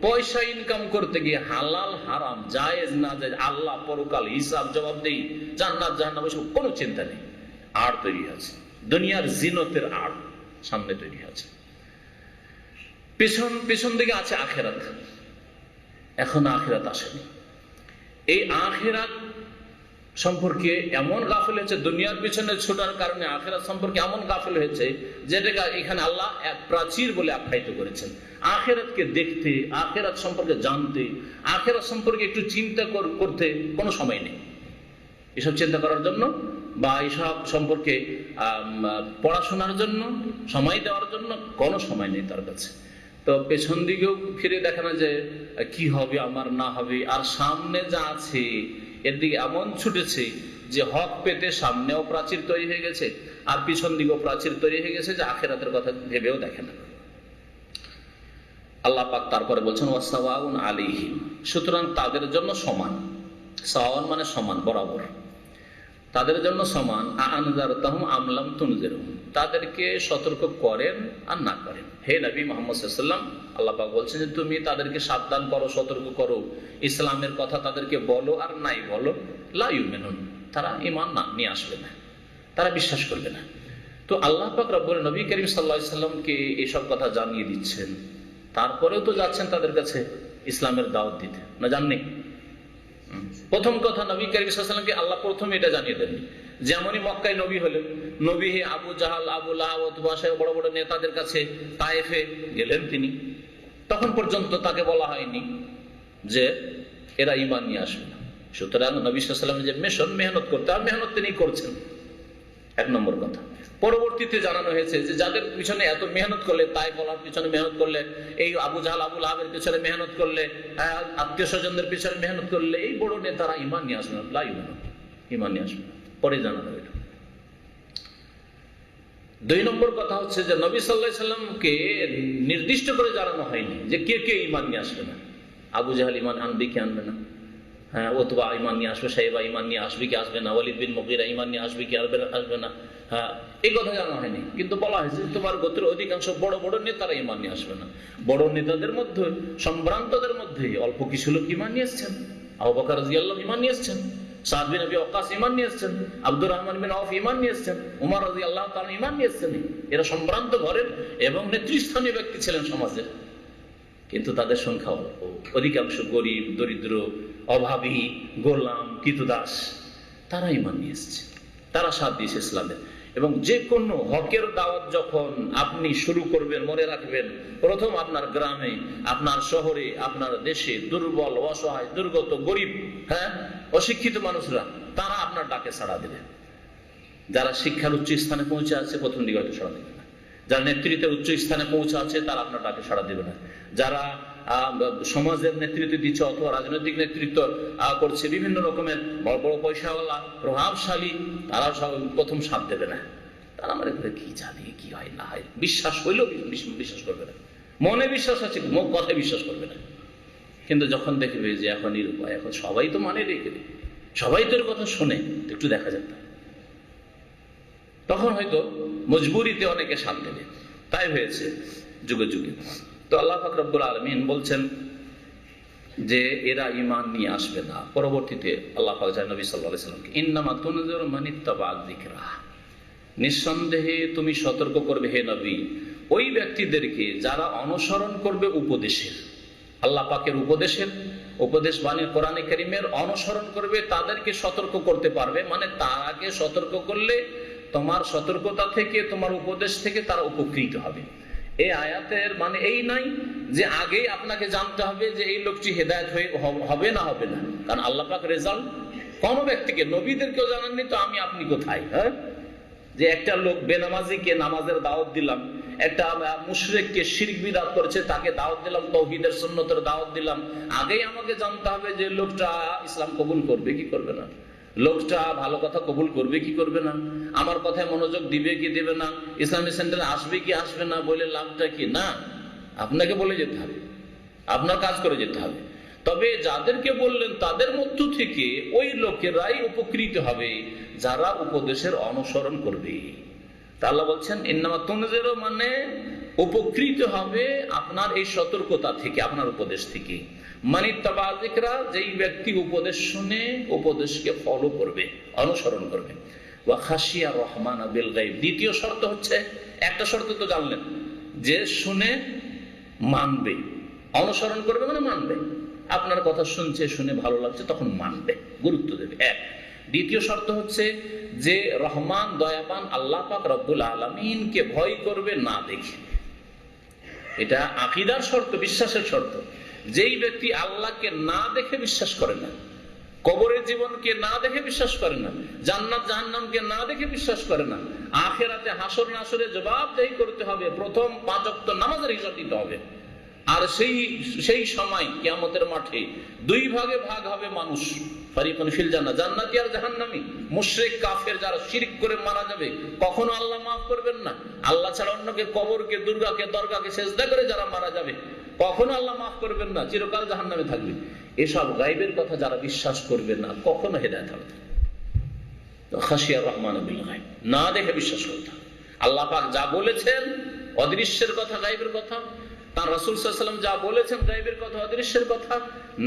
পয়সা ইনকাম করতে গিয়ে হালাল হারাম, জায়েজ না জায়েজ, আল্লাহ পরকাল, হিসাব জবাবদেহি, জান্নাত জাহান্নাম, এসব কোনো চিন্তা নেই। আড় তৈরি আছে, দুনিয়ার জিনতের আড় সামনে তৈরি আছে। পেছন দিকে আছে আখিরাত, এখন আখিরাত আসেনি। এই আখিরাত সম্পর্কে এমন গাফিল হয়েছে, দুনিয়ার পিছনে ছোটার কারণে আখিরাত সম্পর্কে এমন গাফিল হয়েছে, যেটাকে এখানে আল্লাহ এক প্রাচীর বলে আখ্যায়িত করেছেন। আখিরাতকে দেখতে, আখিরাত সম্পর্কে জানতে, আখিরাত সম্পর্কে একটু চিন্তা করতে কোনো সময় নেই। এসব চিন্তা করার জন্য বা এসব সম্পর্কে পড়াশোনার জন্য, সময় দেওয়ার জন্য কোনো সময় নেই তার কাছে। তো পেছন দিকেও ফিরে দেখে না যে কি হবে আমার না হবে, আর সামনে যা আছে এর দিকে এমন ছুটেছে যে হক পেতে সামনেও প্রাচীর তৈরি হয়ে গেছে, আর পিছন দিকেও প্রাচীর তৈরি হয়ে গেছে, যে আখিরাতের কথা ভেবেও দেখে না। আল্লাহ পাক তারপরে বলছেন ওয়াসাওয়াউন আলাইহিম, সুতরাং তাদের জন্য সমান। সাওয়ান মানে সমান, বরাবর, তাদের জন্য সমান। আনজারতাহুম আমলাম তুনজিরহুম, তাদেরকে সতর্ক করেন আর না করেন। হে নবী মুহাম্মদ সাল্লাল্লাহু আলাইহি ওয়াসাল্লাম, আল্লাহ পাক বলছেন যে তুমি তাদেরকে সাবধান করো, সতর্ক করো, ইসলামের কথা তাদেরকে বলো আর নাই বলো, লা ইউমিনুন, তারা ঈমান না নিয়ে আসবে না, তারা বিশ্বাস করবে না। তো আল্লাহ পাক রব্বুল নবী করিম সাল্লাল্লাহু আলাইহি ওয়াসাল্লামকে এইসব কথা জানিয়ে দিচ্ছেন, তারপরেও তো যাচ্ছেন তাদের কাছে ইসলামের দাওয়াত দিতে, না জাননি? প্রথম কথা, নবী করিম সাল্লাল্লাহু আলাইহি ওয়াসাল্লামকে আল্লাহ প্রথমে এটা জানিয়ে দেন। যেমনই মক্কায় নবী হলেন, নবী আবু জাহাল, আবু লাহাব, বড় বড় নেতাদের কাছে তায়েফে গেলেন তিনি, তখন পর্যন্ত তাকে বলা হয়নি যে এরা ঈমান নিয়ে আসবে না। সুতরাং নবী সাল্লাল্লাহু আলাইহি ওয়াসাল্লামের যে মিশন, মেহনত করতে, আর মেহনত তিনি করছেন, এক নম্বর কথা। পরবর্তীতে জানানো হয়েছে যে যাদের পিছনে এত মেহনত করলে, তাই বলার পিছনে মেহনত করলে, এই আবু জাহাল, আবু লাহাবের পিছনে মেহনত করলে, আত্মীয় স্বজনদের পিছনে মেহনত করলে, এই বড় নেতারা ঈমান নিয়ে আসবে না, লা ইউমিনুন, ঈমান নিয়ে আসবে না। পরে জানানো হলো। দুই নম্বর কথা হচ্ছে যে নবী সাল্লাল্লাহু আলাইহি ওয়াসাল্লামকে নির্দিষ্ট করে জানানো হয়নি যে কে কে ঈমান নিয়ে আসবে না। আবু জাহাল ঈমান আনবে কি আনবে না, হ্যাঁ, ওতবা ঈমান নিয়ে আসবে, সাইবা ঈমান নিয়ে আসবে কি আসবে না, ওয়ালিদ বিন মুগীরা ঈমান নিয়ে আসবে কি আসবে না, হ্যাঁ, এই কথা জানা হয়নি। কিন্তু বলা হয়েছে তোমার গোত্রের অধিকাংশ বড় বড় নেতারা ঈমান নিয়ে আসবে না। বড় নেতাদের মধ্যে, সম্ভ্রান্তদের মধ্যে অল্প কিছু লোক ঈমান নিয়ে এসেছেন। আবু বকর রাদিয়াল্লাহু ঈমান নিয়ে এসেছেন, সাদ বিন আবি ওয়াক্কাস ঈমান নিয়ে এসেছেন, আব্দুর রহমান বিন আওফ ঈমান নিয়ে এসেছেন, উমর রাদিয়াল্লাহু তাআলা ঈমান নিয়ে এসেছেন। এরা সম্ভ্রান্ত ঘরের এবং নেতৃস্থানীয় ব্যক্তি ছিলেন সমাজের, কিন্তু তাদের সংখ্যা অল্প। অধিকাংশ গরিব, দরিদ্র, অভাবী, গোলাম, কৃতদাস, তারা ঈমান নিয়ে এসেছে, তারা সাথ দিয়েছে ইসলামের। এবং যে কোনো হকের দাওয়াত যখন আপনি শুরু করবেন, মনে রাখবেন প্রথম আপনার গ্রামে, আপনার শহরে, আপনার দেশে দুর্বল, অসহায়, দুর্গত, গরিব, হ্যাঁ, অশিক্ষিত মানুষরা, তারা আপনার ডাকে সাড়া দেবে। যারা শিক্ষার উচ্চ স্থানে পৌঁছে আছে প্রথম দিকে হয়তো সাড়া দেবে না, যারা নেতৃত্বের উচ্চ স্থানে পৌঁছে আছে তারা আপনার ডাকে সাড়া দেবে না, যারা সমাজের নেতৃত্ব দিচ্ছে অথবা রাজনৈতিক নেতৃত্ব করছে, বিভিন্ন রকমের বড় বড় পয়সাওয়ালা, প্রভাবশালী, তারা সব প্রথম সাথ দেবে না। তারা আমার কি জানি কি হয় না হয়, বিশ্বাস হইলেও বিশ্বাস করবে না, মনে বিশ্বাস আছে, কথায় বিশ্বাস করবে না। কিন্তু যখন দেখবে যে এখন নিরুপায়, এখন সবাই তো মানে রেখে দেবে, সবাই তোর কথা শোনে, একটু দেখা যেত, তখন হয়তো মজবুরিতে অনেকে সাথ দেবে। তাই হয়েছে যুগে যুগে। তো আল্লাহ পাক রব্বুল আলামিন বলছেন যে এরা ঈমান নিয়ে আসবে না। পরবর্তীতে আল্লাহ পাক জানান নবী সাল্লাল্লাহু আলাইহি ওয়াসাল্লামকে, ইন্নামা তুনজিরু মান ইত্তাবা যিকরা, নিঃসন্দেহে তুমি সতর্ক করবে হে নবী ওই ব্যক্তিদেরকে যারা অনুসরণ করবে উপদেশের, আল্লাহ পাকের উপদেশ বাণী কোরআনে কারীমের অনুসরণ করবে, তাদেরকে সতর্ক করতে পারবে। মানে তার আগে সতর্ক করলে তোমার সতর্কতা থেকে, তোমার উপদেশ থেকে তারা উপকৃত হবে। এই আয়াতের মানে এই নাই যে আগে আপনাকে জানতে হবে যে এই লোকটি হেদায়েত হবে না হবে না, কারণ আল্লাহ পাক রেজাল্ট কোন ব্যক্তিকে, নবীদেরকেও জানাননি, তো আমি আপনি কোথায়? হ্যাঁ, যে একটা লোক বেনামাজিকে নামাজের দাওয়াত দিলাম, একটা মুশরিককে শিরক বিদআত করেছে তাকে দাওয়াত দিলাম, তাওহীদের সুন্নতের দাওয়াত দিলাম, আগেই আমাকে জানতে হবে যে লোকটা ইসলাম কবুল করবে কি করবে না, লোকটা ভালো কথা কবুল করবে কি করবে না, আমার কথায় মনোযোগ দিবে কি দেবে না, ইসলামিক সেন্টারে আসবে কি আসবে না, বলে লাভটা কি? না, আপনাকে বলে যেতে হবে, আপনার কাজ করে যেতে হবে। তবে যাদেরকে বললেন তাদের মধ্য থেকে ওই লোকেরাই উপকৃত হবে যারা উপদেশের অনুসরণ করবে। তা আল্লাহ বলছেন ইন্নামা তুনজিরু, মানে উপকৃত হবে আপনার এই সতর্কতা থেকে, আপনার উপদেশ থেকে। মানে ইত্তাবা যিকরা, যেই ব্যক্তি উপদেশ শুনে উপদেশকে ফলো করবে, অনুসরণ করবে। ওয়া খাশিয়া রহমান বিল গায়ব, দ্বিতীয় শর্ত হচ্ছে, একটা শর্ত তো জানলেন যে শুনে মানবে। অনুসরণ করবে মানে মানবে, আপনার কথা শুনছে, শুনে ভালো লাগছে, তখন মানবে, গুরুত্ব দেবে। এক। দ্বিতীয় শর্ত হচ্ছে যে রহমান দয়াবান আল্লাহ পাক রব্বুল আলামিনকে ভয় করবে না দেখে। এটা আকীদার শর্ত, বিশ্বাসের শর্ত। যেই ব্যক্তি আল্লাহকে না দেখে বিশ্বাস করে না, কবরের জীবনকে না দেখে বিশ্বাস করে না, জান্নাত জাহান্নামকে না দেখে বিশ্বাস করে না, আখিরাতে হাসর নাসরে জবাবদেহি করতে হবে, প্রথম 5 ওয়াক্ত নামাজের হিসাব দিতে হবে, আর সেই সময় কিয়ামতের মাঠে 2 ভাগে ভাগ হবে মানুষ, ফারিকুন ফিল জান্নাহ, জান্নাতি আর জাহান্নামী। মুশরিক কাফের যারা শিরক করে মারা যাবে, কখনো আল্লাহ মাফ করবেন না। আল্লাহ ছাড়া অন্যকে, কবরকে, দুর্গাকে, দরগাকে সেজদা করে যারা মারা যাবে, কখনো আল্লাহ মাফ করবেন না, চিরকাল জাহান্নামে থাকবে। এসব গায়বের কথা যারা বিশ্বাস করবে না, কখনো হেদায়েত হবে না। তো খাশিয়া রহমান বিল গায়ব, না দেখে বিশ্বাস করতে হবে। আল্লাহ পাক যা বলেছেন অদৃশ্যের কথা, গায়বের কথা, তার রাসূল সাল্লাল্লাহু আলাইহি ওয়াসাল্লাম যা বলেছেন গায়বের কথা, অদৃশ্যের কথা,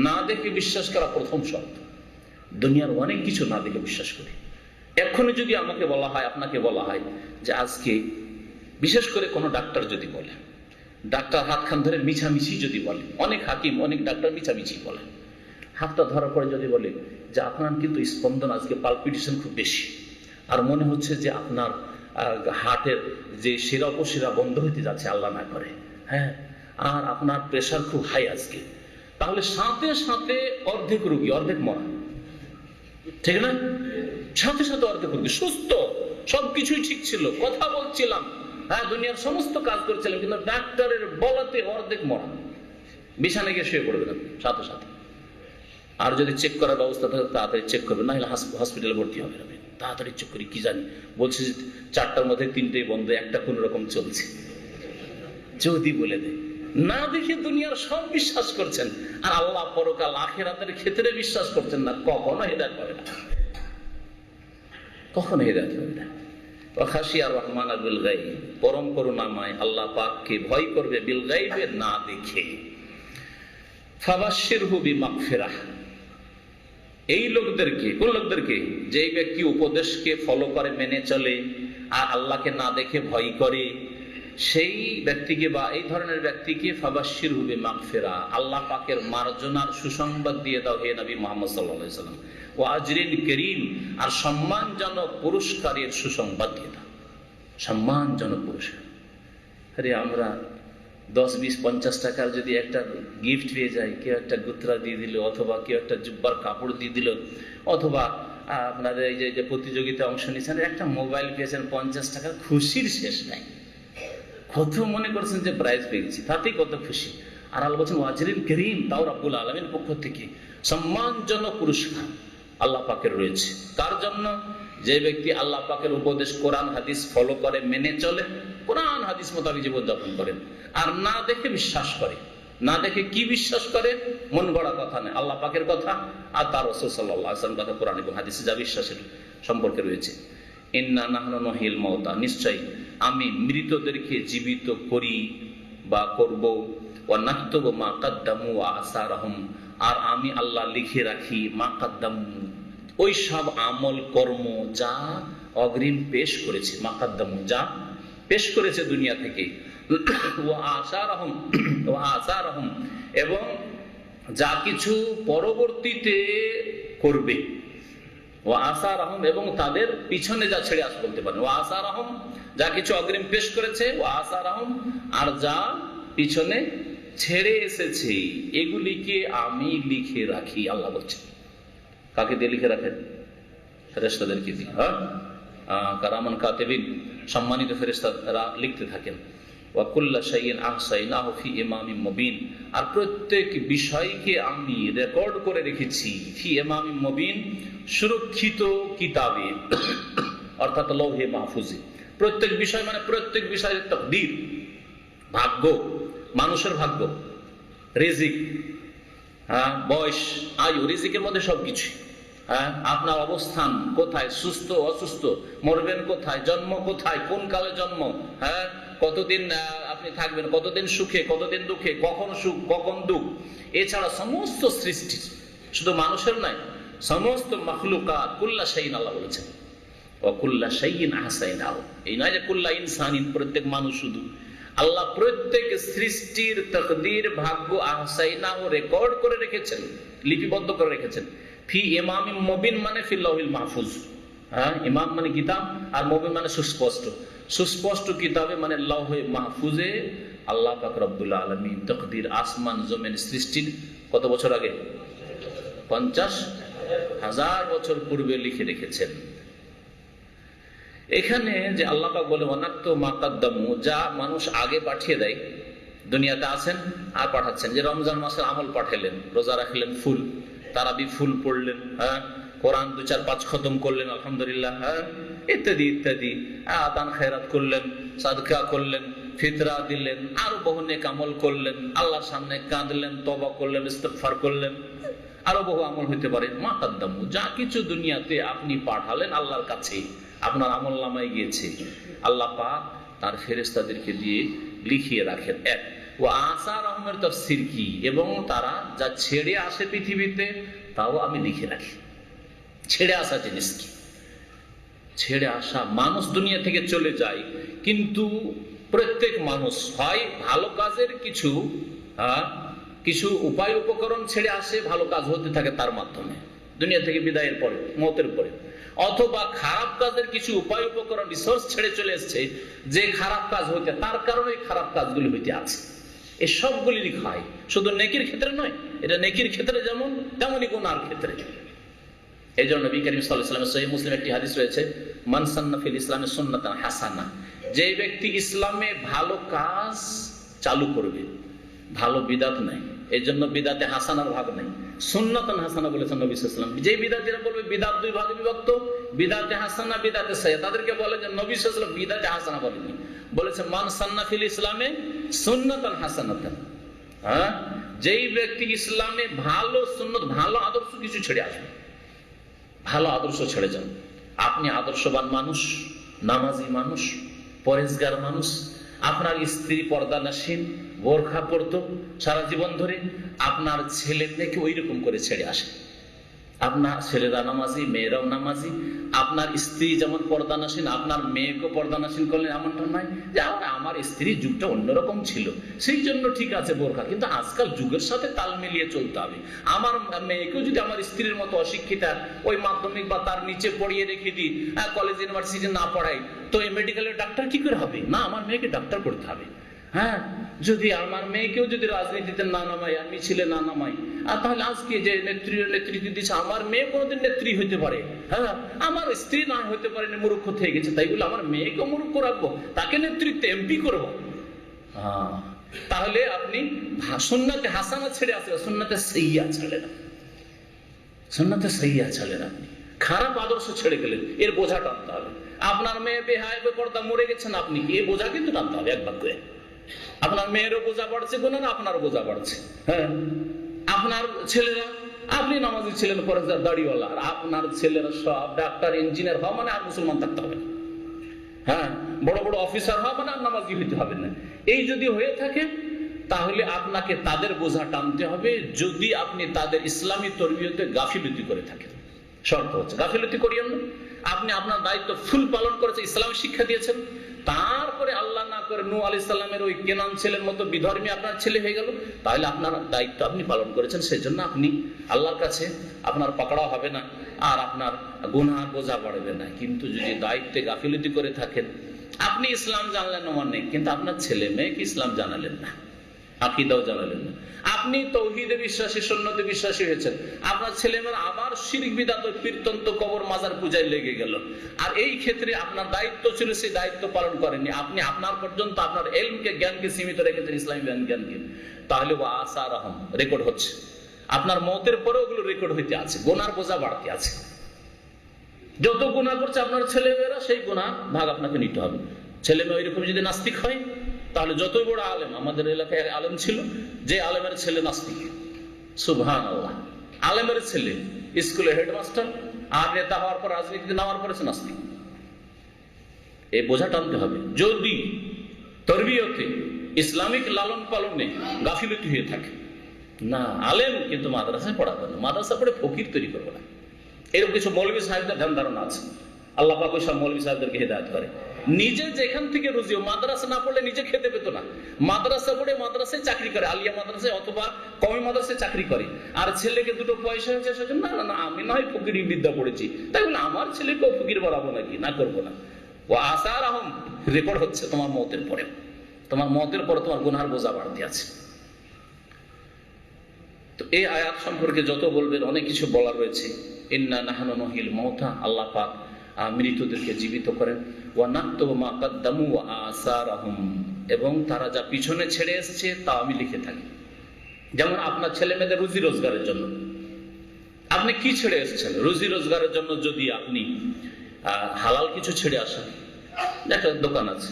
না দেখে বিশ্বাস করা প্রথম শর্ত। দুনিয়ার অনেক কিছু না দেখে বিশ্বাস করি। এখনই যদি আমাকে বলা হয়, আপনাকে বলা হয় যে আজকে, বিশেষ করে কোনো ডাক্তার যদি বলে, ডাক্তার হাত খান ধরে মিছামিছি যদি বলে, অনেক হাকিম, অনেক ডাক্তার মিছামিছি বলে, হাতটা ধরার পরে যদি বলে যে আপনার কিন্তু স্পন্দন আজকে পালপিটেশন খুব বেশি, আর মনে হচ্ছে যে আপনার হার্টের যে শিরা উপশিরা বন্ধ হইতে যাচ্ছে, আল্লাহ না করে, হ্যাঁ, আর আপনার প্রেশার খুব হাই আজকে, তাহলে সাথে সাথে অর্ধেক রোগী, অর্ধেক মরা, ঠিক না? সাথে সাথে অর্ধেক রোগী সুস্থ, সবকিছুই ঠিক ছিল, কথা বলছিলাম, হ্যাঁ, দুনিয়ার সমস্ত কাজ করছিলাম, কিন্তু ডাক্তারের বলাতে অর্ধেক মরা, বিছানায় গিয়ে শুয়ে পড়বে না সাথে সাথে। আর যদি চেক করার ব্যবস্থা থাকে তাড়াতাড়ি চেক করবে, না হলে হসপিটালে ভর্তি হবে। তাড়াতাড়ি চেক করি, কি জানি বলছে যে 4টার মধ্যে 3টেই বন্ধ, একটা কোন রকম চলছে, যদি বলে দেয়। না দেখে দুনিয়ার সব বিশ্বাস করছেন, আর আল্লাহ পরকাল আখিরাতের ক্ষেত্রে বিশ্বাস করছেন না, কখনো হেদায়েত পাবে না, কখনো হেদায়েত পাবে না। খাশিয়া রহমান বিল গায়ব, পরম করুণাময় আল্লাহ পাককে ভয় করবে, বিল গায়বে, না দেখে। ফাবাশশিরহু বিমাগফিরাহ, এই লোকদেরকে, কোন লোকদেরকে? যেই ব্যক্তি উপদেশকে ফলো করে, মেনে চলে, আর আল্লাহকে না দেখে ভয় করে, সেই ব্যক্তিকে বা এই ধরনের ব্যক্তিকে ফাবাশশিরহু বিমাগফিরাহ, আল্লাহ পাকের মার্জনার সুসংবাদ দিয়ে দাও হে নবী মুহাম্মদ সাল্লাল্লাহু আলাইহি ওয়াসাল্লাম, ওয়া আজরিন কারীম, আর সম্মানজনক পুরস্কারের সুসংবাদ দিয়ে দাও, সম্মানজনক পুরস্কার। আরে আমরা 10, 20, 50 টাকার যদি একটা গিফট পেয়ে যায়, কেউ একটা গুত্রা দিয়ে দিল, অথবা কেউ একটা জুব্বার কাপড় দিয়ে দিল, অথবা আপনাদের এই যে প্রতিযোগিতায় অংশ নিয়েছেন, একটা মোবাইল পেয়েছেন 50 টাকার, খুশির শেষ নাই। কত মনে করছেন যে প্রাইজ পেয়ে গেছি, তাতেই কত খুশি। আর আল্লাহ বলছেন ওয়াজরিন কারীম, তাও রাব্বুল আলামিনের পক্ষ থেকে সম্মানজনক পুরস্কার আল্লাহ পাকের রয়েছে। কার জন্য? যে ব্যক্তি আল্লাহ পাকের উপদেশ, কোরআন হাদিস ফলো করে, মেনে চলে, কোরআন হাদিস মোতাবেক জীবনযাপন করেন, আর না দেখে বিশ্বাস করে। না দেখে কি বিশ্বাস করে? মন গড়া কথা নয়, আল্লাহ পাকের কথা আর তার রাসূল সাল্লাল্লাহু আলাইহি ওয়াসাল্লাম কথা, কোরআন এবং হাদিসে যা বিশ্বাসের সম্পর্কে রয়েছে। ইন্না নাহনু নুহিল মাউতা, নিশ্চয়ই আমি মৃতদেরকে জীবিত করি বা করব, ওয়া নাকতুবু মা কাদ্দামু ওয়া আসারহুম, আর আমি আল্লাহ লিখে রাখি মা কাদ্দামু, ওই সব আমল কর্ম যা অগ্রিম পেশ করেছে, মা কাদ্দামু, যা পেশ করেছে দুনিয়া থেকে, ওয়া আসারহুম, এবং যা কিছু পরবর্তীতে করবে, ও আসার আহম, এবং তাদের পিছনে যা ছেড়ে আস, বলতে পারেন ও আসার আহম, যা কিছু অগ্রিম পেশ করেছে, ও আসার আহম, আর যা পিছনে ছেড়ে এসেছে, এগুলিকে আমি লিখে রাখি। আল্লাহ বলছেন, কাকে দিয়ে লিখে রাখেন? ফেরেশতাদেরকে দিয়ে। হ্যাঁ, কারামান কাতিবিন, সম্মানিত ফেরেশতারা লিখতে থাকেন। ওয়া কুল্লা শাইইন আহসাইনাহু ফি ইমামিন মুবিন, আর প্রত্যেক বিষয়কে আমি রেকর্ড করে রেখেছি ফি ইমামিন মুবিন, সুরক্ষিত কিতাবে, অর্থাৎ লৌহে মাহফুজে। প্রত্যেক বিষয় মানে প্রত্যেক বিষয়ের তাকদীর, ভাগ্য, মানুষের ভাগ্য, রিজিক, হ্যাঁ, বয়স, আয়ু, রিজিকের মধ্যে সবকিছু, হ্যাঁ, আপনার অবস্থান কোথায়, সুস্থ অসুস্থ, মরবেন কোথায়, জন্ম কোথায়, কোন কালে জন্ম, হ্যাঁ, কতদিন আপনি থাকবেন, কতদিন সুখে, কতদিন দুঃখে, কখন সুখ কখন দুঃখ, এছাড়া সমস্ত সৃষ্টি, শুধু মানুষের নয়, সমস্ত মাখলুকাত, কুল্লা শাইইন, আল্লাহ বলেছেন ও কুল্লা শাইইন আহসাইনাহু, এই নয় যে কুল্লা ইনসানিন, প্রত্যেক মানুষ শুধু, আল্লাহ প্রত্যেক সৃষ্টির তকদির, ভাগ্য আহসাইনাহু রেকর্ড করে রেখেছেন, লিপিবদ্ধ করে রেখেছেন। ফি ইমামিম মুবিন মানে ফিল লাউহিল মাহফুজ। হ্যাঁ, ইমাম মানে কিতাব, আর মুবিন মানে সুস্পষ্ট। সুস্পষ্ট কিতাবে মানে লাউহে মাহফুজে আল্লাহ পাক রব্বুল আলামিন তকদির, আসমান জমিন সৃষ্টির কত বছর আগে? 50,000 বছর পূর্বে লিখে রেখেছেন। এখানে যে আল্লাহ পাক বলে ওয়ানাক্তু মা কাদ্দামু, যা মানুষ আগে পাঠিয়ে দেয়, দুনিয়াতে আছেন আর পাঠাচ্ছেন। যে রমজান মাসের আমল পাঠালেন, রোজা রাখলেন ফুল, তারাবি ফুল পড়লেন, হ্যাঁ, কোরআন 2-4-5 খতম করলেন আলহামদুলিল্লাহ, হ্যাঁ, ইত্যাদি ইত্যাদি, দান খেরাত করলেন, সাদকা করলেন, ফিতরা দিলেন, আরো বহু নেক আমল করলেন, আল্লাহর সামনে কাঁদলেন, তওবা করলেন, ইস্তিগফার করলেন, আরো বহু আমল হইতে পারে। মা কাদ্দামু, যা কিছু দুনিয়াতে আপনি পাঠালেন আল্লাহর কাছে, আপনার আমল নামায় গিয়েছে, আল্লাহ পাক তার ফেরেশতাদেরকে দিয়ে লিখিয়ে রাখেন। এক, ও আসার রহমের তাফসীর কি, এবং তারা যা ছেড়ে আসে পৃথিবীতে তাও আমি লিখে রাখি। ছেড়ে আসা জিনিস কি? ছেড়ে আসা, মানুষ দুনিয়া থেকে চলে যায়, কিন্তু প্রত্যেক মানুষ হয় ভালো কাজের কিছু কিছু উপায় উপকরণ ছেড়ে আসে, ভালো কাজ হতে থাকে তার মাধ্যমে দুনিয়া থেকে বিদায়ের পরে, মওতের পরে, অথবা খারাপ কাজের কিছু উপায় উপকরণ রিসোর্স ছেড়ে চলে এসছে, যে খারাপ কাজ হইতে, তার কারণে খারাপ কাজগুলি হইতে আছে। এই সবগুলি লিখা হয়, শুধু নেকির ক্ষেত্রে নয়, এটা নেকির ক্ষেত্রে যেমন তেমনি গুনার ক্ষেত্রে। এই জন্য নবী করিম সাল্লাল্লাহু আলাইহি ওয়াসাল্লাম, সহিহ মুসলিম একটি হাদিস রয়েছে, মান সান্না ফিল ইসলামে সুন্নাতান হাসানা, যে ব্যক্তি ইসলামে ভালো কাজ চালু করবে, ভালো বিদাত নাই, এই জন্য বিদাতে হাসানার ভাগ নাই, সুন্নাতান হাসানা বলেছেন নবী সাল্লাল্লাহু আলাইহি ওয়াসাল্লাম। যে বিদাতীরা বলবে বিদাত দুই ভাগে বিভক্ত, বিদাতে হাসানা, বিদাতে সাইয়্যিদ, তাদেরকে বলে যে নবী সাল্লাল্লাহু আলাইহি ওয়াসাল্লাম বিদাতে হাসানা বলেননি, বলেছে মান সান্না ফিল ইসলামে সুন্নাতান হাসানাতান। হ্যাঁ, যেই ব্যক্তি ইসলামে ভালো সুন্নত, ভালো আদর্শ কিছু ছেড়ে আসবে, ভালো আদর্শ ছেড়ে যান। আপনি আদর্শবান মানুষ, নামাজি মানুষ, পরেজগার মানুষ, আপনার স্ত্রী পর্দানাসীন, বোরখা পরতো সারা জীবন ধরে, আপনার ছেলে মেয়েকে ওই রকম করে ছেড়ে আসে। আপনার ছেলেরা নামাজি, মেয়েরাও নামাজি, আপনার স্ত্রী যেমন পর্দানাসীন, আপনার মেয়েকেও পর্দানাসীন করলেন, এমনটা নয় যে আমার স্ত্রীর যুগটা অন্যরকম ছিল সেই জন্য ঠিক আছে বোরখা, কিন্তু আজকাল যুগের সাথে তাল মিলিয়ে চলতে হবে। আমার মেয়েকেও যদি আমার স্ত্রীর মতো অশিক্ষিতা, ওই মাধ্যমিক বা তার নিচে পড়িয়ে রেখে দিই, কলেজ ইউনিভার্সিটি না পড়াই, তো এই মেডিকেলের ডাক্তার কি করে হবে? না, আমার মেয়েকে ডাক্তার করতে হবে। হ্যাঁ, যদি আমার মেয়েকেও যদি রাজনীতিতে না নামাই, আমি ছেলে না নামাই, তাহলে আজকে যে নেতৃত্ব দিচ্ছে, আমার মেয়ে কোনোদিন নেত্রী হইতে পারে। হ্যাঁ, আমার স্ত্রী না হইতে পারে, মূর্খ থেকে গেছে, তাই বলে আমার মেয়েকে মূর্খ রাখবো, তাকে নেতৃত্বে এমপি করবো? তাহলে আপনি সুন্নাতে হাসানা ছেড়ে আসে, সুন্নাতে সাইয়্যিয়া ছাড়লেন, সুন্নাতে সাইয়্যিয়া ছাড়লেন, আপনি খারাপ আদর্শ ছেড়ে গেলেন, এর বোঝা টানতে হবে। আপনার মেয়ে বেহায়া বেপরদা মরে গেছেন, আপনি কি এই বোঝা কিন্তু টানতে হবে এক বাক্যে। আপনার মেয়েরও বোঝা বাড়ছে, গুনাহ আপনারও বোঝা বাড়ছে। হ্যাঁ, আপনার ছেলেরা, আপনি নামাজি ছিলেন, পরেজগার দাড়িওয়ালা, আর আপনার ছেলেরা সব ডাক্তার ইঞ্জিনিয়ার হওয়া মানে আর মুসলমান থাকতে হবে। হ্যাঁ, বড় বড় অফিসার হওয়া মানে আর নামাজি হইতে হবে না। এই যদি হয়ে থাকে তাহলে আপনাকে তাদের বোঝা টানতে হবে, যদি আপনি তাদের ইসলামী তরবিয়তে গাফিলতি করে থাকেন। শর্ত হচ্ছে গাফিলতি করিয়েন না, আপনি আপনার দায়িত্ব ফুল পালন করেছেন, ইসলামী শিক্ষা দিয়েছেন, তারপরে আল্লাহ না করে নূহ আলাইহিস সালামের ওই কেনান ছেলের মতো বিধর্মী আপনার ছেলে হয়ে গেল, তাহলে আপনার দায়িত্ব আপনি পালন করেছেন, সেই জন্য আপনি আল্লাহর কাছে আপনার পাকড়াও হবে না, আর আপনার গুনাহের বোঝা বাড়বে না। কিন্তু যদি দায়িত্বে গাফিলতি করে থাকেন, আপনি ইসলাম জানলেন অনেক, কিন্তু আপনার ছেলে মেয়েকে ইসলাম জানালেন না, আকীদাও জানালেন না, আপনি তাওহীদে বিশ্বাসী, সুন্নতে বিশ্বাসী হয়েছেন, আপনার ছেলেমেয়েরা আবার শিরক বিদআত, কীর্তন্ত, কবর, মাজার পূজায় লেগে গেল, আর এই ক্ষেত্রে আপনার দায়িত্ব ছিল, সেই দায়িত্ব পালন করেননি, আপনি আপনার পর্যন্ত আপনার ইলমকে, জ্ঞানকে সীমিত রেখেছেন, ইসলামী জ্ঞানকে, তাহলে ওয়া আসারহম রেকর্ড হচ্ছে, আপনার মওতের পরে ওগুলো রেকর্ড হইতে আছে, গুনার বোঝা বাড়তে আছে। যত গুনাহ করছে আপনার ছেলেমেয়েরা, সেই গুনাহ ভাগ আপনাকে নিতে হবে। ছেলে মেয়ে ওইরকম যদি নাস্তিক হয়, তাহলে যতই বড় আলেম, আমাদের এলাকায় আলেম ছিল, যে আলেমের ছেলে নাস্তিক, সুবহানাল্লাহ, আলেমের ছেলে স্কুলে হেডমাস্টার, আর নেতা হওয়ার পর, রাজনীতিতে নামার পরে সে নাস্তিক। এই বোঝা টানতে হবে। যদি তরবিয়তে, ইসলামিক লালন পালনে গাফিলতি হয়ে থাকে, না আলেম কিন্তু মাদ্রাসায় পড়াবে না, মাদ্রাসা পড়ে ফকির তৈরি করবে না, এরকম কিছু মৌলভী সাহেবদের ধ্যান ধারণা আছে। আল্লাহ পাক ওই সব মৌলভী সাহেবদেরকে হেদায়েত করে। নিজে যেখান থেকে রুজি, মাদ্রাসা না পড়লে নিজে খেতে পেত না, মাদ্রাসা পড়ে মাদ্রাসায় চাকরি করে, আলিয়া মাদ্রাসায় অথবা কওমি মাদ্রাসায় চাকরি করে, আর ছেলেকে দুটো পয়সা হয়েছে সেজন্য না না আমি নয় ফকিরি বিদ্যা পড়েছি, তাই বলে আমার ছেলেকেও ফকির বানাবো নাকি, না করবো না। ও আসার আহম রেকর্ড হচ্ছে তোমার মতের পরে, তোমার মতের পরে তোমার গুনহার বোঝা বাড়তে আছে। তো এই আয়াত সম্পর্কে যত বলবেন অনেক কিছু বলার রয়েছে। ইন্না নাহনু নুহিল মাউতা, আল্লাহ পাক মৃতদেরকে জীবিত করেন। ওয়া নাকতুবু মা কদ্দামু ওয়া আসারহুম, এবং তারা যা পিছনে ছেড়ে এসেছে তা আমি লিখে থাকি। যেমন আপনার ছেলে মেয়েদের রুজি রোজগারের জন্য আপনি কি ছেড়ে এসেছেন? রুজি রোজগারের জন্য যদি আপনি হালাল কিছু ছেড়ে আসেন, একটা দোকান আছে,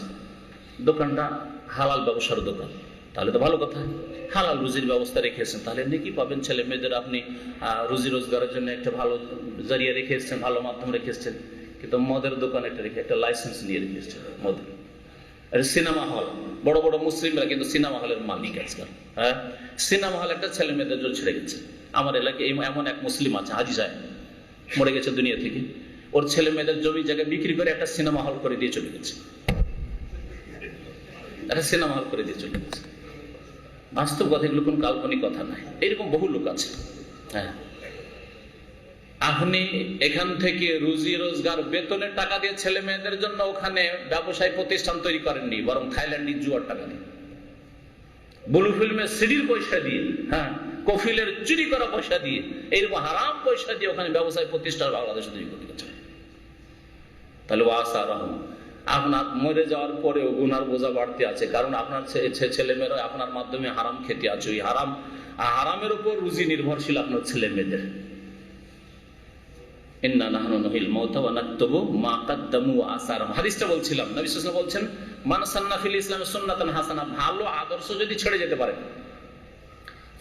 দোকানটা হালাল ব্যবসার দোকান, তাহলে তো ভালো কথা, হালাল রুজির ব্যবস্থা রেখেছেন, তাহলে নেকি পাবেন। ছেলে মেয়েদের আপনি রুজি রোজগারের জন্য একটা ভালো জারিয়া রেখে এসছেন, ভালো মাধ্যম রেখে এসছেন, কিন্তু মদের দোকান একটা রেখে একটা লাইসেন্স নিয়ে রেখে এসছেন মদের। সিনেমা হল, বড় বড় মুসলিমরা কিন্তু সিনেমা হলের মালিক আজকাল। হ্যাঁ, সিনেমা হল একটা ছেলে মেয়েদের জন্য ছেড়ে গেছে। আমার এলাকায় এমন এক মুসলিম আছে, হাজি সাহেব, মরে গেছে দুনিয়া থেকে, ওর ছেলে মেয়েদের জমি জায়গায় বিক্রি করে একটা সিনেমা হল করে দিয়ে চলে গেছে, একটা সিনেমা হল করে দিয়ে চলে গেছে। বাস্তব কথা, এগুলো কোন কাল্পনিক কথা নাই, এরকম বহু লোক আছে। হ্যাঁ, আপনি এখান থেকে রুজি রোজগার বেতনের টাকা দিয়ে ছেলে মেয়েদের জন্য ওখানে ব্যবসায় প্রতিষ্ঠান তৈরি করেননি, বরং থাইল্যান্ডে জুয়ার টাকা দিয়ে, ব্লু ফিল্মের সিডির পয়সা দিয়ে, হ্যাঁ, কফিলের চুরি করা পয়সা দিয়ে, এইরকম হারাম পয়সা দিয়ে ওখানে ব্যবসায় প্রতিষ্ঠান বাংলাদেশে তৈরি করতে গেছে। তাহলে আপনার মরে যাওয়ার পরেও গুনার বোঝা বাড়তে আছে, কারণ আপনার ছেলেমেয়েরা আপনার মাধ্যমে হারাম খেতে আছে। ওই হারামের উপর রুজি নির্ভরশীল আপনার ছেলে মেয়েদের। ইন্না নাহনু নুহিল মাউতা ওয়া নাকতুবু মা কদ্দামু ওয়া আসারহুম। হাদিসটা বলছিলাম, নবী সাল্লাল্লাহু আলাইহি ওয়াসাল্লাম বলছেন, মান সান্না ফিল ইসলামে সুন্নাতান হাসানা, ভালো আদর্শ যদি ছেড়ে যেতে পারে,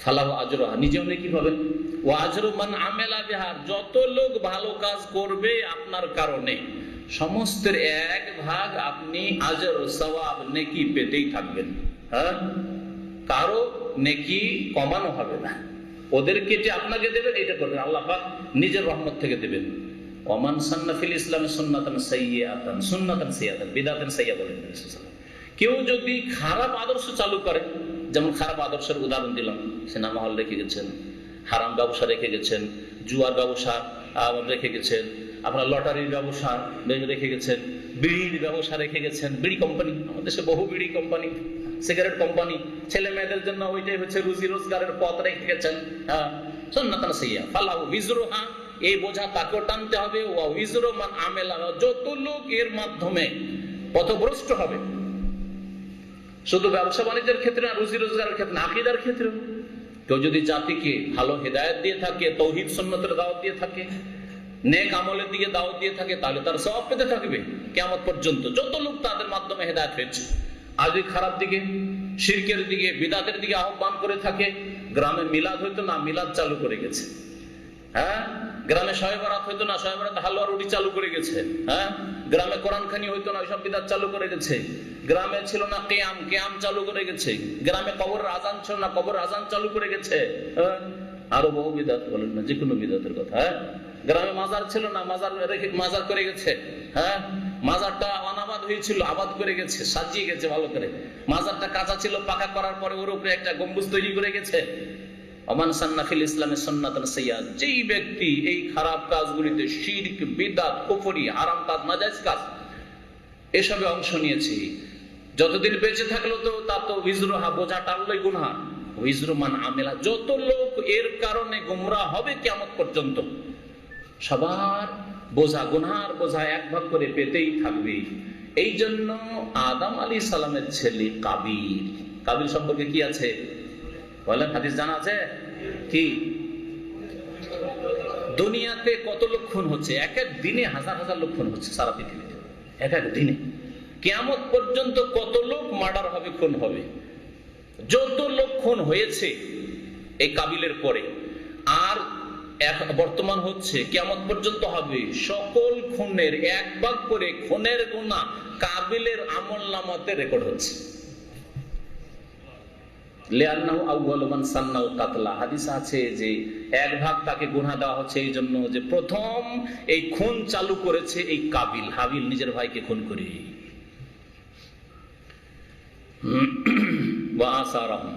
ফালাহু আজরুহা, নিজেও নেকি পাবেন, ওয়া আজরু মান আমিলা বিহা, যত লোক ভালো কাজ করবে আপনার কারণে সমস্তের এক ভাগ আপনি আজর সওয়াব নেকি পেতেই থাকবেন। হ্যাঁ, কারো নেকি কমানো হবে না, ওদেরকে যে আপনাকে দেবেন এটা করবেন আল্লাহ পাক নিজের রহমত থেকে দেবেন। ওমান সান্না ফিল ইসলামে সুন্নাতান সাইয়্যাতান, সুন্নাতান সাইয়্যাতান, বিদআতান সাইয়্যা বলেন নবী সাল্লাল্লাহু আলাইহি ওয়াসাল্লাম। কেউ যদি খারাপ আদর্শ চালু করে, যেমন খারাপ আদর্শের উদাহরণ দিলাম, সিনেমা হল রেখে গেছেন, হারাম ব্যবসা রেখে গেছেন, জুয়ার ব্যবসা রেখে গেছেন, আপনার লটারির ব্যবসা রেখে গেছেন, বিড়ির ব্যবসা রেখে গেছেন, বিড়ি কোম্পানি, আমাদের দেশে বহু বিড়ি কোম্পানি, সিগারেট কোম্পানি, ছেলে মেয়েদের জন্য ওইটাই হচ্ছে রুজি রোজগারের পথ রেখে গেছেন। হ্যাঁ, সুন্নাতান সাইয়্যা, ফালাহু বিজরুহা, এই বোঝা তাকেও টানতে হবে, ওয়া বিজরু মান আমিলা, যত লোক এর মাধ্যমে পথভ্রষ্ট হবে, শুধু ব্যবসা বাণিজ্যের ক্ষেত্রে না, রুজি রোজগারের ক্ষেত্রে, আকীদার ক্ষেত্রে। কেউ যদি জাতিকে ভালো হেদায়েত দিয়ে থাকে, তাওহীদ সুন্নতের দাওয়াত দিয়ে থাকে, নেক আমলের দিকে দাওয়াত দিয়ে থাকে, তাহলে তার সওয়াব পেতে থাকবে কিয়ামত পর্যন্ত। যত লোক তাদের মাধ্যমে হেদায়েত হয়েছে, আর যদি খারাপ দিকে, শিরকের দিকে, বিদআতের দিকে আহ্বান করে থাকে, গ্রামে মিলাদ হইতো না, মিলাদ চালু করে গেছে। হ্যাঁ, গ্রামে শবে বরাত হইতো না, শবে বরাত হালুয়া রুটি চালু করে গেছে। হ্যাঁ, গ্রামে কোরআনখানি হইতো না, ওইসব বিদআত চালু করে গেছে। গ্রামে ছিল না কিয়াম চালু করে গেছে। গ্রামে কবরের আজান ছিল না, কবরের আজান চালু করে গেছে। হ্যাঁ, আরো বহু বিদআত, বলেন না, যে কোনো বিদআতের কথা। হ্যাঁ, গ্রামে মাজার ছিল না, মাজার করে গেছে। হ্যাঁ, মাজারটা অনাবাদ হয়েছিল, আবাদ করে গেছে, সাজিয়ে গেছে ভালো করে। মাজারটা কাঁচা ছিল, পাকা করার পরে ওর উপরে একটা গম্বুজ তৈরি করে গেছে। ওমান সান্না ফিল ইসলামে সুন্নাতান সাইয়্যা, যেই ব্যক্তি এই খারাপ কাজগুলিতে, শিরক, বিদআত, কুফরি, হারাম কাজ, নাজায়েজ কাজ, এসবে অংশ নিয়েছে, যতদিন বেঁচে থাকলো তো তার তো বিজরুহা, বোঝা টানলই গুনাহ, বিজরু মান আমিলা, যত লোক এর কারণে গোমরাহ হবে কিয়ামত পর্যন্ত, সবার বোঝা, গুনার বোঝা এক ভাগ করে পেতেই থাকবে। এই জন্য আদম আলাইহিস সালামের ছেলে কাবিল সম্পর্কে কি আছে বলেন, হাদিস জানা আছে কি? দুনিয়াতে কত লোক খুন হচ্ছে, এক এক দিনে হাজার হাজার লোক খুন হচ্ছে সারা পৃথিবীতে, এক এক দিনে। কিয়ামত পর্যন্ত কত লোক মার্ডার হবে, খুন হবে। যত লোক খুন হয়েছে এই কাবিলের পরে, আর বর্তমান হচ্ছে, কিয়ামত পর্যন্ত হবে, সকল খুনের এক ভাগ করে খুনের গুনাহ কাবিলের আমলনামাতে রেকর্ড হচ্ছে। লিআন্নাহু আউয়ালু মান সান্নাল কাতলা, হাদিস আছে যে এক ভাগ তাকে গুনাহ দেওয়া হচ্ছে এই জন্য যে প্রথম এই খুন চালু করেছে এই কাবিল, হাবিল নিজের ভাইকে খুন করে। ওয়া আসারাহুম।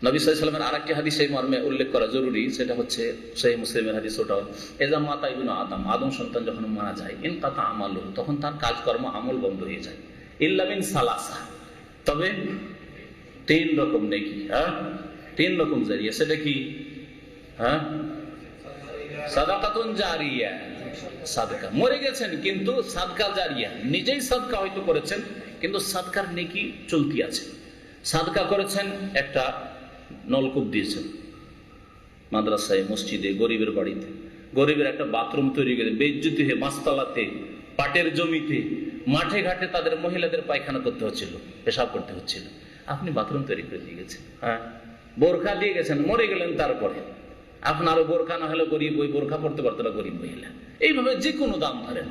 নবী সাল্লাল্লাহু আলাইহি ওয়াসাল্লামের আরেকটি হাদিস এই মর্মে উল্লেখ করা জরুরি, সেটা হচ্ছে সহিহ মুসলিমের হাদিস। ওটাও এজা মাতা ইবনু আদম, আদম সন্তান যখন মারা যায়, ইনকাতা আমালু, তখন তার কাজকর্ম আমল বন্ধ হয়ে যায়। ইল্লা মিন সালাসা, তবে 3 রকম নেকি, 3 রকম জারিয়া। সেটা কি? সাদাকাতুন জারিয়া, সাদকা, মরে গেছেন কিন্তু সাদকা জারিয়া, নিজেই সাদকা হয়তো করেছেন কিন্তু সাদকার নেকি চলতি আছে। সাদকা করেছেন, একটা নলকূপ দিয়েছেন মাদ্রাসায়, মসজিদে, গরিবের বাড়িতে, গরিবের একটা বাথরুম তৈরি করে বেইজ্জতি হয়ে মাছতলাতে, পাটের জমিতে, মাঠে ঘাটে তাদের মহিলাদের পায়খানা করতে হচ্ছিল, পেশাব করতে হচ্ছিল, আপনি বাথরুম তৈরি করে দিয়ে গেছেন। বোরখা দিয়ে গেছেন, মরে গেলেন, তারপরে আপনারও বোরখা না হলে গরিব, ওই বোরখা পড়তে পারতো না গরিব মহিলা। এইভাবে যে কোনো দাম ধরেন,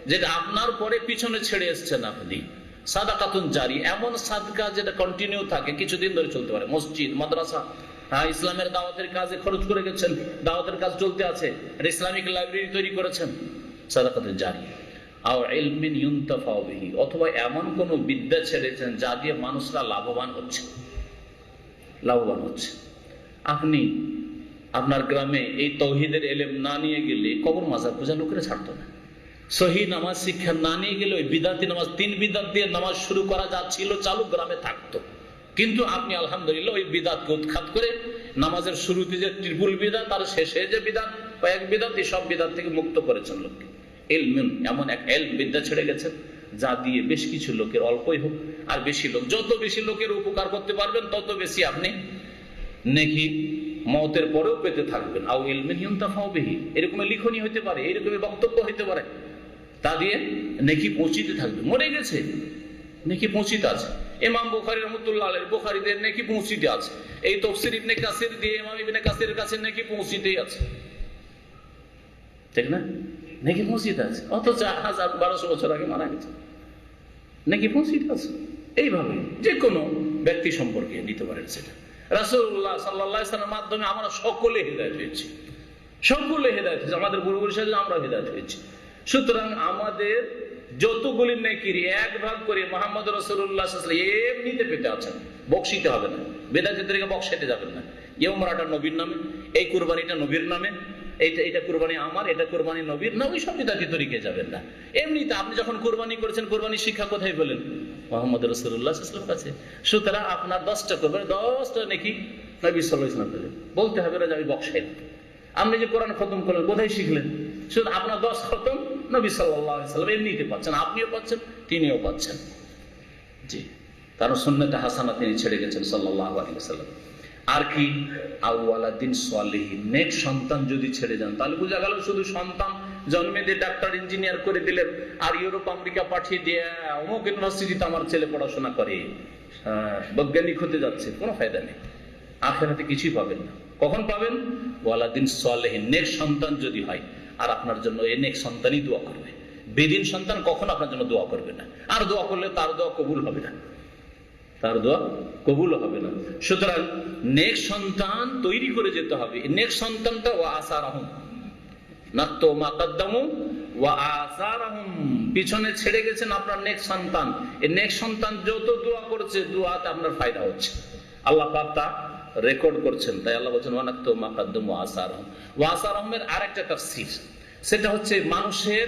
যেটা আপনার পরে পিছনে ছেড়ে এসছেন আপনি, সাদাকাতুন জারি, এমন সাদকা যেটা কন্টিনিউ থাকে, কিছুদিন ধরে চলতে পারে। মসজিদ, মাদ্রাসা, ইসলামের দাওয়াতের কাজে খরচ করে গেছেন, দাওয়াতের কাজ চলতে আছে, ইসলামিক লাইব্রেরি তৈরি করেছেন, সাদাকাতুন জারি। আও ইলমিন ইউনতাফাউ বিহি, অথবা এমন কোন বিদ্যা ছেড়েছেন যা দিয়ে মানুষরা লাভবান হচ্ছে। আপনি আপনার গ্রামে এই তৌহিদের এলেম না নিয়ে গেলে কবর মাজার পূজা লোকেরা ছাড়তো না। সহি নামাজ শিক্ষা না নিয়ে গেলে ওই বিদাতি নামাজ, 3 বিদাত দিয়ে নামাজ শুরু করা যা ছিল চালু গ্রামে থাকতো। কিন্তু আপনি আলহামদুলিল্লাহ ওই বিদাতকে উৎখাত করে নামাজের শুরুতে যে ত্রিপুল বিদাত আর শেষে যে বিদাত, কয়েক বিদাত, এই সব বিদাত থেকে মুক্ত করেছেন লোককে। ইলমিন, এমন এক এলম, বিদ্যা ছেড়ে গেছেন যা দিয়ে বেশ কিছু লোকের, অল্পই হোক আর বেশি লোক, যত বেশি লোকের উপকার করতে পারবেন তত বেশি আপনি নেকি মওতের পরেও পেতে থাকবেন। আও ইলমিন ইউনতাফাউ বিহি, এরকম লিখনি হতে পারে, এরকম বক্তব্য হতে পারে, তা দিয়ে নেকি পৌঁছিতে থাকবে। মরে গেছে, নেকি পৌঁছিতে আছে। ইমাম বুখারী রাহমাতুল্লাহ আলাইহি, বুখারীতে নেকি পৌঁছিতে আছে। এই তাফসীর ইবনে কাসির দিয়ে ইমাম ইবনে কাসিরের কাছে নেকি পৌঁছিতেই আছে, ঠিক না? নেকি পৌঁছিতে আছে, অথচ 1200 বছর আগে মারা গেছে, নেকি পৌঁছিতে আছে। এইভাবে যে কোনো ব্যক্তি সম্পর্কে নিতে পারেন সেটা। রাসূলুল্লাহ সাল্লাল্লাহু আলাইহি ওয়াসাল্লামের মাধ্যমে আমরা সকলে হেদায়েত হয়েছি, সকলে হেদায়েত হয়েছে, আমাদের পূর্বপুরুষের সাথে আমরা হেদায়েত হয়েছি। সুতরাং আমাদের যতগুলি নেকির 1 ভাগ করে মুহাম্মদ রাসূলুল্লাহ সাল্লাল্লাহু আলাইহি ওয়াসাল্লাম এমনিতে পেতে আছেন, বকশিতে হবে না, বেদাতীদেরকে বকশাইতে যাবেন না। এই উমরাটা নবীর নামে, এই কুরবানিটা নবীর নামে, এটা কুরবানি আমার, এটা কুরবানি নবীর না, ওই সব বিদাতি তরিকে যাবেন না। এমনিতে আপনি যখন কুরবানি করেছেন, কুরবানির শিক্ষা কোথায় পেলেন? মুহাম্মদ রাসূলুল্লাহ সাল্লাল্লাহু আলাইহি ওয়াসাল্লামের কাছে। সুতরাং আপনার 10টা কুরবানি, 10টা নেকি নবী সাল্লাল্লাহু আলাইহি ওয়াসাল্লাম বলতে হবে না যে আমি বকশাইলাম। আপনি যে কোরআন খতম করলেন, কোথায় শিখলেন? শুধু আপনার 10 খতম নবী সাল্লাল্লাহু আলাইহি ওয়াসাল্লাম এমনিতে পাচ্ছেন, আপনিও পাচ্ছেন, তিনিও পাচ্ছেন। জি, কারণ সুন্নাতে হাসানা তিনি ছেড়ে গেছেন সাল্লাল্লাহু আলাইহি ওয়াসাল্লাম। আর কি? আওয়ালাদিন সালিহিন, নেক সন্তান যদি ছেড়ে যান, তাহলে বোঝা গেল শুধু সন্তান জন্মে দিয়ে ডাক্তার ইঞ্জিনিয়ার করে দিলেন আর ইউরোপ আমেরিকা পাঠিয়ে দিয়ে অমুক ইউনিভার্সিটিতে আমার ছেলে পড়াশোনা করে, বৈজ্ঞানিক হতে যাচ্ছে, কোনো ফায়দা নেই, আখিরাতে কিছুই পাবেন না। কখন পাবেন? ওয়ালাদিন সালিহিন, নেক সন্তান যদি হয়, আর আপনার জন্য এই নেক সন্তানই দোয়া করবে। বেদিন সন্তান কখনো আপনার জন্য দোয়া করবে না, আর দোয়া করলে তার দোয়া কবুল হবে না, তার দোয়া কবুল হবে না। সুতরাং নেক সন্তান তৈরি করে যেতে হবে। নেক সন্তানটা ওয়া আসারাহুম, নাতো মা কদ্দামু ওয়া আসারাহুম, পিছনে ছেড়ে গেছেন আপনার নেক সন্তান। এই নেক সন্তান যত দোয়া করছে, দোয়াতে আপনার ফায়দা হচ্ছে, আল্লাহ পাক তা রেকর্ড করছেন। তাই আল্লাহ বলেন ওয়া নাতো মা কদ্দামু ওয়া আসারাহুম। ওয়া আসারাহুমের আরেকটা তাফসীর, সেটা হচ্ছে মানুষের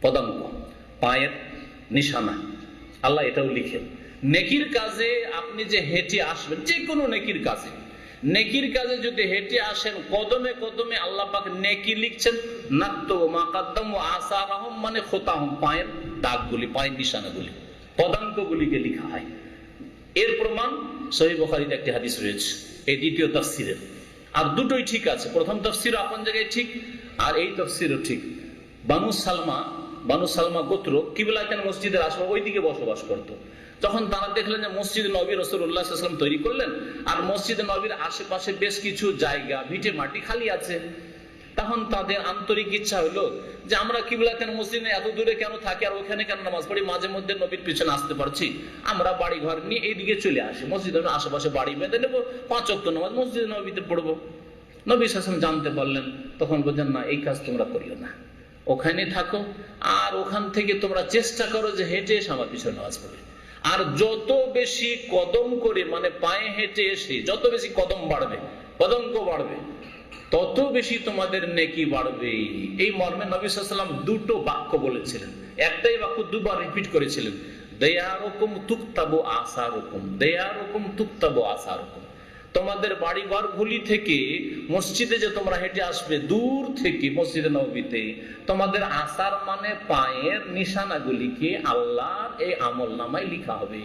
পদাঙ্ক, পায়ের নিশানা, আল্লাহ এটাও লিখেন। নেকির কাজে আপনি যে হেঁটে আসবেন, যে কোনো নেকির কাজে, নেকির কাজে যদি হেঁটে আসেন, কদমে কদমে আল্লাহ পাক নেকি লিখছেন। নাত্তু মা কাদ্দামু আসারাহুম মানে খোতাহুম, পায়ের দাগগুলি, পায়ের নিশানাগুলি, পদাঙ্কগুলিকে লেখা হয়। এর প্রমাণ সহিহ বুখারীতে একটি হাদিস রয়েছে, এই দ্বিতীয় তাফসীরের। আর দুটোই ঠিক আছে, প্রথম তাফসীর আপন জায়গায় ঠিক, আর এই তাফসীরও ঠিক। বানু সালমা গোত্র কিবলাতুল মসজিদের আশেপাশে ওইদিকে বসবাস করত। যখন তারা দেখলেন যে মসজিদ নবী রাসূলুল্লাহ সাল্লাল্লাহু আলাইহি ওয়াসাল্লাম তৈরি করলেন, আর মসজিদ নবীর আশেপাশে বেশ কিছু জায়গা ভিটে মাটি খালি আছে, তখন তাদের আন্তরিক ইচ্ছা হলো যে আমরা কিবলাতুল মসজিদে এত দূরে কেন থাকি, আর ওখানে কেন নামাজ পড়ি, মাঝে মধ্যে নবীর পিছনে আসতে পারছি, আমরা বাড়ি ঘর নিয়ে এইদিকে চলে আসি, মসজিদের আশেপাশে বাড়ি বেঁধে নেবো, 5 ওয়াক্ত নামাজ মসজিদ নবীতে পড়বো। নবী সাল্লাল্লাহু আলাইহি ওয়াসাল্লাম জানতে পারলেন, তখন বললেন না, এই কাজ তোমরা করিও না, ওখানে থাকো, আর ওখান থেকে তোমরা চেষ্টা করো যে হেঁটে এসে আমার পিছনে নামাজ পড়ে। আর যত বেশি কদম করে, মানে পায়ে হেঁটে এসে যত বেশি কদম বাড়বে, কদম্ব বাড়বে, তত বেশি তোমাদের নেকি বাড়বে। এই মর্মে নবী সাল্লাল্লাহু আলাইহি ওয়াসাল্লাম দুটো বাক্য বলেছিলেন, একটাই বাক্য দুবার রিপিট করেছিলেন, দেয়ারকুম তুকতাবু আসারকুম, দেয়ারকুম তুকতাবু আসারকুম। তোমাদের বাড়ি ঘরগুলি থেকে মসজিদে যে তোমরা হেঁটে আসবে, দূর থেকে মসজিদে নববীতে, তোমাদের আসার মানে পায়ের নিশানাগুলিকে আল্লাহর এই আমল নামায় লিখা হবে,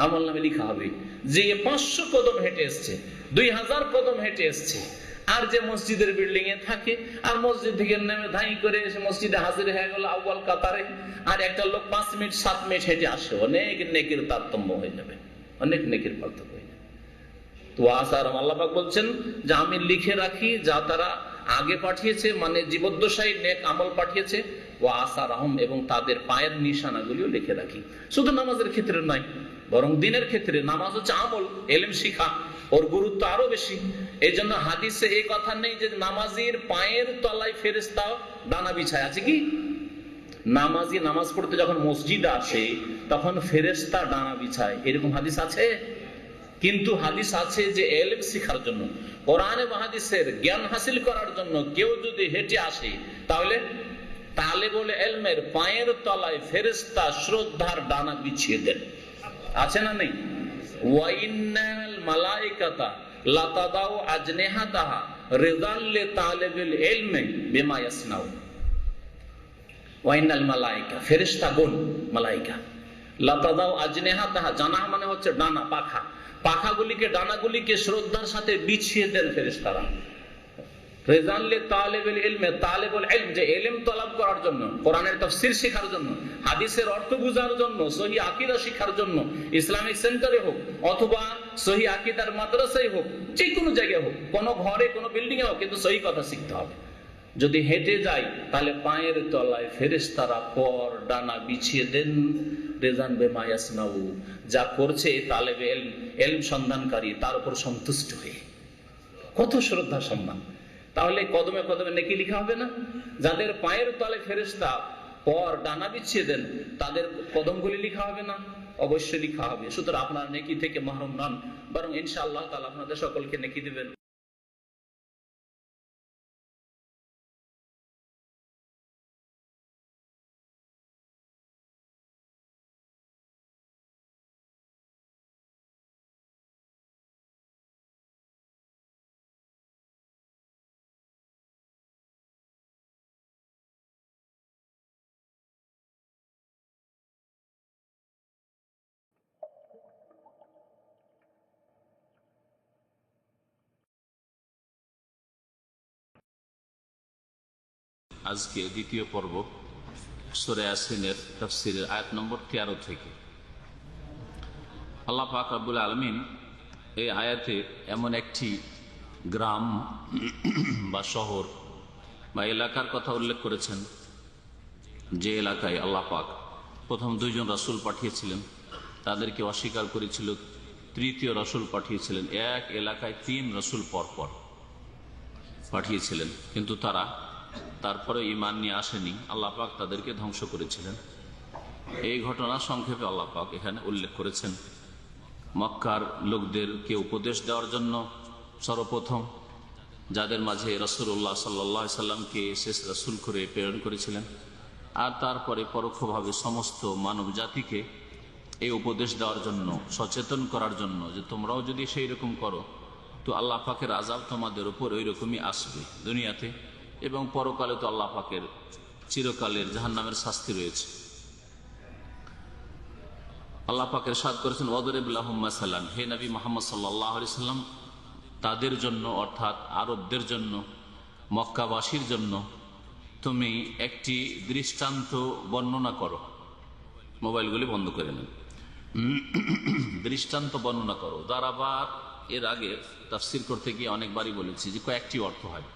আমল নামে লিখা হবে। যে 500 কদম হেঁটে এসছে, 2000 কদম হেঁটে এসছে, আর যে মসজিদের বিল্ডিং এ থাকে, আর মসজিদ থেকে নেমে ধাই করে এসে মসজিদে হাজির হয়ে গেল আউয়াল কাতারে, আর একটা লোক 5 মিনিট 7 মিনিট হেঁটে আসে, অনেক নেকির তারতম্য হয়ে যাবে, অনেক নেকির পার্থক্য হয়ে যাবে। তো আসারম আল্লাহ পাক বলছেন যে আমি লিখে রাখি যা তারা আগে পাঠিয়েছে, মানে জীবদ্দশায় নেক আমল পাঠিয়েছে, ও আসারহম, এবং তাদের পায়ের নিশানাগুলিও লিখে রাখি। শুধু নামাজের ক্ষেত্রে নয়, বরং দিনের ক্ষেত্রে। নামাজ হচ্ছে আমল, এলেম শিখা, ওর গুরুত্ব আরো বেশি। এই জন্য হাদিসে এই কথা নেই যে নামাজির পায়ের তলায় ফেরেশতা ডানা বিছায়, আছে কি? নামাজি নামাজ পড়তে যখন মসজিদে আসে তখন ফেরেশতা ডানা বিছায়, এরকম হাদিস আছে? কিন্তু হাদিস আছে যে এলেম শিখার জন্য, কোরআন এবং হাদিসের জ্ঞান হাসিল করার জন্য কেউ যদি হেঁটে আসে, তাহলে তালেবুল ইলমের পায়ের তলায় ফেরেশতা শ্রদ্ধার ডানা বিছিয়ে দেন। আছে না নেই? ওয়াইন্নাল মালাইকাতা লাতাদাউ আজনিহাতাহা রিযাল লিতালিবিল ইলমি বিমা ইয়াসনাউ। ওয়াইন্নাল মালাইকা, ফেরেশতাগণ, মালাইকা, লাতাদাউ আজনিহাতাহা, জানাহ মানে হচ্ছে ডানা, পাখা, পাখাগুলিকে, ডানাগুলিকে শ্রদ্ধার সাথে বিছিয়ে দেন ফেরেশতারা। রিযাল লিতালিবিল ইলমি, তালিবুল ইলম, যে ইলম তলব করার জন্য, কোরআনের তাফসীর শেখার জন্য, হাদিসের অর্থ বোঝার জন্য, সহি আকীদা শিখার জন্য, ইসলামিক সেন্টারে হোক অথবা সহি আকীদার মাদ্রাসায় হোক, যে কোনো জায়গায় হোক, কোনো ঘরে, কোনো বিল্ডিং এ হোক, কিন্তু সহি কথা শিখতে হবে। যদি হেঁটে যাই তাহলে পায়ের তলায় ফেরেশতারা পর ডানা বিছিয়ে দেন, রেজান বিমা ইয়াসনাউ, যা করছে তালেবে ইলম, ইলম সন্ধানকারী, তার উপর সন্তুষ্ট হয়ে। কত শ্রদ্ধা সম্মান! তাহলে কদমে কদমে নেকি লিখা হবে না? যাদের পায়ের তলে ফেরেশতা পর ডানা বিছিয়ে দেন, তাদের কদমগুলি লিখা হবে না? অবশ্যই লিখা হবে। সুতরাং আপনার নেকি থেকে মাহরুম নন, বরং ইনশাআল্লাহ তাআলা আপনাদের সকলকে নেকি দিবেন। আজকে দ্বিতীয় পর্ব সূরা ইয়াসিনের তাফসীরের আয়াত নম্বর 13 থেকে। আল্লাহ পাক রব্বুল আলামিন এই আয়াতে এমন একটি গ্রাম বা শহর বা এলাকার কথা উল্লেখ করেছেন, যে এলাকায় আল্লাহ পাক প্রথম 2 জন রাসূল পাঠিয়েছিলেন, তাদেরকে অস্বীকার করেছিল, তৃতীয় রাসূল পাঠিয়েছিলেন। এক এলাকায় 3 রাসূল পরপর পাঠিয়েছিলেন, কিন্তু তারা তারপরে ঈমান নিয়ে আসেনি, আল্লাহ পাক তাদেরকে ধ্বংস করেছিলেন। এই ঘটনা সংক্ষেপে আল্লাহ পাক এখানে উল্লেখ করেছেন। মক্কার লোকদেরকে উপদেশ দেওয়ার জন্য সর্বপ্রথম যাদের মাঝে রাসূলুল্লাহ সাল্লাল্লাহু আলাইহি সাল্লামকে শেষ রাসূল করে প্রেরণ করেছিলেন, আর তারপরে পরোক্ষভাবে সমস্ত মানব জাতিকে এই উপদেশ দেওয়ার জন্য, সচেতন করার জন্য যে তোমরাও যদি সেই রকম করো তো আল্লাহ পাকের আযাব তোমাদের উপর ওই রকমই আসবে দুনিয়াতে, এবং পরকালে তো আল্লাহ পাকের চিরকালের জাহান্নামের শাস্তি রয়েছে। আল্লাহ পাক ইরশাদ করেছেন, ওয়াদরিব লাহুম মাসালান, হে নবী মুহাম্মদ সাল্লাল্লাহু আলাইহি সাল্লাম, তাদের জন্য অর্থাৎ আরবদের জন্য, মক্কাবাসীর জন্য তুমি একটি দৃষ্টান্ত বর্ণনা করো। মোবাইলগুলি বন্ধ করে নেন। দৃষ্টান্ত বর্ণনা করো। দারাবার এর আগে তাফসীর করতে গিয়ে অনেকবারই বলেছি যে কয়েকটি অর্থ হয়।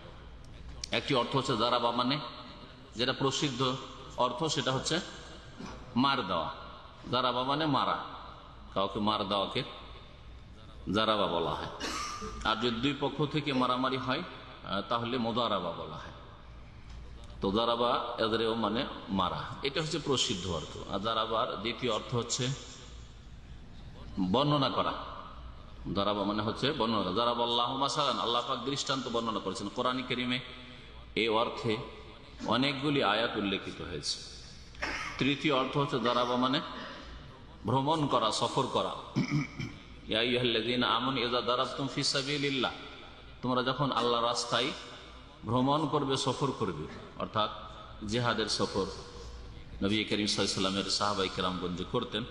একটি অর্থ হচ্ছে দারাবা, মানে যেটা প্রসিদ্ধ অর্থ সেটা হচ্ছে মার দেওয়া। দারাবা মানে মারা, কাউকে মার দেওয়াকে জারাবা বলা হয়। আর যদি 2 পক্ষ থেকে মারামারি হয় তাহলে মোদারাবা বলা হয়। তো দারাবা এদেরও মানে মারা, এটা হচ্ছে প্রসিদ্ধ অর্থ। আর দারাবার দ্বিতীয় অর্থ হচ্ছে বর্ণনা করা। দারাবা মানে হচ্ছে বর্ণনা। দারাবা আল্লাহ মাসালান, আল্লাহ পাক দৃষ্টান্ত বর্ণনা করেছেন কোরআন কারীমে। এই অর্থে অনেকগুলি আয়াত উল্লেখিত হয়েছে। তৃতীয় অর্থ হচ্ছে দারাবা মানে ভ্রমণ করা, সফর করা। ইয়া আইয়ুহাল্লাযীনা আমানু ইযা দারাবতুম ফি সাবিলিল্লাহ, তোমরা যখন আল্লাহ রাস্তায় ভ্রমণ করবে, সফর করবে, অর্থাৎ জিহাদের সফর নবী করিম সাল্লাল্লাহু আলাইহি ওয়াসাল্লামের সাহাবায়ে কেরামগণ যে করতেন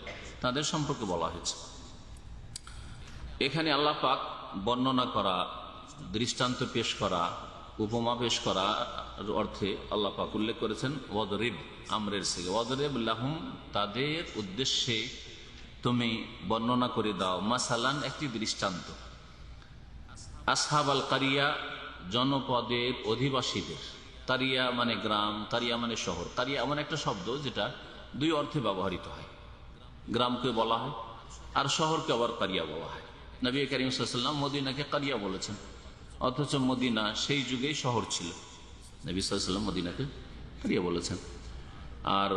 তাদের সম্পর্কে বলা হয়েছে। এখানে আল্লাহ পাক বর্ণনা করা, দৃষ্টান্ত পেশ করা, উপমা পেশ করা অর্থে আল্লাহ পাক উল্লেখ করেছেন ওয়াদরিব, আমরের সিগা। ওয়াদরিব লাহুম, তাদের উদ্দেশ্যে তুমি বর্ণনা করে দাও, মাসালান, একটি দৃষ্টান্ত। আসহাবাল কারিয়া, জনপদের অধিবাসীদের। কারিয়া মানে গ্রাম, কারিয়া মানে শহর। কারিয়া এমন একটা শব্দ যেটা দুই অর্থে ব্যবহৃত হয়। গ্রামকে বলা হয় আর শহরকে আবার কারিয়া বলা হয়। নবী করিম সাল্লাল্লাহু আলাইহি ওয়াসাল্লাম মদিনাকে কারিয়া বলেছেন, অথচ মদিনা সেই যুগেই শহর ছিল। নবী সাল্লাল্লাহু আলাইহি ওয়াসাল্লাম মদিনাকে কারিয়া বলেছেন। আর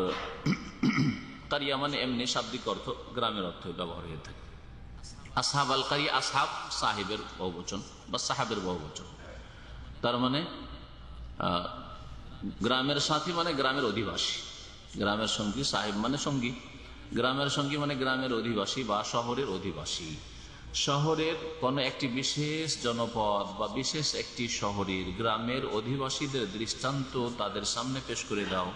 কারিয়া মানে এমনি শাব্দিক অর্থ, গ্রামের অর্থ ব্যবহার হয়ে থাকে। আসহাব আল কারিয়া, আসহাব সাহেবের বহুবচন বা সাহাবের বহুবচন, তার মানে গ্রামের সাথী মানে গ্রামের অধিবাসী, গ্রামের সঙ্গী। সাহেব মানে সঙ্গী, গ্রামের সঙ্গী মানে গ্রামের অধিবাসী বা শহরের অধিবাসী। শহরের কোনো একটি বিশেষ জনপদ বা বিশেষ একটি শহরের গ্রামের অধিবাসীদের দৃষ্টান্ত তাদের সামনে পেশ করে দাও।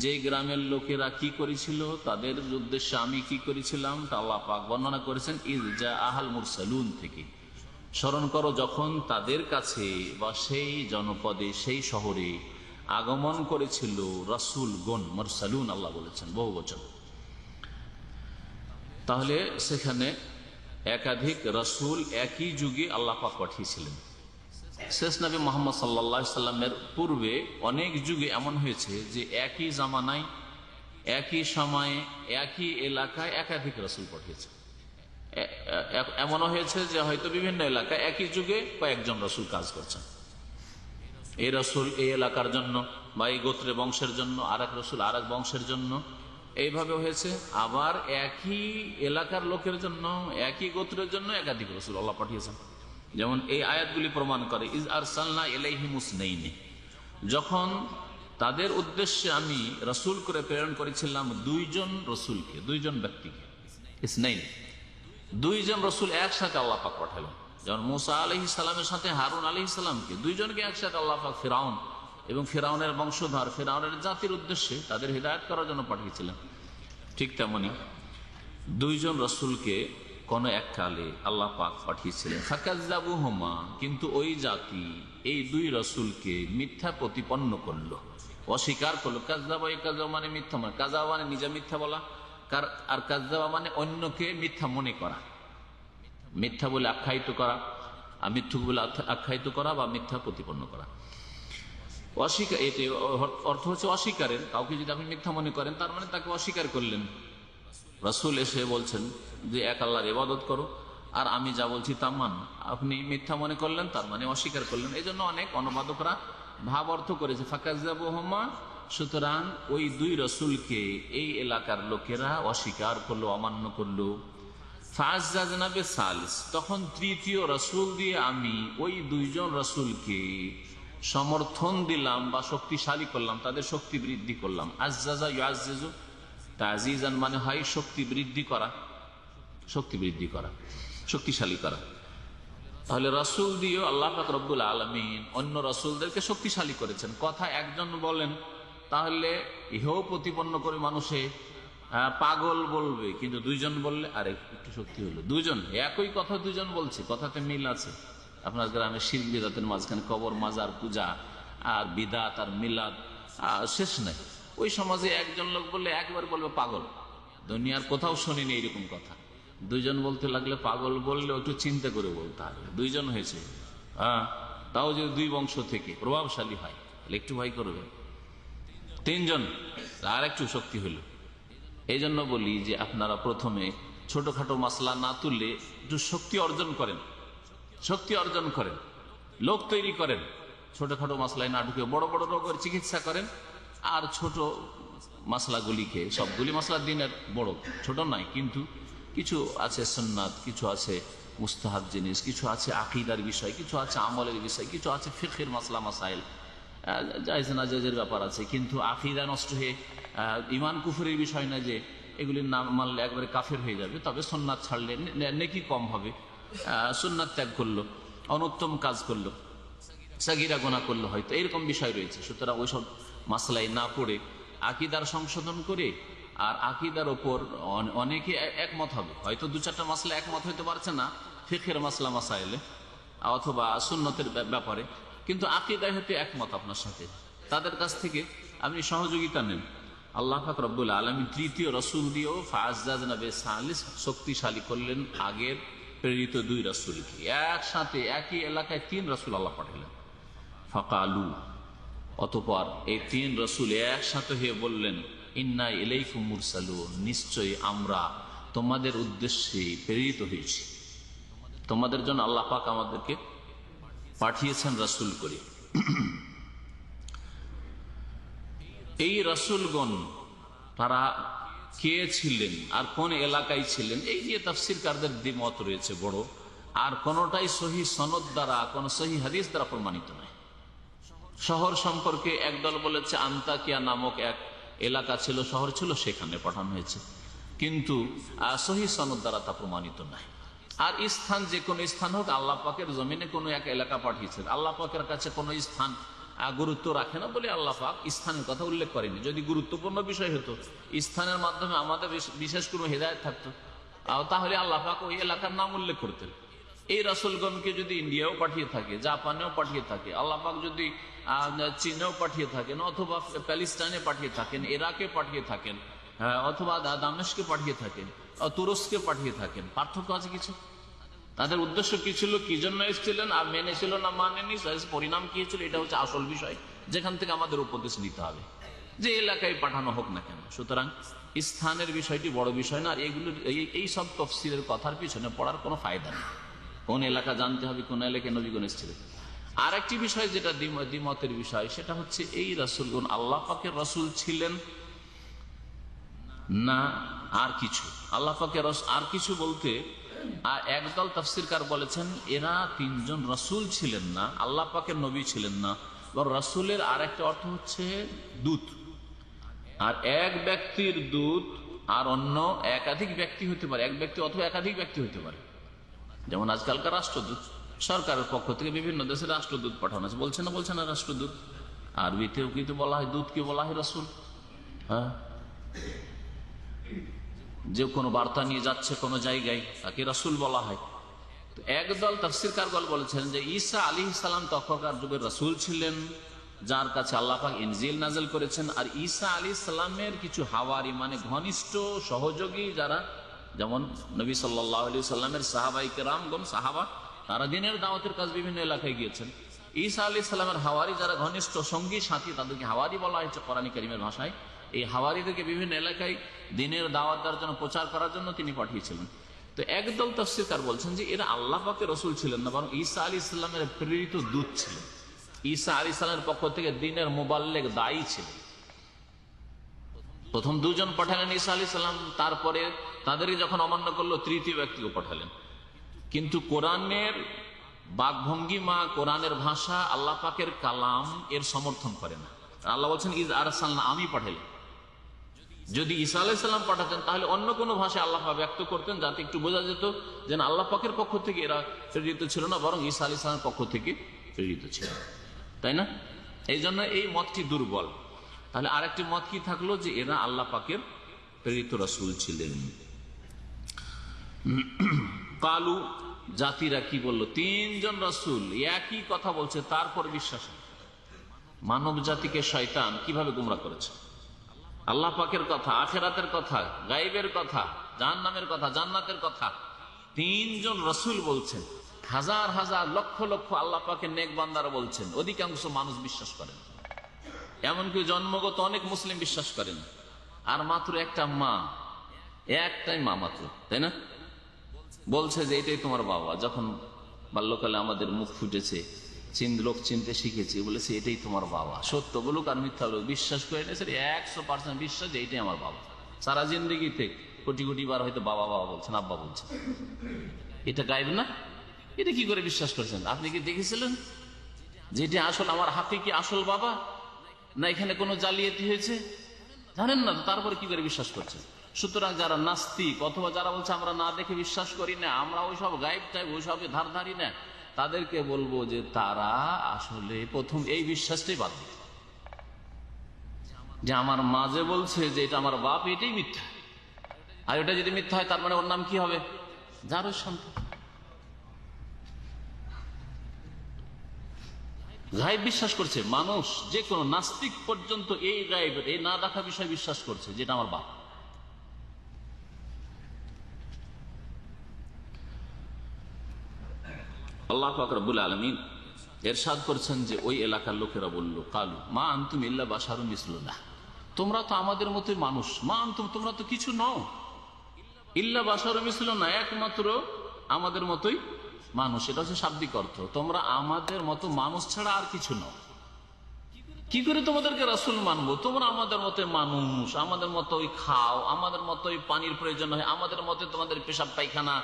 যে গ্রামের লোকেরা কি করেছিল, তাদের উদ্দেশ্যে আমি কি করেছিলাম তা আল্লাহ পাক বর্ণনা করেছেন ইয জাআহাল মুরসালুন থেকে। স্মরণ করো যখন তাদের কাছে বা সেই জনপদে, সেই শহরে আগমন করেছিল রাসূলগণ। মুরসালুন আল্লাহ বলেছেন বহুবচন। তাহলে সেখানে একাধিক রাসূল একই যুগে আল্লাহ পাক পাঠিয়েছিলেন। শেষ নবী মুহাম্মদ সাল্লাল্লাহু আলাইহি সাল্লামের পূর্বে অনেক যুগে এমন হয়েছে যে একই জামানায়, একই সময়ে, একই এলাকায় একাধিক রাসূল পাঠিয়েছে। এমনও হয়েছে যে হয়তো বিভিন্ন এলাকায় একই যুগে কয়েকজন রাসূল কাজ করছেন। এই রাসূল এই এলাকার জন্য বা এই গোত্রের বংশের জন্য, আর এক রাসূল আর এক বংশের জন্য, এইভাবে হয়েছে। আবার একই এলাকার লোকের জন্য, একই গোত্রের জন্য একাধিক রাসূল আল্লাহ পাঠিয়েছেন। যেমন এই আয়াতগুলি প্রমাণ করে ইজ আরসালনা ইলাইহিম ইসনাইনি, যখন তাদের উদ্দেশ্যে আমি রাসূল করে প্রেরণ করেছিলাম দুইজন রাসূলকে, দুইজন ব্যক্তিকে। ইসনাইনি, দুইজন রাসূল একসাথে আল্লাহ পাক পাঠালেন। যেমন মুসা আলাইহিস সালামের সাথে হারুন আলাইহিস সালামকে, দুইজনকে একসাথে আল্লাহ পাক ফিরাউন এবং ফিরাউনের বংশধর, ফিরাউনের জাতির উদ্দেশ্যে তাদের হিদায়াত করার জন্য পাঠিয়েছিলেন। ঠিক তেমনি দুইজন রাসূলকে কোন এককালে আল্লাহ পাক পাঠিয়েছিলেন। ফাকাজ্জাবুহুমা, কিন্তু ওই জাতি এই দুই রাসূলকে মিথ্যা প্রতিপন্ন করলো, অস্বীকার করলো। কাজ্জাবা, কাজ্জাবা মানে মিথ্যা, মানে কাযাবা মানে নিজে মিথ্যা বলা, আর কাজ্জাবা মানে অন্যকে মিথ্যা মনে করা, মিথ্যা বলে আখ্যায়িত করা, মিথ্যুক বলে আখ্যায়িত করা বা মিথ্যা প্রতিপন্ন করা। অস্বীকার, এটি অর্থ হচ্ছে অস্বীকারের। কাউকে যদি আপনি মিথ্যা মনে করেন তার মানে তাকে অস্বীকার করলেন। রাসূল এসে বলছেন যে এক আল্লাহর ইবাদত করো আর আমি যা বলছি তা মান, আপনি মিথ্যা মনে করলেন, তার মানে অস্বীকার করলেন। এই জন্য অনেক অনুবাদকরা ভাব অর্থ করেছে ফাকাজ্জাবুহুমা, সুতরাং ওই দুই রাসূলকে এই এলাকার লোকেরা অস্বীকার করলো, অমান্য করলো। ফাআজ্জাজনা বিসালিস, তখন তৃতীয় রাসূল দিয়ে আমি ওই দুইজন রাসূলকে সমর্থন দিলাম বা শক্তিশালী করলাম, তাদের শক্তি বৃদ্ধি করলাম। আজ্জাজা ইউআজ্জিজু, তাজিজান মানে হয় শক্তি বৃদ্ধি করা, শক্তি বৃদ্ধি করা, শক্তিশালী করা। তাহলে রাসূল দিয়ে আল্লাহ পাক রব্বুল আলামিন অন্য রাসূলদেরকে শক্তিশালী করেছেন। কথা একজন বলেন তাহলে ইহেও প্রতিপন্ন করে মানুষে পাগল বলবে, কিন্তু দুইজন বললে আর একটু শক্তি হলো। দুইজন একই কথা দুইজন বলছে, কথাতে মিল আছে। আপনার গ্রামে শিরক বিদাতের মাঝখানে কবর মাজার পূজা আর বিদাত আর মিলাদ শেষ নাই। ওই সমাজে একজন লোক বললে একবার বলবে পাগল, দুনিয়ার কোথাও শুনিনি এইরকম কথা। দুইজন বলতে লাগলে পাগল বললে একটু চিন্তা করে বলতে হবে। দুইজন হয়েছে, তাও যদি দুই বংশ থেকে প্রভাবশালী হয় তাহলে একটু ভয় করবে। তিনজন আর একটু শক্তি হলো। এই জন্য বলি যে আপনারা প্রথমে ছোটখাটো মাসলা না তুললে একটু শক্তি অর্জন করেন, শক্তি অর্জন করেন, লোক তৈরি করেন, ছোটখাটো মাসলায় না ঢুকে বড় বড় রোগের চিকিৎসা করেন, আর ছোট মাসলাগুলিকে, সবগুলি মাসলা দিনের বড় ছোট নাই, কিন্তু কিছু আছে সুন্নাত, কিছু আছে মুস্তাহাব জিনিস, কিছু আছে আকীদার বিষয়, কিছু আছে আমলের বিষয়, কিছু আছে ফিকহের মাসলা মাসাইল, জায়েজ না জায়েজের ব্যাপার আছে। কিন্তু আকীদা নষ্ট হয়ে ঈমান কুফরের বিষয় না যে এগুলি না মানলে একবারে কাফের হয়ে যাবে, তবে সুন্নাত ছাড়লে নেকি কম হবে, সুন্নাত ত্যাগ করলো, অনুত্তম কাজ করলো, সাগীরা গুনাহ করলো হয়তো, এরকম বিষয় রয়েছে। সুতরাং ওইসব মাসলাই না পড়ে আকীদার সংশোধন করে, আর আকীদার ওপর অনেকে একমত হবে, হয়তো দু চারটা মাসলা একমত হইতে পারছে না ফিকহের মাসলা মাসাইলে অথবা সুন্নতের ব্যাপারে, কিন্তু আকীদায় হতে একমত আপনার সাথে, তাদের কাছ থেকে আপনি সহযোগিতা নেন। আল্লাহ পাক রব্বুল আলামিন তৃতীয় রসুল দিয়েও ফাআজ্জাজনা বিসালিস শক্তিশালী করলেন আগের প্রেরিত 2 রসুলকে। একসাথে একই এলাকায় 3 রসুল আল্লাহ পাঠালেন। ফাকালু, অতঃপর এই 3 রসুল একসাথে হয়ে বললেন, ইন্না ইলাইকুম মুরসালুন, নিশ্চয়ই আমরা তোমাদের উদ্দেশ্যে প্রেরিত হয়েছি, তোমাদের জন্য আল্লাহ পাক আমাদেরকে পাঠিয়েছেন রাসূল করে। এই রাসূলগণ তারা কে ছিলেন আর কোন এলাকায় ছিলেন, এই নিয়ে তাফসীরকারদের দ্বিমত রয়েছে বড়, আর কোনটাই সহিহ সনদ দ্বারা, কোন সহিহ হাদিস দ্বারা প্রমাণিত নয়। শহর সম্পর্কে একদল বলেছে আন্তাকিয়া নামক এক এলাকা ছিল, শহর ছিল, সেখানে পাঠানো হয়েছে, কিন্তু সহিহ সনদ দ্বারা তা প্রমাণিত নয়। আর স্থান যে কোনো স্থান হোক, আল্লাহ পাকের জমিনে কোনো এক এলাকা পাঠিয়েছেন, আল্লাহ পাকের কাছে কোনো স্থান গুরুত্ব রাখে না বলে আল্লাহ পাক স্থানের কথা উল্লেখ করেনি। যদি গুরুত্বপূর্ণ বিষয় হতো, স্থানের মাধ্যমে আমাদের বিশেষ কোনো হেদায়েত থাকতো, তাহলে আল্লাহ পাক ওই এলাকার নাম উল্লেখ করতেন। এই রাসূলগণকে যদি ইন্ডিয়াও পাঠিয়ে থাকে, জাপানেও পাঠিয়ে থাকে, আল্লাহ পাক যদি চীনেও পাঠিয়ে থাকেন, অথবা প্যালেস্টাইনে পাঠিয়ে থাকেন, ইরাকে পাঠিয়ে থাকেন, অথবা দামেস্কে পাঠিয়ে থাকেন, তুরস্কে পাঠিয়ে থাকেন, পার্থক্য আছে কিছু? তাদের উদ্দেশ্য কি ছিল, কি জন্য এসেছিলেন, আর মেনেছিল না মানেনি, পরিণাম কি ছিল, এটা হচ্ছে আসল বিষয়, যেখান থেকে আমাদের উপদেশ নিতে হবে, যে এলাকায় পাঠানো হোক না কেন। সুতরাং স্থানের বিষয়টি বড় বিষয় না, আর এগুলোর এই সব তাফসীরের কথার পিছনে পড়ার কোনো ফায়দা নেই। কোন এলাকা জানতে হবে, কোন এলাকায় নবীগণ এসেছিলেন। আর একটি বিষয় যেটা দ্বিমতের বিষয়, সেটা হচ্ছে এই রাসূলগণ আল্লাহ পাকের রাসূল ছিলেন না আর কিছু। আল্লাহ পাকের আর কিছু বলতে একদল তাফসীরকার বলেছেন এরা 3 জন রাসূল ছিলেন না, আল্লাহ পাকের নবী ছিলেন না, বরং রাসূলের আর একটা অর্থ হচ্ছে দূত। আর এক ব্যক্তির দূত আর অন্য একাধিক ব্যক্তি হতে পারে, এক ব্যক্তি অথবা একাধিক ব্যক্তি হতে পারে। যেমন আজকালকার রাষ্ট্রদূত, সরকারের পক্ষ থেকে বিভিন্ন দেশে রাষ্ট্রদূত পাঠানো আছে, বলছে না রাষ্ট্রদূত, আরবিতেও কিন্তু বলা হয় দূতকে বলা হয় রাসূল। হ্যাঁ, যে কোনো বার্তা নিয়ে যাচ্ছে কোনো জায়গায়, তাকে রাসূল বলা হয়। তো একদল তাফসীরকারগণ বলেছেন যে ঈসা আলাইহিস সালাম তখনকার যুগের রাসূল ছিলেন, যার কাছে আল্লাহ পাক ইনজিল নাযিল করেছেন। আর ঈসা আলাইহিস সালামের কিছু হাওয়ারি, মানে ঘনিষ্ঠ সহযোগী যারা, যেমন নবী সাল্লাল্লাহু আলাইহি সাল্লামের সাহাবায়ে কেরামগণ, সাহাবা, তারা দ্বীনের দাওয়াতের কাজ বিভিন্ন এলাকায় গিয়েছেন। ঈসা আলাইহিস সালামের হাওয়ারি যারা ঘনিষ্ঠ সঙ্গী সাথী, তাদেরকে হাওয়ারি বলা হয়েছে কোরআন কারীমের ভাষায়। এই হাওয়ারিদেরকে বিভিন্ন এলাকায় দ্বীনের দাওয়াত দেওয়ার জন্য, প্রচার করার জন্য তিনি পাঠিয়েছিলেন। তো একদল তাফসীরকার বলছেন যে এরা আল্লাহ পাকের রাসূল ছিলেন না, বরং ঈসা আলাইহিস সালামের প্রেরিত দূত ছিলেন। ঈসা আলাইহিস সালামের পক্ষ থেকে দ্বীনের মুবাল্লিগ, দায়ী ছিলেন। প্রথম 2 জন পাঠালেন ঈসা আলাইহিস সালাম, তারপরে তাদেরই যখন অমান্য করলো, তৃতীয় ব্যক্তিকে পাঠালেন। কিন্তু কোরআনের বাকভঙ্গিমা, কোরআনের ভাষা, আল্লাহ পাকের কালাম এর সমর্থন করে না। আল্লাহ বলছেন ইজ আরসালনা, আমি পাঠালাম। যদি ঈসা আলাইহিস সালাম পাঠাতেন, তাহলে অন্য কোনো ভাষায় আল্লাহ পাক ব্যক্ত করতেন, যাতে একটু বোঝা যেত যে না, আল্লাহ পাকের পক্ষ থেকে এরা প্রেরিত ছিল না, বরং ঈসা আলাইহিস সালামের পক্ষ থেকে প্রেরিত ছিল, তাই না? এই জন্য এই মতটি দুর্বল। তাহলে আরেকটি মত কি থাকলো, যে এরা আল্লাহ পাকের প্রেরিত রাসূল ছিলেন। কালু, জাতিরা কি বলল? 3 জন রাসূল একই কথা বলছে, তারপর বিশ্বাস। মানব জাতিকে শয়তান কিভাবে গুমরাহ করেছে! আল্লাহ পাকের কথা, আখিরাতের কথা, গায়বের কথা, জাহান্নামের কথা, জান্নাতের কথা 3 জন রাসূল বলছেন, হাজার হাজার লক্ষ লক্ষ আল্লাহ পাকের নেক বান্দারা বলছেন, অধিকাংশ মানুষ বিশ্বাস করেন। এমনকি জন্মগত অনেক মুসলিম বিশ্বাস করেন। আর মাত্র একটা মা, একটাই মা মাত্র, তাই না, বলছে যে এটাই তোমার বাবা। যখন বাল্যকালে আমাদের মুখ ফুটেছে, লোক চিনতে শিখেছি, বলেছে এটাই তোমার বাবা। সত্য বলুক আর মিথ্যা বলুক, বিশ্বাস করে নিয়েছে 100% বিশ্বাস যে এইটাই আমার বাবা। সারা জিন্দগিতে কোটি কোটি বার হয়তো বাবা বাবা বলছেন, আব্বা বলছেন। এটা গায়েব না? এটা কি করে বিশ্বাস করছেন? আপনি কি দেখেছিলেন যেটা আসল আমার হাকিকি আসল বাবা, না এখানে কোনো জালিয়াতি হয়েছে? জানেন না তো, তারপরে কি করে বিশ্বাস করছেন? সুতরাং যারা নাস্তিক অথবা যারা বলছে আমরা না দেখে বিশ্বাস করি না, আমরা ওইসব গায়েব টাইপ ওইসবে ধার ধারি না, তাদেরকে বলবো যে তারা আসলে প্রথম এই বিশ্বাসটাই বাদ দিত, যে আমার মা যে বলছে যে এটা আমার বাপ, এটাই মিথ্যা। আর এটা যদি মিথ্যা হয় তার মানে ওর নাম কি হবে? জারজ সন্তান। গায়েব বিশ্বাস করছে মানুষ, যে কোনো নাস্তিক পর্যন্ত এই গায়েব, এই না দেখা বিষয় বিশ্বাস করছে যেটা আমার বাপ। আল্লাহ পাক রব্বুল আলামিন ইরশাদ করছেন যে ওই এলাকার লোকেরা বলল, কালু মা আনতুম ইল্লা বাশারুন মিসলুনা, তোমরা তো আমাদের মতোই মানুষ। মা আনতুম, তোমরা তো কিছু নও, ইল্লা বাশারুন মিসলুনা, একমাত্র আমাদের মতোই মানুষ। এটা হচ্ছে শাব্দিক অর্থ, তোমরা আমাদের মতো মানুষ ছাড়া আর কিছু নও। কি করে তোমাদেরকে রাসূল মানবো? তোমরা আমাদের মতো মানুষ, আমাদের মতোই খাও, আমাদের মতোই পানির প্রয়োজন হয়, আমাদের মতোই তোমাদের পেশাব পায়খানা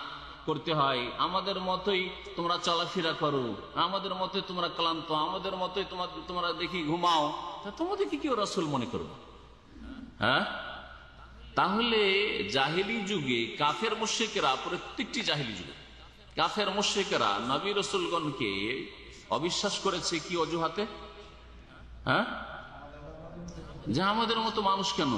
করতে হয়, আমাদের মতোই তোমরা চলাফেরা করো, আমাদের মতোই তোমরা ক্লান্ত, আমাদের মতোই তোমরা দেখি ঘুমাও, তা তোমাদেরকে কেউ রাসূল মনে করবে? হ্যাঁ, তাহলে জাহেলি যুগে কাফের মুশরিকরা, প্রত্যেকটি জাহেলি যুগে কাফের মুশরিকরা নবী রাসূলগণকে অবিশ্বাস করেছে কি অজুহাতে? হ্যাঁ, যে আমাদের মতো মানুষ কেন?